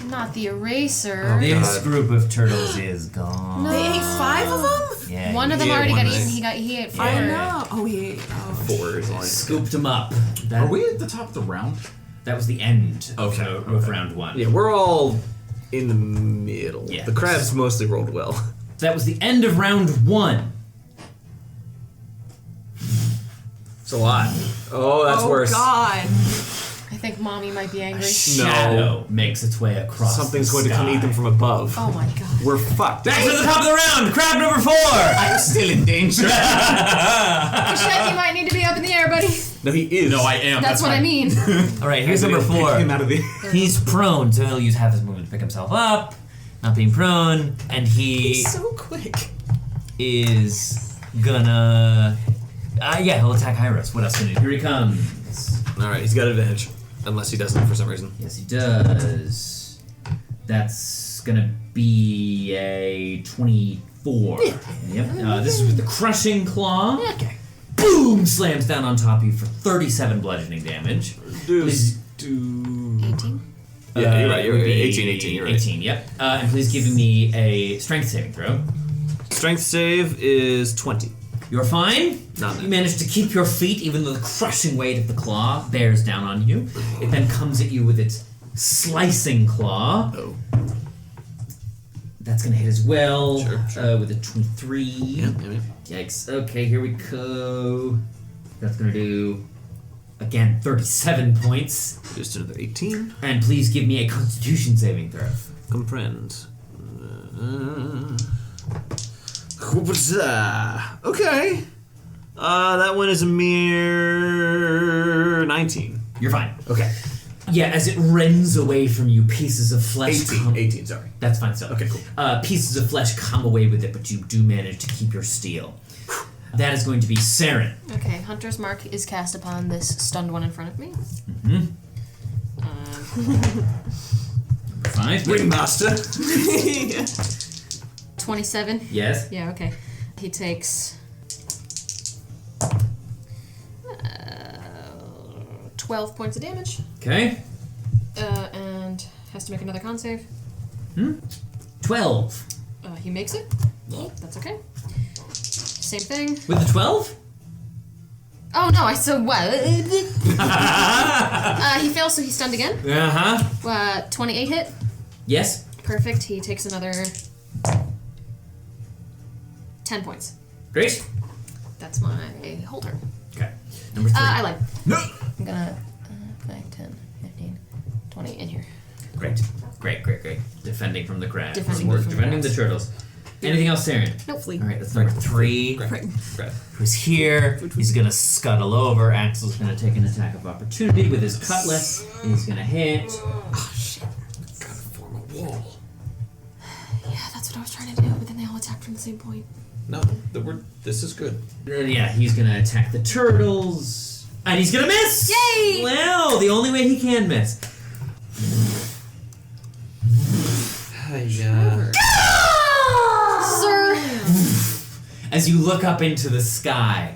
Not the eraser. this group of turtles is gone. They ate 5 of them? Yeah, One of them Yeah, already one got is- eaten. He ate I 4. know. Oh, he ate. Oh. 4 is all. scooped them up. That, Are we at the top of the round? That was the end of, Okay, of round 1. Yeah, we're all in the middle. Yeah. The crabs mostly rolled well. That was the end of round 1. It's a lot. Oh, that's worse. God. I think mommy might be angry. Shadow makes its way across. Something's the going to come sky. eat them from above. Oh my god. We're fucked. Back to the top of the round. Crab number 4. I'm still in danger. Shaq, you might need to be up in the air, buddy. No, he is. No, I am. That's what I mean. All right, here's number 4. Pick him out of the. He's prone, so he'll use half his movement to pick himself up, not being prone, and he He's so quick. is gonna. Yeah, he'll attack Hyros. What else can he do? Here he comes. All right, he's got advantage, unless he doesn't for some reason. Yes, he does. That's gonna be a 24. Yep. This is with the crushing claw. Okay. Boom! Slams down on top of you for 37 bludgeoning damage. Please- $18. Yeah, you're right. You're it would right. be 18, you're right. 18, yep. And please give me a strength saving throw. Strength save is 20. You're fine. Not bad. You manage to keep your feet, even though the crushing weight of the claw bears down on you. It then comes at you with its slicing claw. Oh. That's gonna hit as well. Sure. With a 23. Yeah. Yikes. Okay, here we go. That's gonna do, again, 37 points. Just another 18. And please give me a Constitution saving throw. Comprehend. Okay. That one is a mere 19. You're fine. Okay. Yeah, as it rends away from you, pieces of flesh 18, sorry. That's fine still. Okay, cool. Pieces of flesh come away with it, but you do manage to keep your steel. That is going to be Saren. Okay, Hunter's Mark is cast upon this stunned one in front of me. 5. Ringmaster. 27. Yes. Yeah, okay. He takes 12 points of damage. Okay. And has to make another con save. 12. He makes it. That's okay. Same thing. With the 12? Oh no, I so what? He fails, so he's stunned again. 28 hit. Yes. Perfect. He takes another 10 points. Great. That's my whole turn. Okay. Number 3. I lied. I'm gonna 5, 10, 15, 20 in here. Great. Defending from the crab. Defending from the Defending the crabs. turtles. Anything else, Saren? Nope. All right, that's number 3. Who's here? He's gonna scuttle over. Axel's gonna take an attack of opportunity with his cutlass. He's gonna hit. Oh shit! Gotta form a wall. Yeah, that's what I was trying to do, but then they all attack from the same point. No, this is good. Yeah, he's gonna attack the turtles, and he's gonna miss. Yay! Well, the only way he can miss. Yeah. Sir! As you look up into the sky,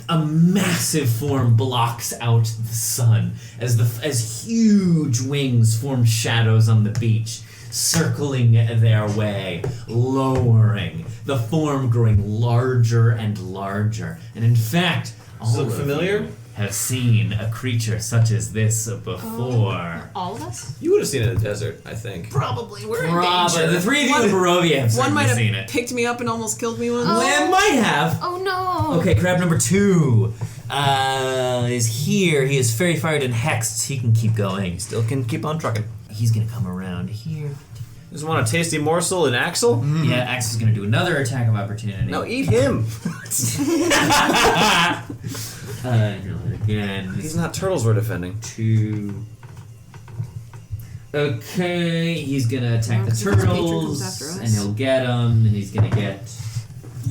a massive form blocks out the sun as huge wings form shadows on the beach, circling their way, lowering, the form growing larger and larger. And in fact, all look of familiar? you have seen a creature such as this before. All of us? You would have seen it in the desert, I think. Probably. We're in Probably. danger. The three of you in Barovia have One might certainly have seen it. picked me up and almost killed me once. Well, it might have. Oh no! Okay, crab number 2 is here. He is fairy fired and hexed. He can keep going. Still can keep on trucking. He's gonna come around here. Just want a tasty morsel in Axel? Yeah, Axel's gonna do another attack of opportunity. No, eat him. Again. These are not turtles we're defending. 2. Okay, he's gonna attack the 'cause the patron comes turtles, after us. and he'll get them, and he's gonna get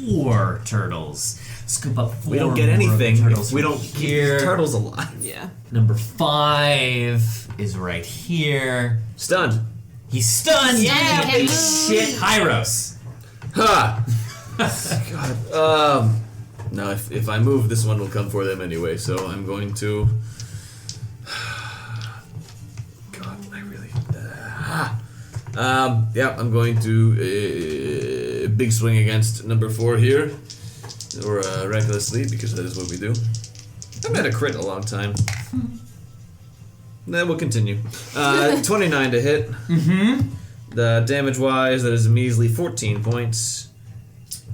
4 turtles. Scoop up 4 We don't get more anything turtles if we from don't keep here. these turtles alive. Yeah. Number 5 is right here. Stunned. He's stunned. Yeah, You okay. shit, Hyros. Ha! God. No, if I move, this one will come for them anyway, so I'm going to... God, I really... yeah, I'm going to big swing against number 4 here. Or recklessly, because that is what we do. I haven't had a crit in a long time. Then we'll continue. 29 to hit. Mm-hmm. The damage-wise, that is a measly 14 points.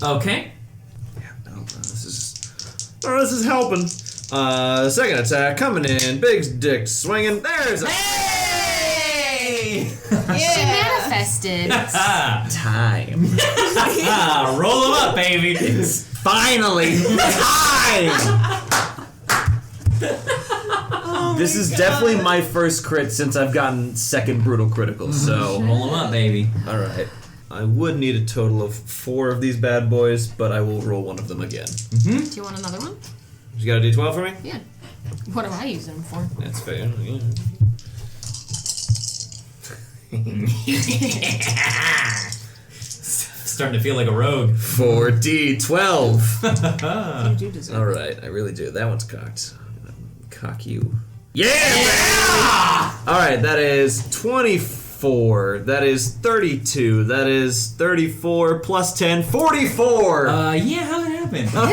Okay. Yeah, no, this is helping. Second attack coming in, big dick swinging. There's a Hey! She manifested. time. Roll him up, baby. Finally time. This is definitely my first crit since I've gotten second brutal critical. So Roll him up, baby. all right. I would need a total of 4 of these bad boys, but I will roll one of them again. Do you want another one? You got a D12 for me? Yeah. What am I using them for? That's fair. Yeah. Starting to feel like a rogue. 4D12. You do deserve All right, I really do. That one's cocked. I'm gonna cock you. Yeah! All right, that is 24. That is 32. That is 34 plus 10, 44. Yeah, how did it happen? We're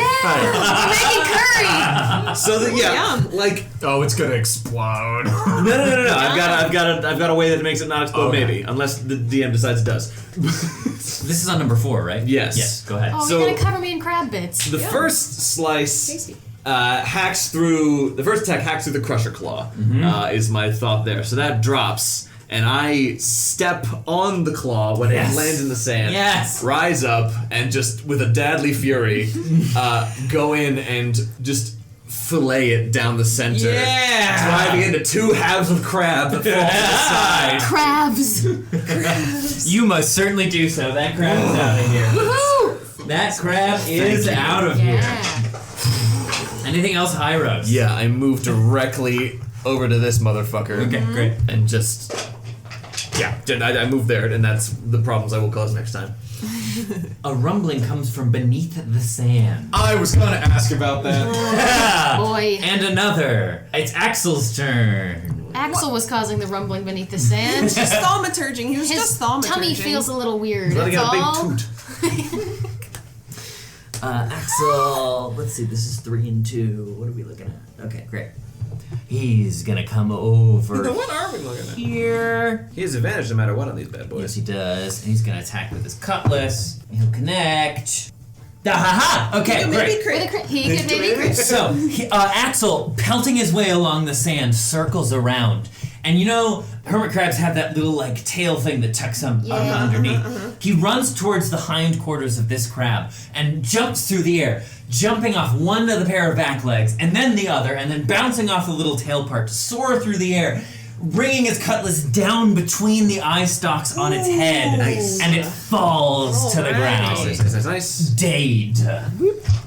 making curry! So Yum. like Oh, it's gonna explode. no. I've got a way that makes it not explode. Okay. Maybe, unless the DM decides it does. This is on number 4, right? Yes. Yes, go ahead. Oh, So- you're gonna cover me in crab bits. The first slice Tasty. hacks through. The first attack hacks through the Crusher Claw. Is my thought there. So that drops, and I step on the claw when Yes. it lands in the sand. Yes. Rise up and just with a deadly fury, go in and just fillet it down the center. Yeah. Driving into 2 halves of crab that fall to the side. Crabs! You must certainly do so. That crab is out of here. Woohoo! That crab is out of here. Yeah. Anything else, Hyros? Yeah, I move directly over to this motherfucker. Okay, great. And just Yeah, I moved there, and that's the problems I will cause next time. A rumbling comes from beneath the sand. I was gonna ask about that. Boy. And another. It's Axel's turn. Axel was causing the rumbling beneath the sand. Just thaumaturging. He was His just thaumaturging. tummy feels a little weird. Letting That's out a all. big toot. Axel, let's see, this is 3 and 2. What are we looking at? Okay, great. He's gonna come over What are we looking at? here. He has advantage no matter what on these bad Yes, boys. he does. And he's gonna attack with his cutlass. He'll connect. Ha! Okay, great. With a crit, he could maybe crit. So, Axel, pelting his way along the sand, circles around. And you know, hermit crabs have that little, like, tail thing that tucks them underneath. He runs towards the hindquarters of this crab and jumps through the air, jumping off one of the pair of back legs, and then the other, and then bouncing off the little tail part to soar through the air, bringing his cutlass down between the eye stalks on its head. Nice. And it falls to the ground. Nice. Dead.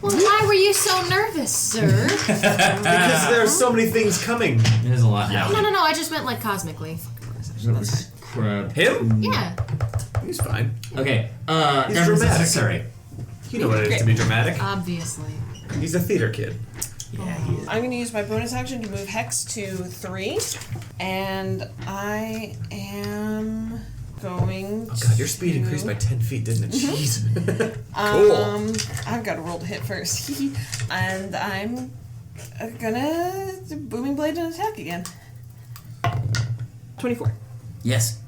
Well, why were you so nervous, sir? Because there's so many things coming. There's a lot happening. No, I just meant like cosmically. Crab. Him? Yeah. He's fine. Okay, He's that brings us to dramatic. Surrey. You know what it is to be dramatic. Obviously. He's a theater kid. Yeah, he is. I'm going to use my bonus action to move Hex to 3, and I am going. Oh god, your speed increased by 10 feet, didn't it? Jeez. Cool. I've got to roll to hit first, and I'm gonna booming blade and attack again. 24. Yes.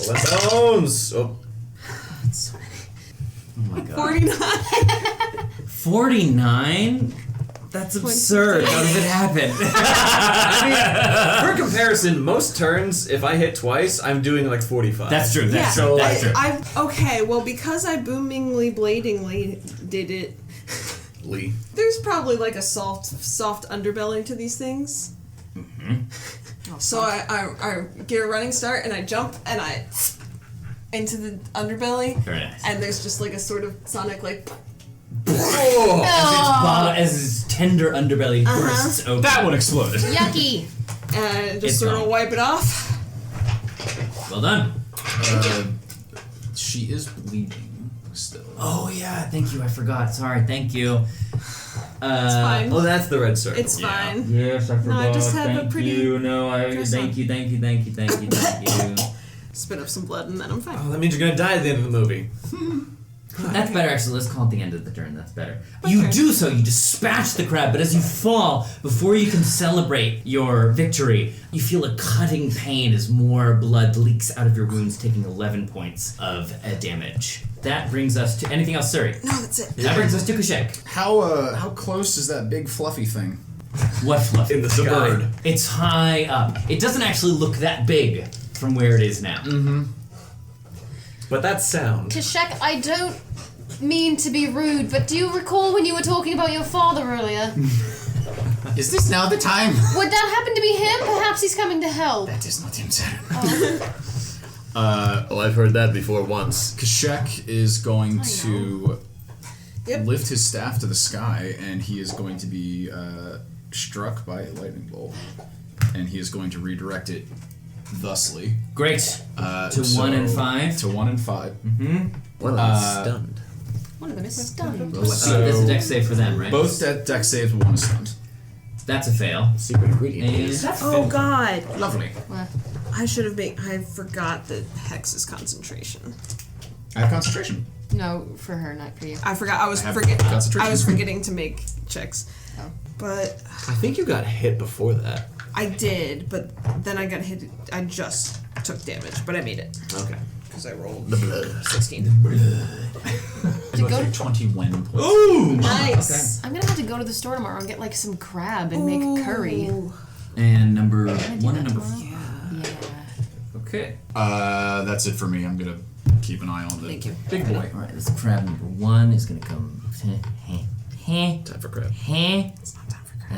Well, that bones. Oh. Oh my god. 49. 49? That's absurd. How does it happen? I mean, for comparison, most turns, if I hit twice, I'm doing like 45. That's true. That's Yeah. true. That's true. Okay, well, because I boomingly bladingly did it, Lee. there's probably like a soft underbelly to these things. So I get a running start and I jump and I into the underbelly. Very nice. And there's just like a sort of sonic like. Oh. As his tender underbelly bursts open. That one exploded. Yucky. And just It's sort gone. of wipe it off. Well done. She is bleeding still. Oh yeah, thank you. I forgot. Sorry. Thank you. It's fine. Oh, that's the red circle. It's fine. Yes, I forgot. I just have a pretty dress on. Thank you. Spit up some blood and then I'm fine. Oh, that means you're gonna die at the end of the movie. That's better, actually. Let's call it the end of the turn. That's better. You do so. You dispatch the crab, but as you fall, before you can celebrate your victory, you feel a cutting pain as more blood leaks out of your wounds, taking 11 points of damage. That brings us to anything else, Suri? No, that's it. That brings us to Kushek. How close is that big fluffy thing? What fluff? In the sky. bird. It's high up. It doesn't actually look that big from where it is now. But that sound. Kashek, I don't mean to be rude, but do you recall when you were talking about your father earlier? Is this now the time? Would that happen to be him? Perhaps he's coming to help. That is not him, sir. Oh, I've heard that before once. Kashek is going to Yep. lift his staff to the sky, and he is going to be struck by a lightning bolt, and he is going to redirect it thusly. Great. To So- 1 and 5. To 1 and 5. Well, I'm stunned. One of them is stunned. So that's a dex save for them, right? Both deck saves, one is stunned. That's a fail. Secret ingredient. And Oh God! Lovely. I should have made. I forgot that Hex is concentration. I have concentration. No, for her, not for you. I forgot. I was I have forgetting. concentration. I was forgetting to make checks. Oh. But I think you got hit before that. I did. But then I got hit. I just took damage, but I made it Okay. because I rolled The blood. 16. To go to 21 points. Ooh! Nice. I'm gonna have to go to the store tomorrow and get like some crab and make curry. Ooh. And number 1 and number 4. Yeah. Okay. That's it for me. I'm gonna keep an eye on the Thank you. big boy. Alright, this crab number 1 is gonna come. Time for crap. And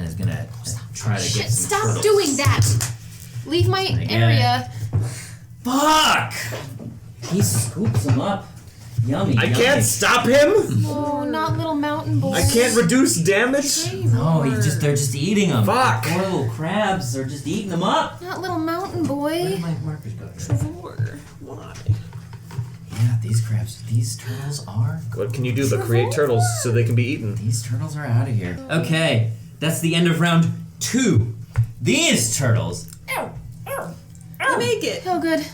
is gonna try to Shit, get some stop turtles. doing that! Leave my I get area. Fuck! He scoops them up. Yummy. I yummy. can't stop him. Oh, not little mountain boy. I can't reduce damage. No, they're just eating them. Fuck. Poor little crabs, they're just eating them up. Not little mountain Where boy. did my markers go? Trevor, why? Yeah, these turtles are. What can you do but create turtles so they can be eaten? These turtles are out of here. Okay, that's the end of round 2. These turtles You make it. Oh, good.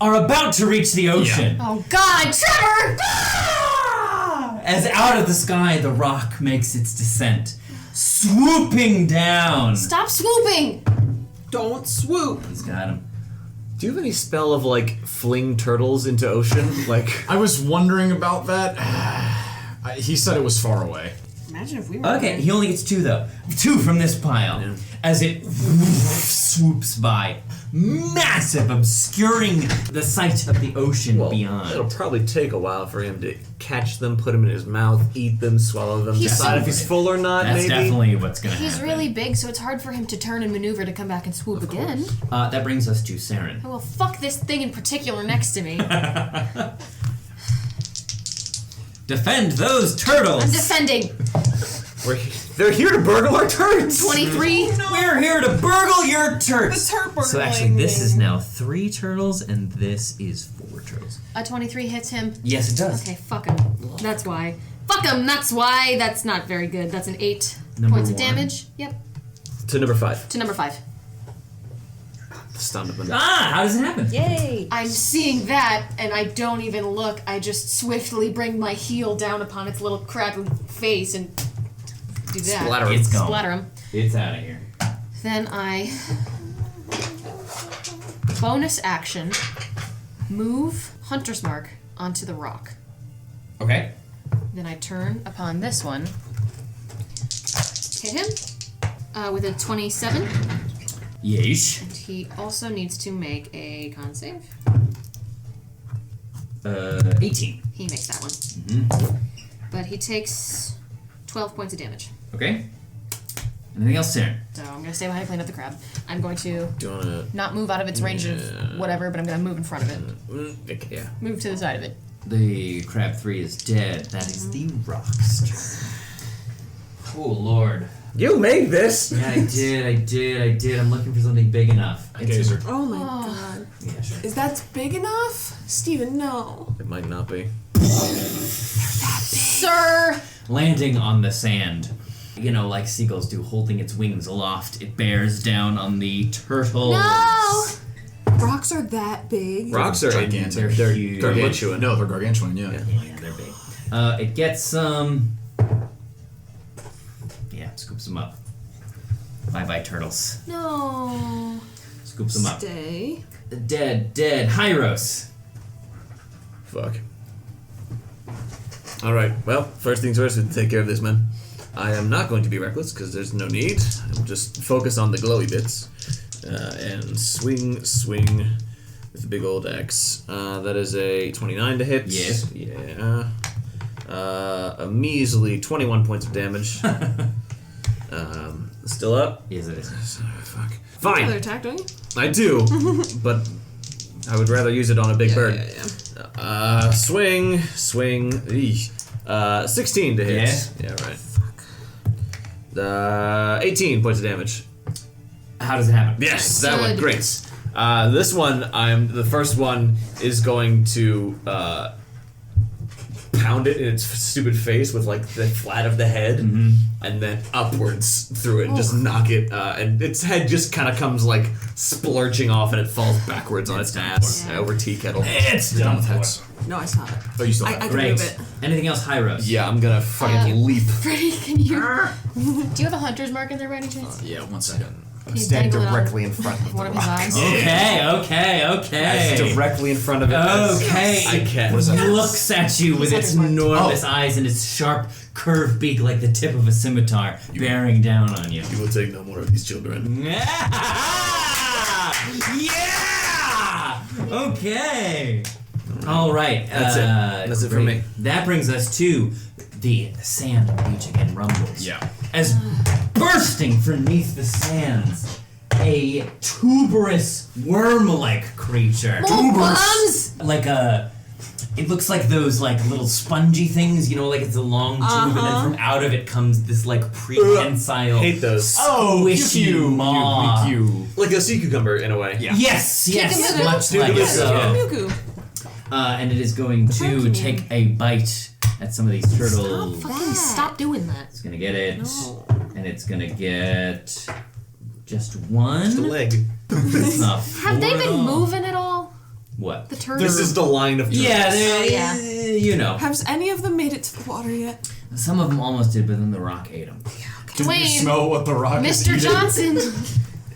are about to reach the ocean. Oh, God, Trevor! As out of the sky, the rock makes its descent, swooping down. Stop swooping! Don't swoop. He's got him. Do you have any spell of like fling turtles into ocean? Like I was wondering about that. He said it was far away. Imagine if we were. Okay, he only gets 2 though. 2 from this pile. Yeah. As it swoops by, massive, obscuring the sight of the ocean beyond. It'll probably take a while for him to catch them, put them in his mouth, eat them, swallow them, He's decide so if he's full or not. That's maybe. definitely what's gonna He's happen. really big, so it's hard for him to turn and maneuver to come back and swoop again. That brings us to Saren. Oh, well, fuck this thing in particular next to me. Defend those turtles! I'm defending. They're here to burgle our turrets. 23. We're here to burgle your turrets! The turtle So actually, this is now 3 turtles, and this is 4 turtles. A 23 hits him. Yes, it does. Okay, fuck him. That's why. Fuck him, that's why. That's not very good. That's an 8 Number points of 1. damage. Yep. To number 5. To number 5. Stunned him. Ah, how does it happen? Yay. I'm seeing that, and I don't even look. I just swiftly bring my heel down upon its little crappy face and do that. Splatter him. It's gone. Splatter him. It's out of here. Then I bonus action move Hunter's Mark onto the rock. Okay. Then I turn upon this one, hit him with a 27, Yeesh. and he also needs to make a con save. 18. He makes that one. Mm-hmm. But he takes 12 points of damage. Okay. Anything else, Saren? So I'm going to stay behind and clean up the crab. I'm going to Do you wanna? not move out of its range of whatever, but I'm going to move in front of it. Yeah. Move to the side of it. The crab 3 is dead. That is the rock's turn. Oh, Lord. You made this. Yeah, I did. I'm looking for something big enough. Gazer. Oh my god. Yeah, sure. Is that big enough? Steven, no. It might not be. Sir! Landing on the sand. You know, like seagulls do, holding its wings aloft, it bears down on the turtles. No! Rocks are that big. Rocks are gigantic. They're They're huge. gargantuan. No, they're gargantuan. Yeah. Yeah, they're big. It gets some. Yeah, scoops them up. Bye, turtles. No. Scoops them up. Stay. Dead. Hyros. Fuck. Alright, well, first things first, we have to take care of this man. I am not going to be reckless, because there's no need. I'll just focus on the glowy bits. And swing with the big old axe. That is a 29 to hit. Yes. Yeah. A measly 21 points of damage. Still up? Yes, it is. Fuck. Another Fine. attack, don't you? I do, but I would rather use it on a big bird. Yeah. Swing. Eesh. 16 to hit. Yeah? Yeah, right. Fuck. 18 points of damage. How does it happen? Yes, that Good. one. Great. This one, the first one is going to pound it in its stupid face with like the flat of the head, and then upwards through it, and just knock it. And its head just kind of comes like splurching off, and it falls backwards on its ass Yeah. over tea kettle. It's You're done done with for. hex. No, I saw it. Oh, you still I have can Great. move it. Anything else, Hyros? Yeah, I'm gonna fucking leap. Freddie, can you... Do you have a Hunter's Mark in there by any chance? Yeah, 1 second. Can you Stand dangle it on directly in front of one the of his rock. eyes? Okay. Directly in front of it. Okay. I can. What is that? It looks at you with its Hunter's Mark. enormous eyes and its sharp, curved beak like the tip of a scimitar, bearing down on you. You will take no more of these children. Yeah! Okay. All right. That's it. That's it for great. me. That brings us to the sand beach again rumbles. Yeah. As bursting from beneath the sands, a tuberous worm-like creature. More bombs! Like a It looks like those like little spongy things, you know, like it's a long tube, and then from out of it comes this like prehensile, Hate those. squishy maw. Like a sea cucumber in a way. Yeah. Yes, Kikamuku. much like Kikamuku. so. Kikamuku. And it is going to Pokemon. take a bite at some of these turtles. Stop doing that. It's gonna get it, No. and it's gonna get just one. Just a leg. It's not Have they four been at all. moving at all? What? The turtles. This is the line of turtles. Yeah, yeah. you know. Has any of them made it to the water yet? Some of them almost did, but then the rock ate them. Did you Dwayne. smell what the rock is Mr. eating? Johnson.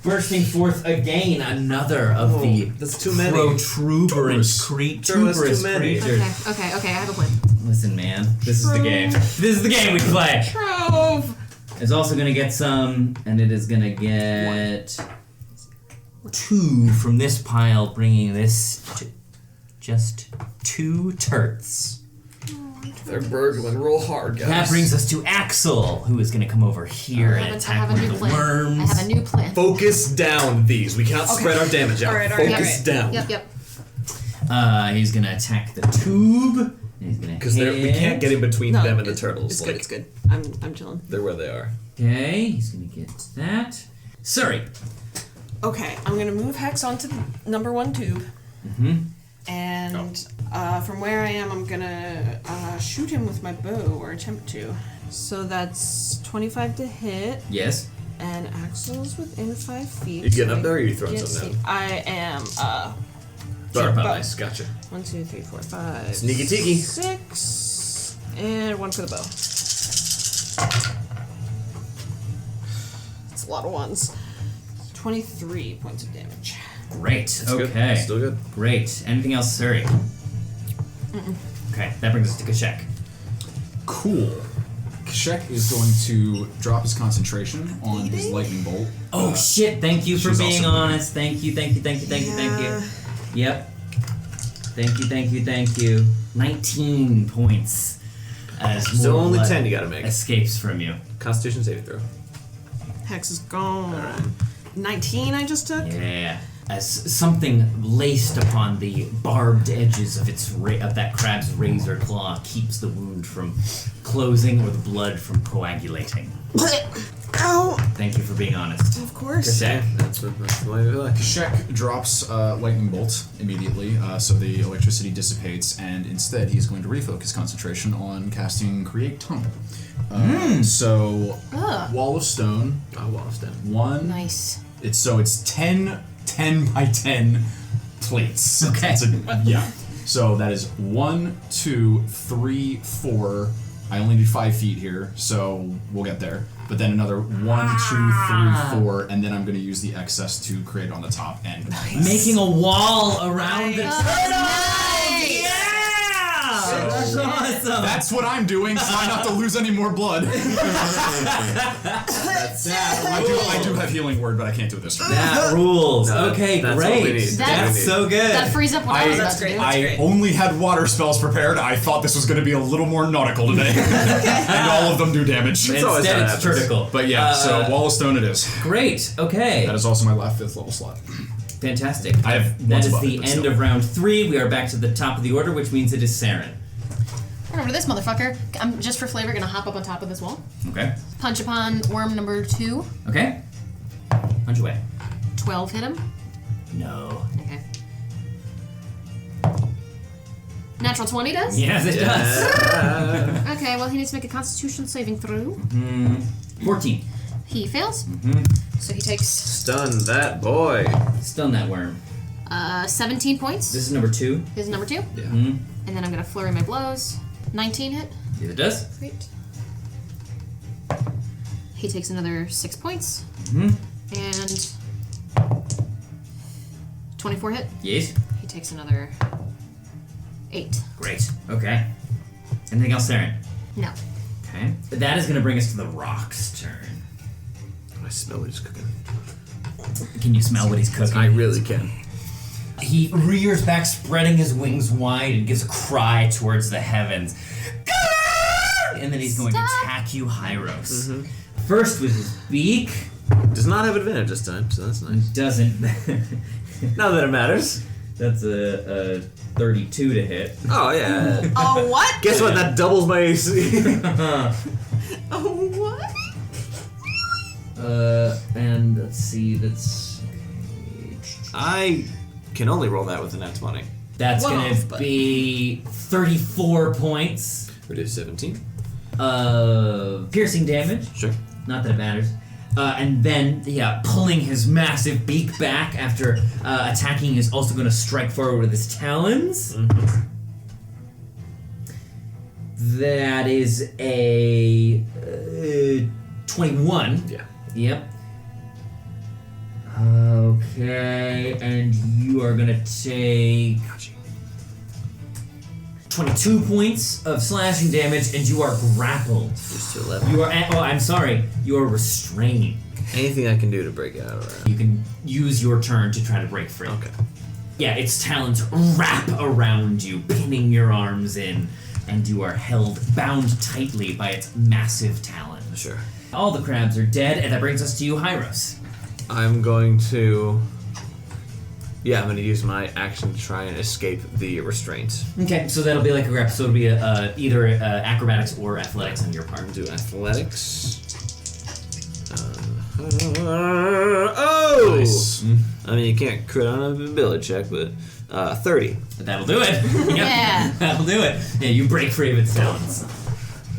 Bursting forth again, another of the that's too many. protuberant There was too tuberous many. creatures. Okay, I have a plan. Listen, man, this is the game. This is the game we play. Trove! It's also gonna get some, and it is gonna get 2 from this pile, bringing this to just 2 turts. They're burgling real hard, guys. That brings us to Axel, who is gonna come over here and I attack have a one new of the plan. worms. I have a new plan. Focus down these. We cannot spread our damage out. Alright, Focus down. Yep. He's gonna attack the tube. And he's gonna Because we can't get in between No, them and the turtles. It's like, good, it's good. I'm chilling. They're where they are. Okay, he's gonna get that. Surrey. Okay, I'm gonna move Hex onto the number 1 tube. Mm-hmm. And from where I am, I'm gonna shoot him with my bow, or attempt to. So that's 25 to hit, Yes. and Axel's within 5 feet. You getting so up there, or are you I throwing can't something see- I am. Sure, bow. nice, gotcha. 1, 2, 3, 4, 5. Sneaky teaky. 6, and 1 for the bow. That's a lot of ones. 23 points of damage. Great. That's good. Okay. Still good. Great. Anything else, Surrey? Okay, that brings us to Kashek. Cool. Kashek is going to drop his concentration on his lightning bolt. Oh shit! Thank you for she's being also- honest. Thank you. Yep. Thank you. 19 points. As Still more only blood 10 you gotta make. escapes from you. Constitution saving throw. Hex is gone. 19 I just took? Yeah. As something laced upon the barbed edges of of that crab's razor claw keeps the wound from closing or the blood from coagulating. Ow! Thank you for being honest. Of course. Kashek. That's the way we like. Kashek drops lightning bolt immediately, so the electricity dissipates, and instead he's going to refocus concentration on casting Create Tunnel. So, Ugh. Wall of Stone, Oh, well, it's down. 1. Nice. It's 10 by 10 plates. Okay. Yeah. So that is 1, 2, 3, 4. I only need 5 feet here, so we'll get there. But then another 1, 2, 3, 4, and then I'm going to use the excess to create on the top end. Making a wall around the Nice. Yeah! That's awesome. That's what I'm doing. Try not to lose any more blood. I do have healing word, but I can't do it this turn. That rules. No, okay, that's great. what we need. That's so good. That frees up what I was about to do. I only had water spells prepared. I thought this was going to be a little more nautical today. And all of them do damage. always how Instead, it it's happens. vertical. But yeah, so Wall of Stone it is. Great. Okay. That is also my last 5th level slot. Fantastic. I have That ones is above the it, but end still. of round 3. We are back to the top of the order, which means it is Saren. Run over to this motherfucker. I'm just for flavor gonna hop up on top of this wall. Okay. Punch upon worm number 2. Okay. Punch away. 12 hit him. No. Okay. Natural 20 does? Yes, it does. Okay, well he needs to make a constitution saving throw. 14. He fails. So he takes Stun that boy. Stun that worm. 17 points. This is number 2. This is number 2. Yeah. And then I'm gonna flurry my blows. 19 hit. Yes, it does. Great. He takes another 6 points. And 24 hit. Yes. He takes another 8. Great. Okay. Anything else, Saren? No. Okay. That is going to bring us to the rock's turn. I smell he's cooking. Can you smell what he's cooking? I really can. He rears back, spreading his wings wide, and gives a cry towards the heavens. And then he's going to attack you, Hyros. First with his beak. Does not have advantage this time, so that's nice. Doesn't. Not that it matters. That's a 32 to hit. Oh yeah. Oh, what? Guess what? That doubles my AC. Oh, what? And let's see, that's... I can only roll that with a nat 20. That's One gonna off, but- be 34 points Reduce 17. of piercing damage. Sure. Not that it matters. And then, pulling his massive beak back after attacking is also going to strike forward with his talons. Mm-hmm. That is a 21. Yeah. Yep. Okay, and you are going to take 22 points of slashing damage, and you are grappled. Just to 11. You are. I'm sorry. You are restrained. Anything I can do to break out of that? You can use your turn to try to break free. Okay. Yeah, its talons wrap around you, pinning your arms in, and you are bound tightly by its massive talons. Sure. All the crabs are dead, and that brings us to you, Hyros. I'm going to. Yeah, I'm going to use my action to try and escape the restraints. Okay, so that'll be like a grab. So it'll be either acrobatics or athletics on your part. Do athletics. Oh! Nice. I mean, you can't crit on a ability check, but 30. That'll do it. Yep. Yeah. That'll do it. Yeah, you break free of its talons.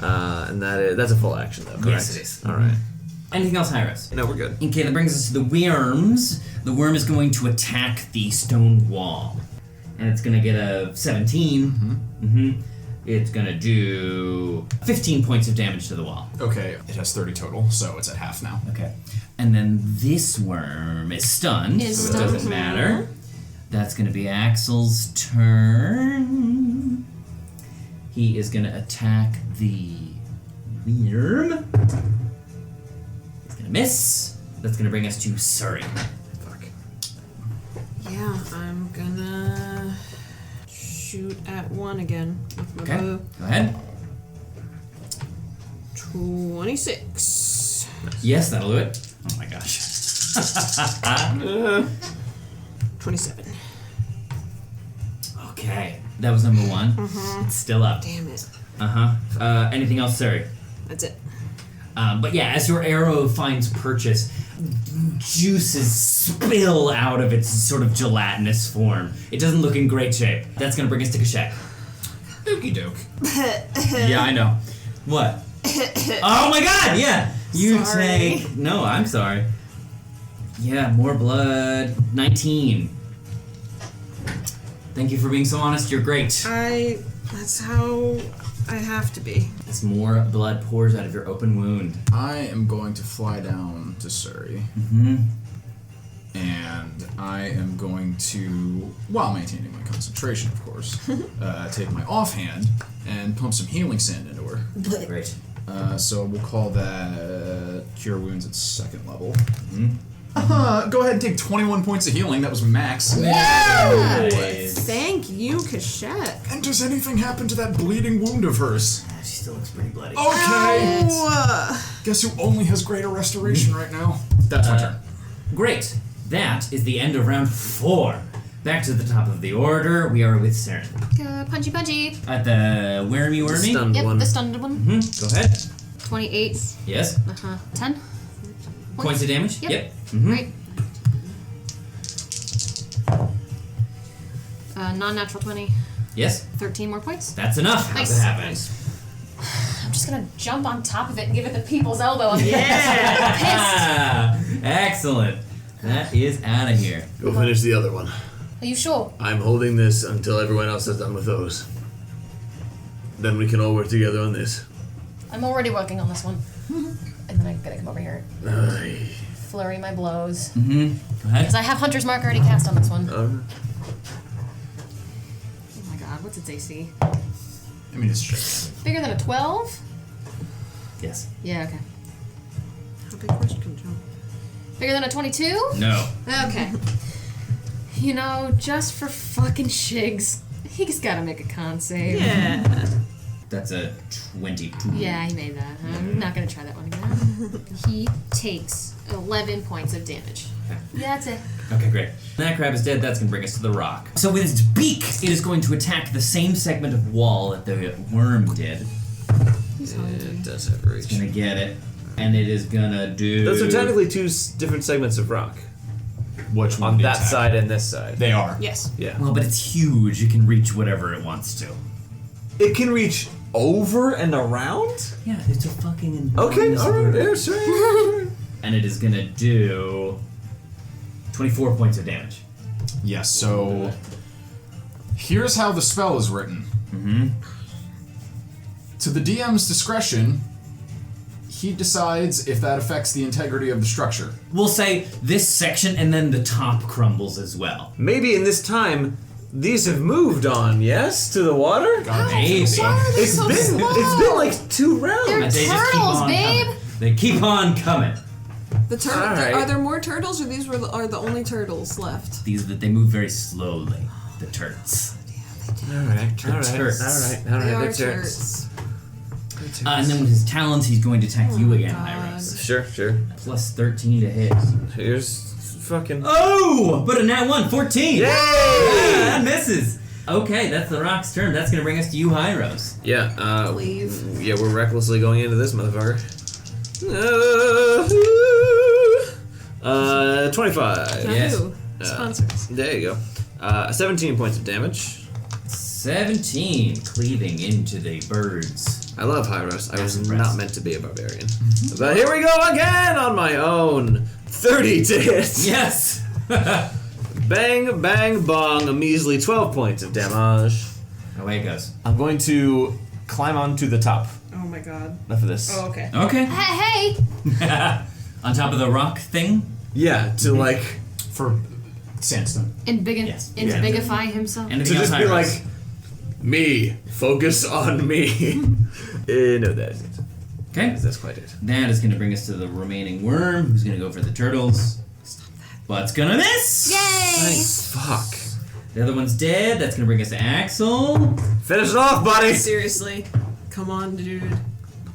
And that's a full action, though, correct? Yes, it is. All right. Anything else, Hyros? No, we're good. Okay, that brings us to the worms. The worm is going to attack the stone wall. And it's going to get a 17. Mm-hmm. It's going to do 15 points of damage to the wall. Okay, it has 30 total, so it's at half now. Okay. And then this worm is stunned, so it doesn't matter. That's going to be Axel's turn. He is going to attack the worm. He's going to miss. That's going to bring us to Surrey. Fuck. Yeah, I'm gonna shoot at one again with my Okay, bow. go ahead. 26. Yes, that'll do it. Oh my gosh. 27. Okay, that was number one. It's still up. Damn it. Anything else, Surrey? That's it. But yeah, as your arrow finds purchase, juices spill out of its sort of gelatinous form. It doesn't look in great shape. That's gonna bring us to Kashek. Okey doke. Yeah, I know. What? Oh my god, yeah! You Sorry. take... No, I'm sorry. Yeah, more blood. 19. Thank you for being so honest, you're great. That's how I have to be. As more blood pours out of your open wound. I am going to fly down to Surrey. And I am going to, while maintaining my concentration, of course, take my offhand and pump some healing sand into her. Great. So we'll call that Cure Wounds at 2nd level. Go ahead and take 21 points of healing. That was max. Nice. Thank you, Kashek. And does anything happen to that bleeding wound of hers? She still looks pretty bloody. Okay. Oh, Guess who only has greater restoration right now? That's my turn. Great. That is the end of round 4. Back to the top of the order. We are with Saren. Punchy punchy. At the wormy. Stunned Yep, one. the stunned one. Go ahead. 28. Yes. 10. Points of damage? Yep. Mm-hmm. Right. Non-natural 20. Yes. 13 more points. That's enough. How's Nice. it happen? I'm just gonna jump on top of it and give it the people's elbow. I'm Excellent. That is out of here. Go finish the other one. Are you sure? I'm holding this until everyone else is done with those. Then we can all work together on this. I'm already working on this one. And then I gotta come over here. Aye. Flurry my blows. Go ahead. Because I have Hunter's Mark already cast on this one. Alright. Oh my god, what's its AC? I mean, it's shit. Bigger than a 12? Yes. Yeah, okay. how big question can jump? Bigger than a 22? No. Okay. You know, just for fucking shigs, he's gotta make a con save. Yeah. That's a 22. Yeah, he made that. I'm not gonna try that one again. He takes 11 points of damage. Yeah, that's it. Okay, great. That crab is dead. That's going to bring us to the rock. So with its beak, it is going to attack the same segment of wall that the worm did. It does have reach. It's going to get it. And it is going to do... Those are technically two different segments of rock. Which one? On the that attack? side and this side. They are. Yes. Yeah. Well, but it's huge. It can reach whatever it wants to. It can reach over and around? Yeah, it's a fucking... Okay, enormous alright, bird. yeah, sure. And it is going to do 24 points of damage. Yes, so here's how the spell is written. To the DM's discretion, he decides if that affects the integrity of the structure. We'll say this section and then the top crumbles as well. Maybe in this time, these have moved on, yes? To the water? Maybe. It's been like 2 rounds. They're But they just keep turtles, on babe. coming. They keep on coming. The turtle. Alright. Are there more turtles, or these are the only turtles left? They move very slowly. The turts. Alright, Turts. They are they're turtles. And then with his talons, he's going to attack you again, God. Iris. Sure. Plus 13 to hit. Here's fucking... Oh! But a nat 1, 14! Yay! Yeah, that misses! Okay, that's the rock's turn. That's gonna bring us to you, Hyros. Yeah, Leave. yeah, we're recklessly going into this motherfucker. 25. Now Yes. who? Sponsors. There you go. 17 points of damage. 17, cleaving into the birds. I love Hyros. I was That's not impressive. meant to be a barbarian. But here we go again on my own. 30 to hit. Yes! Bang, bang, bong. A measly 12 points of damage. Away it goes. I'm going to climb onto the top. Oh my god. Enough of this. Oh, okay. Okay. Hey! On top of the rock thing? Yeah, to like... For sandstone. Yes. Bigify himself. Anything To else, just be Hyros? like... Me. Focus on me. No, that is it. Okay. That's quite it. That is going to bring us to the remaining worm, who's going to go for the turtles. But it's going to miss! Yay! Nice. Fuck. The other one's dead. That's going to bring us to Axel. Finish it off, buddy. Seriously. Come on, dude.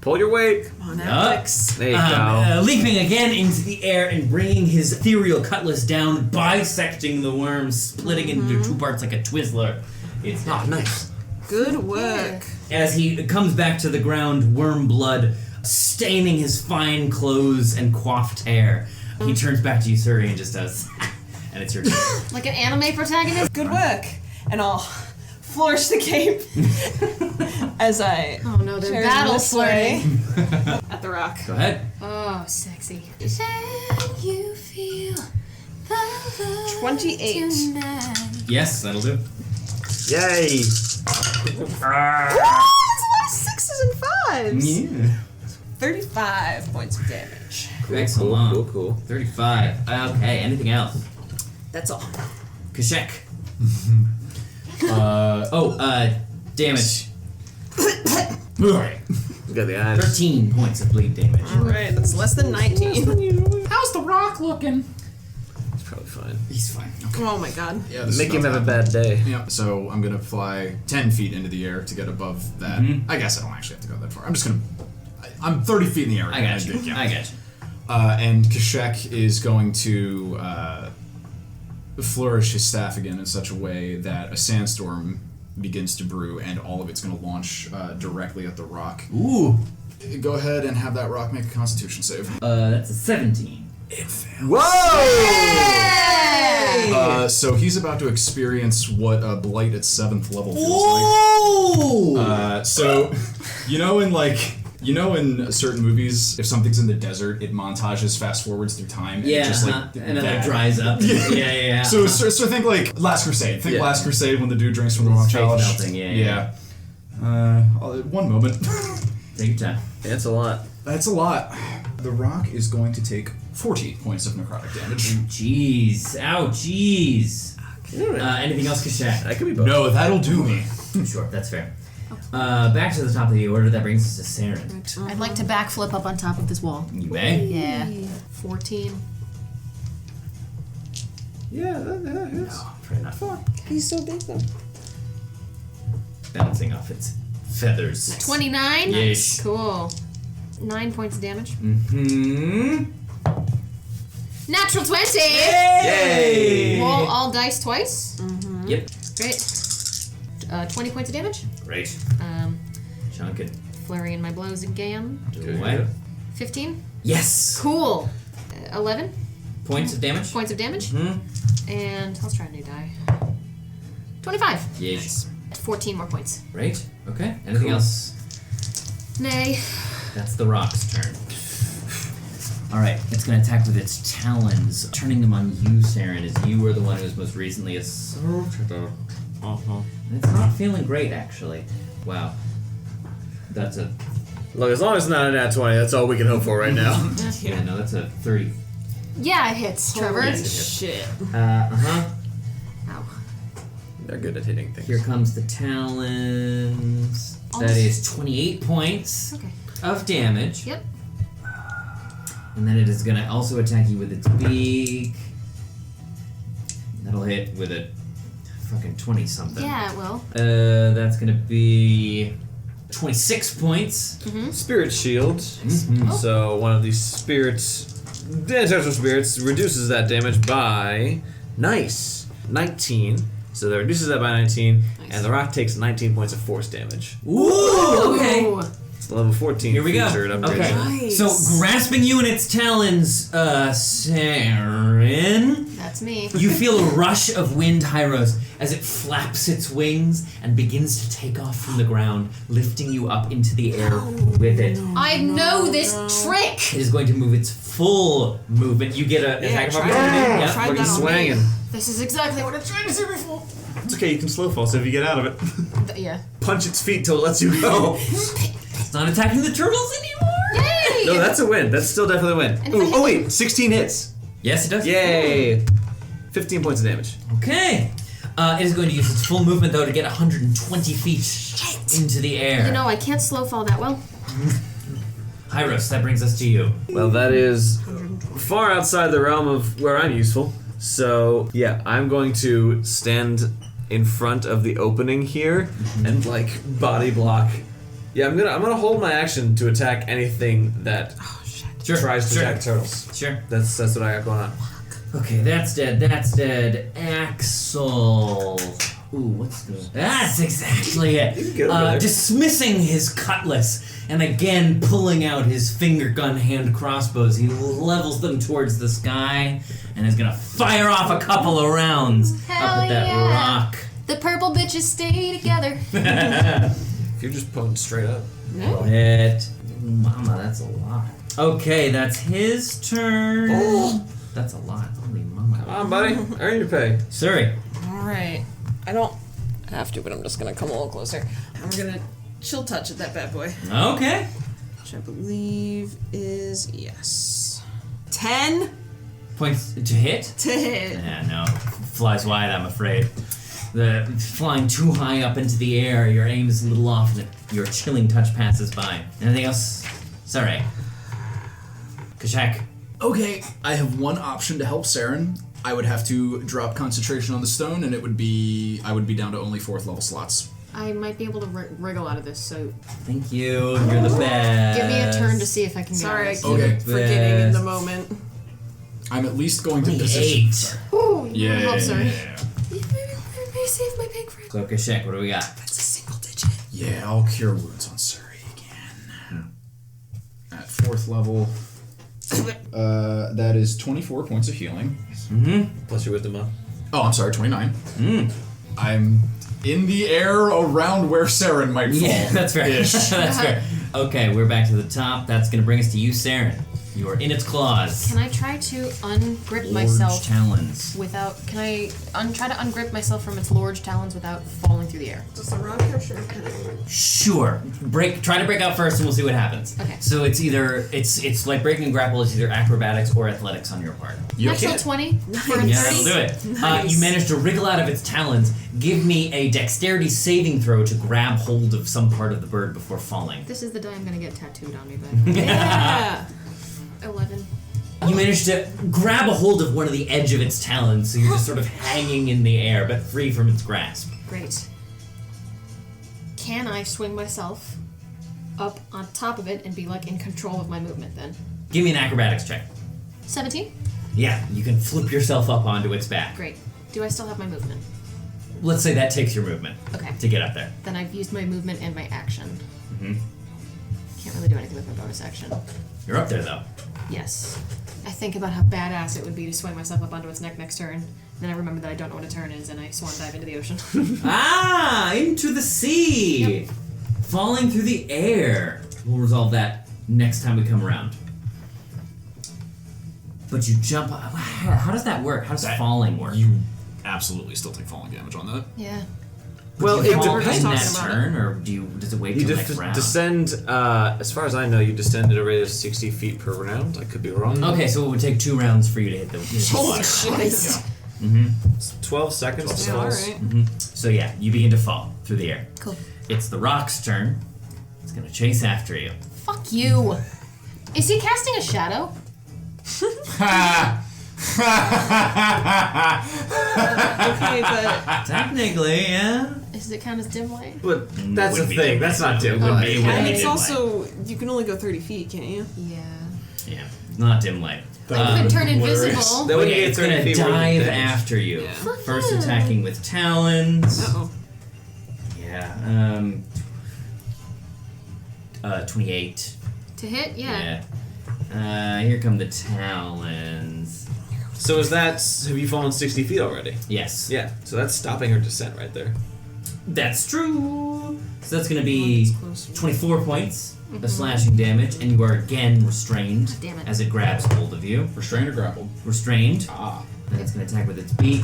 Pull your weight. Come on, Yup. Alex. There you go. Leaping again into the air and bringing his ethereal cutlass down, bisecting the worm, splitting it into 2 parts like a Twizzler. It's Oh, nice. Good work. As he comes back to the ground, worm blood staining his fine clothes and coiffed hair. He turns back to you, Suri, and just does. And it's your turn. Like an anime protagonist? Good work. And I'll flourish the cape as I Oh no, they're turn battle this way flirting. at the rock. Go ahead. Oh, sexy. Can you feel the love 28. tonight? Yes, that'll do. Yay. That's a lot of 6s and 5s. Yeah. 35 points of damage. Excellent. Cool. 35. Okay, anything else? That's all. Kashek. Damage. Alright. We got the eyes. 13 points of bleed damage. Alright, that's less than 19. How's the rock looking? It's probably fine. He's fine. Oh my god. Yeah, Make him have a bad day. Yeah, so I'm gonna fly 10 feet into the air to get above that. I guess I don't actually have to go that far. I'm just gonna. I'm 30 feet in the air. I got you. Yeah. I got you. And Kashek is going to flourish his staff again in such a way that a sandstorm begins to brew, and all of it's going to launch directly at the rock. Ooh. Go ahead and have that rock make a Constitution save. That's a 17. Whoa! So he's about to experience what a blight at 7th level feels Ooh! like. So, in certain movies, if something's in the desert, it montages fast forwards through time. And Yeah, it just and it like dries up. Yeah. So think like Last Crusade. Think Yeah. Last Crusade when the dude drinks from the rock Face chalice. melting, yeah. One moment. Take your time. That's a lot. That's a lot. The rock is going to take 40 points of necrotic damage. Jeez. Ow, jeez. Anything else, Kashak? That could be both. No, that'll do me. Sure, that's fair. Back to the top of the order, that brings us to Saren. I'd like to backflip up on top of this wall. You may. Yeah. 14. Yeah, that hits. Fair enough. He's so big though. Bouncing off its feathers. 29? Yes. Cool. 9 points of damage. Mm-hmm. Natural 20! Yay! Roll all dice twice. Yep. Great. 20 points of damage. Great. Chunk it. Flurry in my blows again. Do away. 15. Yes! Cool. 11 Points of damage? points of damage. Mm-hmm. And let's try a new die. 25. Yes. 14 more points. Great. Okay. Anything else? Nay. That's the rock's turn. Alright, it's gonna attack with its talons, turning them on you, Saren, as you were the one who was most recently assaulted. It's not feeling great, actually. Wow. That's a... Look, as long as it's not a nat 20, that's all we can hope for right now. Yeah, no, that's a 30. Yeah, it hits, Trevor. Holy shit. Uh-huh. Ow. They're good at hitting things. Here comes the talons. That is 28 points Okay. of damage. Yep. And then it is gonna also attack you with its beak. That'll hit with a fucking 20-something. Yeah, it will. That's gonna be 26 points. Spirit shield. So one of these spirits, the ancestral spirits, reduces that damage by 19. So that reduces that by 19, and the rock takes 19 points of force damage. Ooh, okay. Ooh. It's the level 14 Here we go. featured upgrade. Okay. Nice. So grasping you in its talons, Saren, That's me. you feel a rush of wind, Hyros, as it flaps its wings and begins to take off from the ground, lifting you up into the air with it. I know this trick! It is going to move its full movement. You get an attack of try opportunity. that. Yep. Try Fucking that on me. swanging. This is exactly what I tried to do before. It's okay, you can slow fall, so if you get out of it, Yeah. punch its feet till it lets you go. It's not attacking the turtles anymore. Yay! No, that's a win. That's still definitely a win. And if I hit- Oh wait, 16 hits. Yes, it does. Yay! 15 points of damage. Okay. It is going to use its full movement, though, to get 120 feet into the air. You know, I can't slow fall that well. Hyros, that brings us to you. Well, that is far outside the realm of where I'm useful. So, yeah, I'm going to stand in front of the opening here and like body block. Yeah, I'm gonna hold my action to attack anything that Sure. tries to sure. attack turtles. Sure. That's what I got going on. Okay, that's dead. That's dead. Axel. Ooh, what's the... That's exactly it. You can get over there. Dismissing his cutlass and again pulling out his finger gun hand crossbows, he levels them towards the sky and is gonna fire off a couple of rounds Hell up at that yeah. rock. The purple bitches stay together. If you're just pulling straight up. Hit. Mama, that's a lot. Okay, that's his turn. Oh. That's a lot. Holy mama. Come on, buddy. Earn your pay. Sorry. Alright. I don't have to, but I'm just gonna come a little closer. And we're gonna chill touch at that bad boy. Okay. Which I believe is, yes. 10 Points to hit? to hit. Yeah, no. Flies wide, I'm afraid. The flying too high up into the air, your aim is a little off, and your chilling touch passes by. Anything else? Sorry. Kashak. Okay, I have one option to help Saren. I would have to drop concentration on the stone, and I would be down to only 4th level slots. I might be able to wriggle out of this, so Thank you. You're the best. give me a turn to see if I can get Sorry, I out of keep this. Okay. forgetting in the moment. I'm at least going to 8. position. Ooh, Yeah. help, sorry. Maybe save my pig friend. So, Kashak, what do we got? That's a single digit. Yeah, I'll cure wounds on Suri again. At 4th level, that is 24 points of healing. Plus your wisdom up. Oh, I'm sorry, 29. I'm in the air around where Saren might fall. Yeah, that's fair. That's fair. Okay, we're back to the top. That's going to bring us to you, Saren. You are in its claws. Can I try to ungrip Large myself talons. without? Can I try to ungrip myself from its large talons without falling through the air? Does the rock have sure? Sure. Try to break out first, and we'll see what happens. Okay. So it's either it's like breaking grapple. It's either acrobatics or athletics on your part. You Natural okay? 20 for a Yeah, 30. that'll do it. Nice. You managed to wriggle out of its talons. Give me a dexterity saving throw to grab hold of some part of the bird before falling. This is the die I'm gonna get tattooed on me, but Yeah. 11. You managed to grab a hold of one of the edge of its talons, so you're just sort of hanging in the air, but free from its grasp. Great. Can I swing myself up on top of it and be like in control of my movement then? Give me an acrobatics check. 17? Yeah, you can flip yourself up onto its back. Great. Do I still have my movement? Let's say that takes your movement Okay. to get up there. Then I've used my movement and my action. Mhm. Can't really do anything with my bonus action. You're up there though. Yes. I think about how badass it would be to swing myself up onto its neck next turn. Then I remember that I don't know what a turn is, and I swan dive into the ocean. Into the sea! Yep. Falling through the air. We'll resolve that next time we come around. But you jump. How does that work? How does falling work? You absolutely still take falling damage on that. Yeah. Well, do you it fall depends. in that Talking about turn, or does it wait You till next round? descend, as far as I know, you descend at a rate of 60 feet per round. I could be wrong. Okay, so it would take 2 rounds for you to hit the. Holy Christ. It's 12 seconds to Yeah, fall. alright. So yeah, you begin to fall through the air. Cool. It's the rock's turn. It's gonna chase after you. Fuck you. Is he casting a shadow? Okay, but Technically, yeah. Does it count as dim light? But that's the Wouldn't be thing. dim That's light. not dim Wouldn't light. be- wouldn't and be it's dim light. also you can only go 30 feet, can't you? Yeah. Yeah, not dim light. I could turn hilarious. invisible. Then when you Okay, get it's 30 gonna feet worth of dive damage. after you. Yeah. First attacking with talons. Uh-oh. Yeah. 28. To hit? Yeah. Here come the talons. So is that? Have you fallen 60 feet already? Yes. Yeah. So that's stopping her descent right there. That's true. So that's gonna be Oh, it's closer. 24 points of slashing damage, and you are again restrained Damn it. as it grabs hold of you. Restrained or grappled? Restrained. Ah. And it's gonna attack with its beak.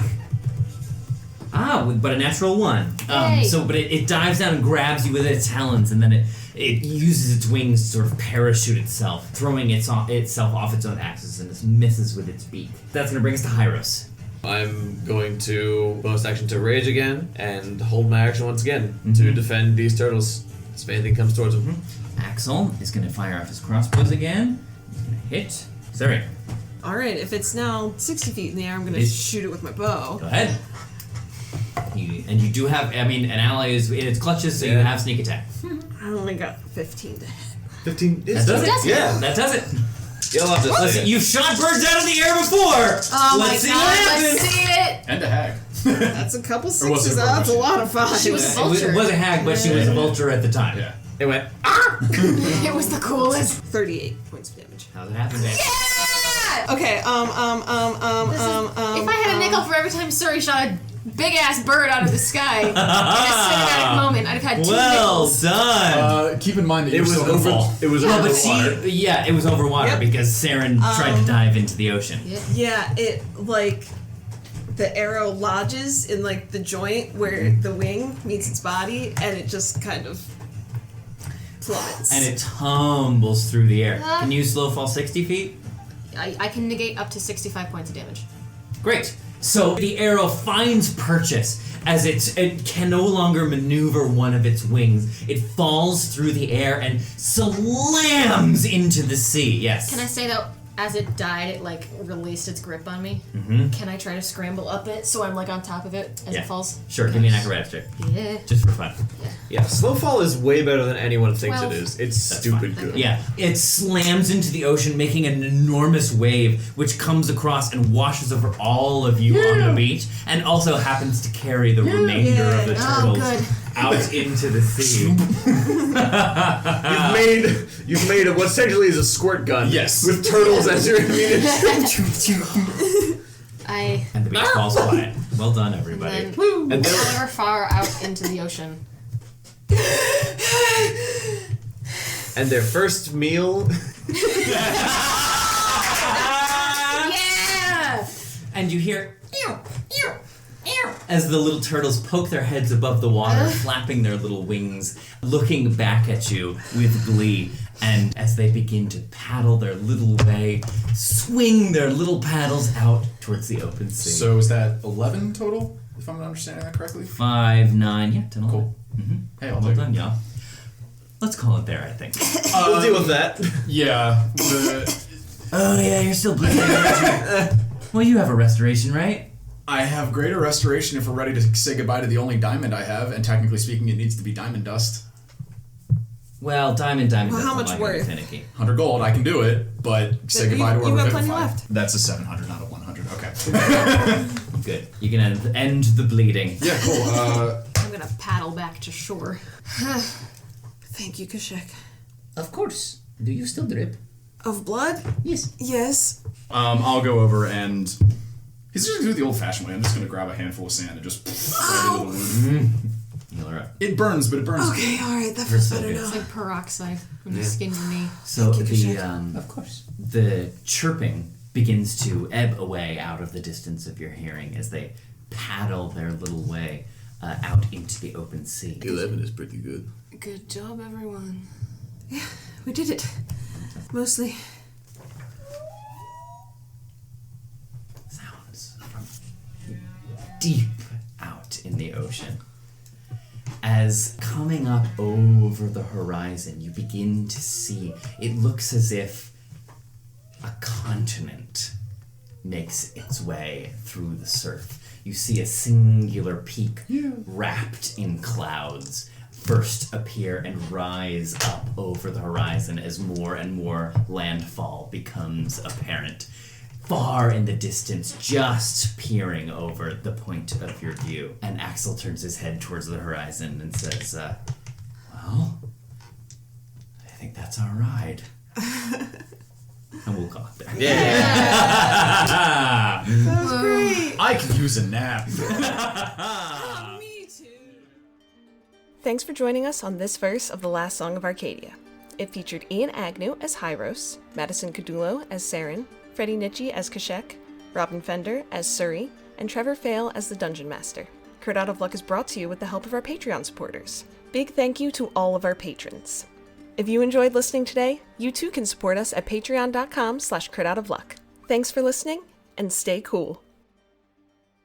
But a natural 1. Yay. But it dives down and grabs you with its talons, and then it uses its wings to sort of parachute itself, throwing itself off its own axis, and it misses with its beak. That's gonna bring us to Hyros. I'm going to bonus action to rage again and hold my action once again to defend these turtles. If anything comes towards them. Axel is gonna fire off his crossbows again. He's gonna hit. Sorry. Alright, if it's now 60 feet in the air, I'm gonna It's- shoot it with my bow. Go ahead. And you do have, an ally is in its clutches, so you Yeah. have sneak attack. I only got 15 to hit. 15. That does it. does it. Yeah. That does it. You'll have to Listen, say it. you've shot birds out of the air before. Oh Let's my see god, what happens. let's see it! And a hag. That's a couple Or was sixes. it That's a Russian? lot of fives. She was a vulture. It was a hag, but she was a vulture at the time. Yeah. It went. It was the coolest. 38 points of damage. How's it happen, Dan? Yeah! Okay, If I had a nickel for every time Suri shot a big ass bird out of the sky in a cinematic moment, I'd have had 2 Well nickels. done. Keep in mind that It you're was still gonna over. fall. It was Well, over but the water. yeah, it was over water Yep. because Saren tried to dive into the ocean. Yeah. Yeah, it like the arrow lodges in like the joint where the wing meets its body, and it just kind of plummets. And it tumbles through the air. Ah. Can you slow fall 60 feet? I can negate up to 65 points of damage. Great. So the arrow finds purchase as it can no longer maneuver one of its wings. It falls through the air and slams into the sea. Yes. Can I say that as it died, it like released its grip on me? Mm-hmm. Can I try to scramble up it so I'm like on top of it as Yeah. it falls? Sure, give me an acrobatics check. Yeah. Just for fun. Yeah, slow fall is way better than anyone thinks 12. it is. It's That's stupid fine. good. Yeah. It slams into the ocean, making an enormous wave, which comes across and washes over all of you on the beach, and also happens to carry the remainder of the Oh, turtles good. out into the sea. You've made what essentially is a squirt gun. Yes. With turtles as your ammunition. And the beach falls quiet. Well done, And everybody. then And then however far out into the ocean. and their first meal. Yeah! And you hear as the little turtles poke their heads above the water, flapping their little wings, looking back at you with glee. And as they begin to paddle their little way, swing their little paddles out towards the open sea. So is that 11 total, if I'm understanding that correctly? 5, 9, yeah, 10, 11. Cool. Hey, I'll Well take done, y'all. Let's call it there, I think. We'll deal with that. Yeah. Oh, yeah, you're still bleeding. aren't you? Well, you have a restoration, right? I have greater restoration if we're ready to say goodbye to the only diamond I have, and technically speaking, it needs to be diamond dust. Well, diamond Well, doesn't how much like to be worth? finicky. 100 gold, I can do it, but say Then goodbye to our you got Revivify. plenty left. That's a 700, not a 100. Okay. Good. You can end the bleeding. Yeah, cool. I'm gonna paddle back to shore. Thank you, Kashek. Of course. Do you still drip? Of blood? Yes. Yes. I'll go over and he's just gonna do the old-fashioned way. I'm just gonna grab a handful of sand and just right into the wound. Heal her up. It burns, but it burns. Okay, alright, that feels better It's now. like peroxide when you skin your knee. So Thank you, the Kashek. Of course. the chirping begins to ebb away out of the distance of your hearing as they paddle their little way out into the open sea. 11 is pretty good. Good job, everyone. Yeah, we did it. Mostly. Sounds from deep out in the ocean. As coming up over the horizon, you begin to see, it looks as if a continent makes its way through the surf. You see a singular peak wrapped in clouds first appear and rise up over the horizon as more and more landfall becomes apparent. Far in the distance, just peering over the point of your view. And Axel turns his head towards the horizon and says, well, I think that's our ride. And we'll call it there. That was great. I could use a nap. Me too. Thanks for joining us on this verse of the Last Song of Arcadia. It featured Ian Agnew as Hyros, Madison Cadulo as Saren, Freddie Nietzsche as Kashek, Robin Fender as Suri, and Trevor Fail as the Dungeon Master. Crit Out of Luck is brought to you with the help of our Patreon supporters. Big thank you to all of our patrons. If you enjoyed listening today, you too can support us at patreon.com/critoutofluck. Thanks for listening, and stay cool.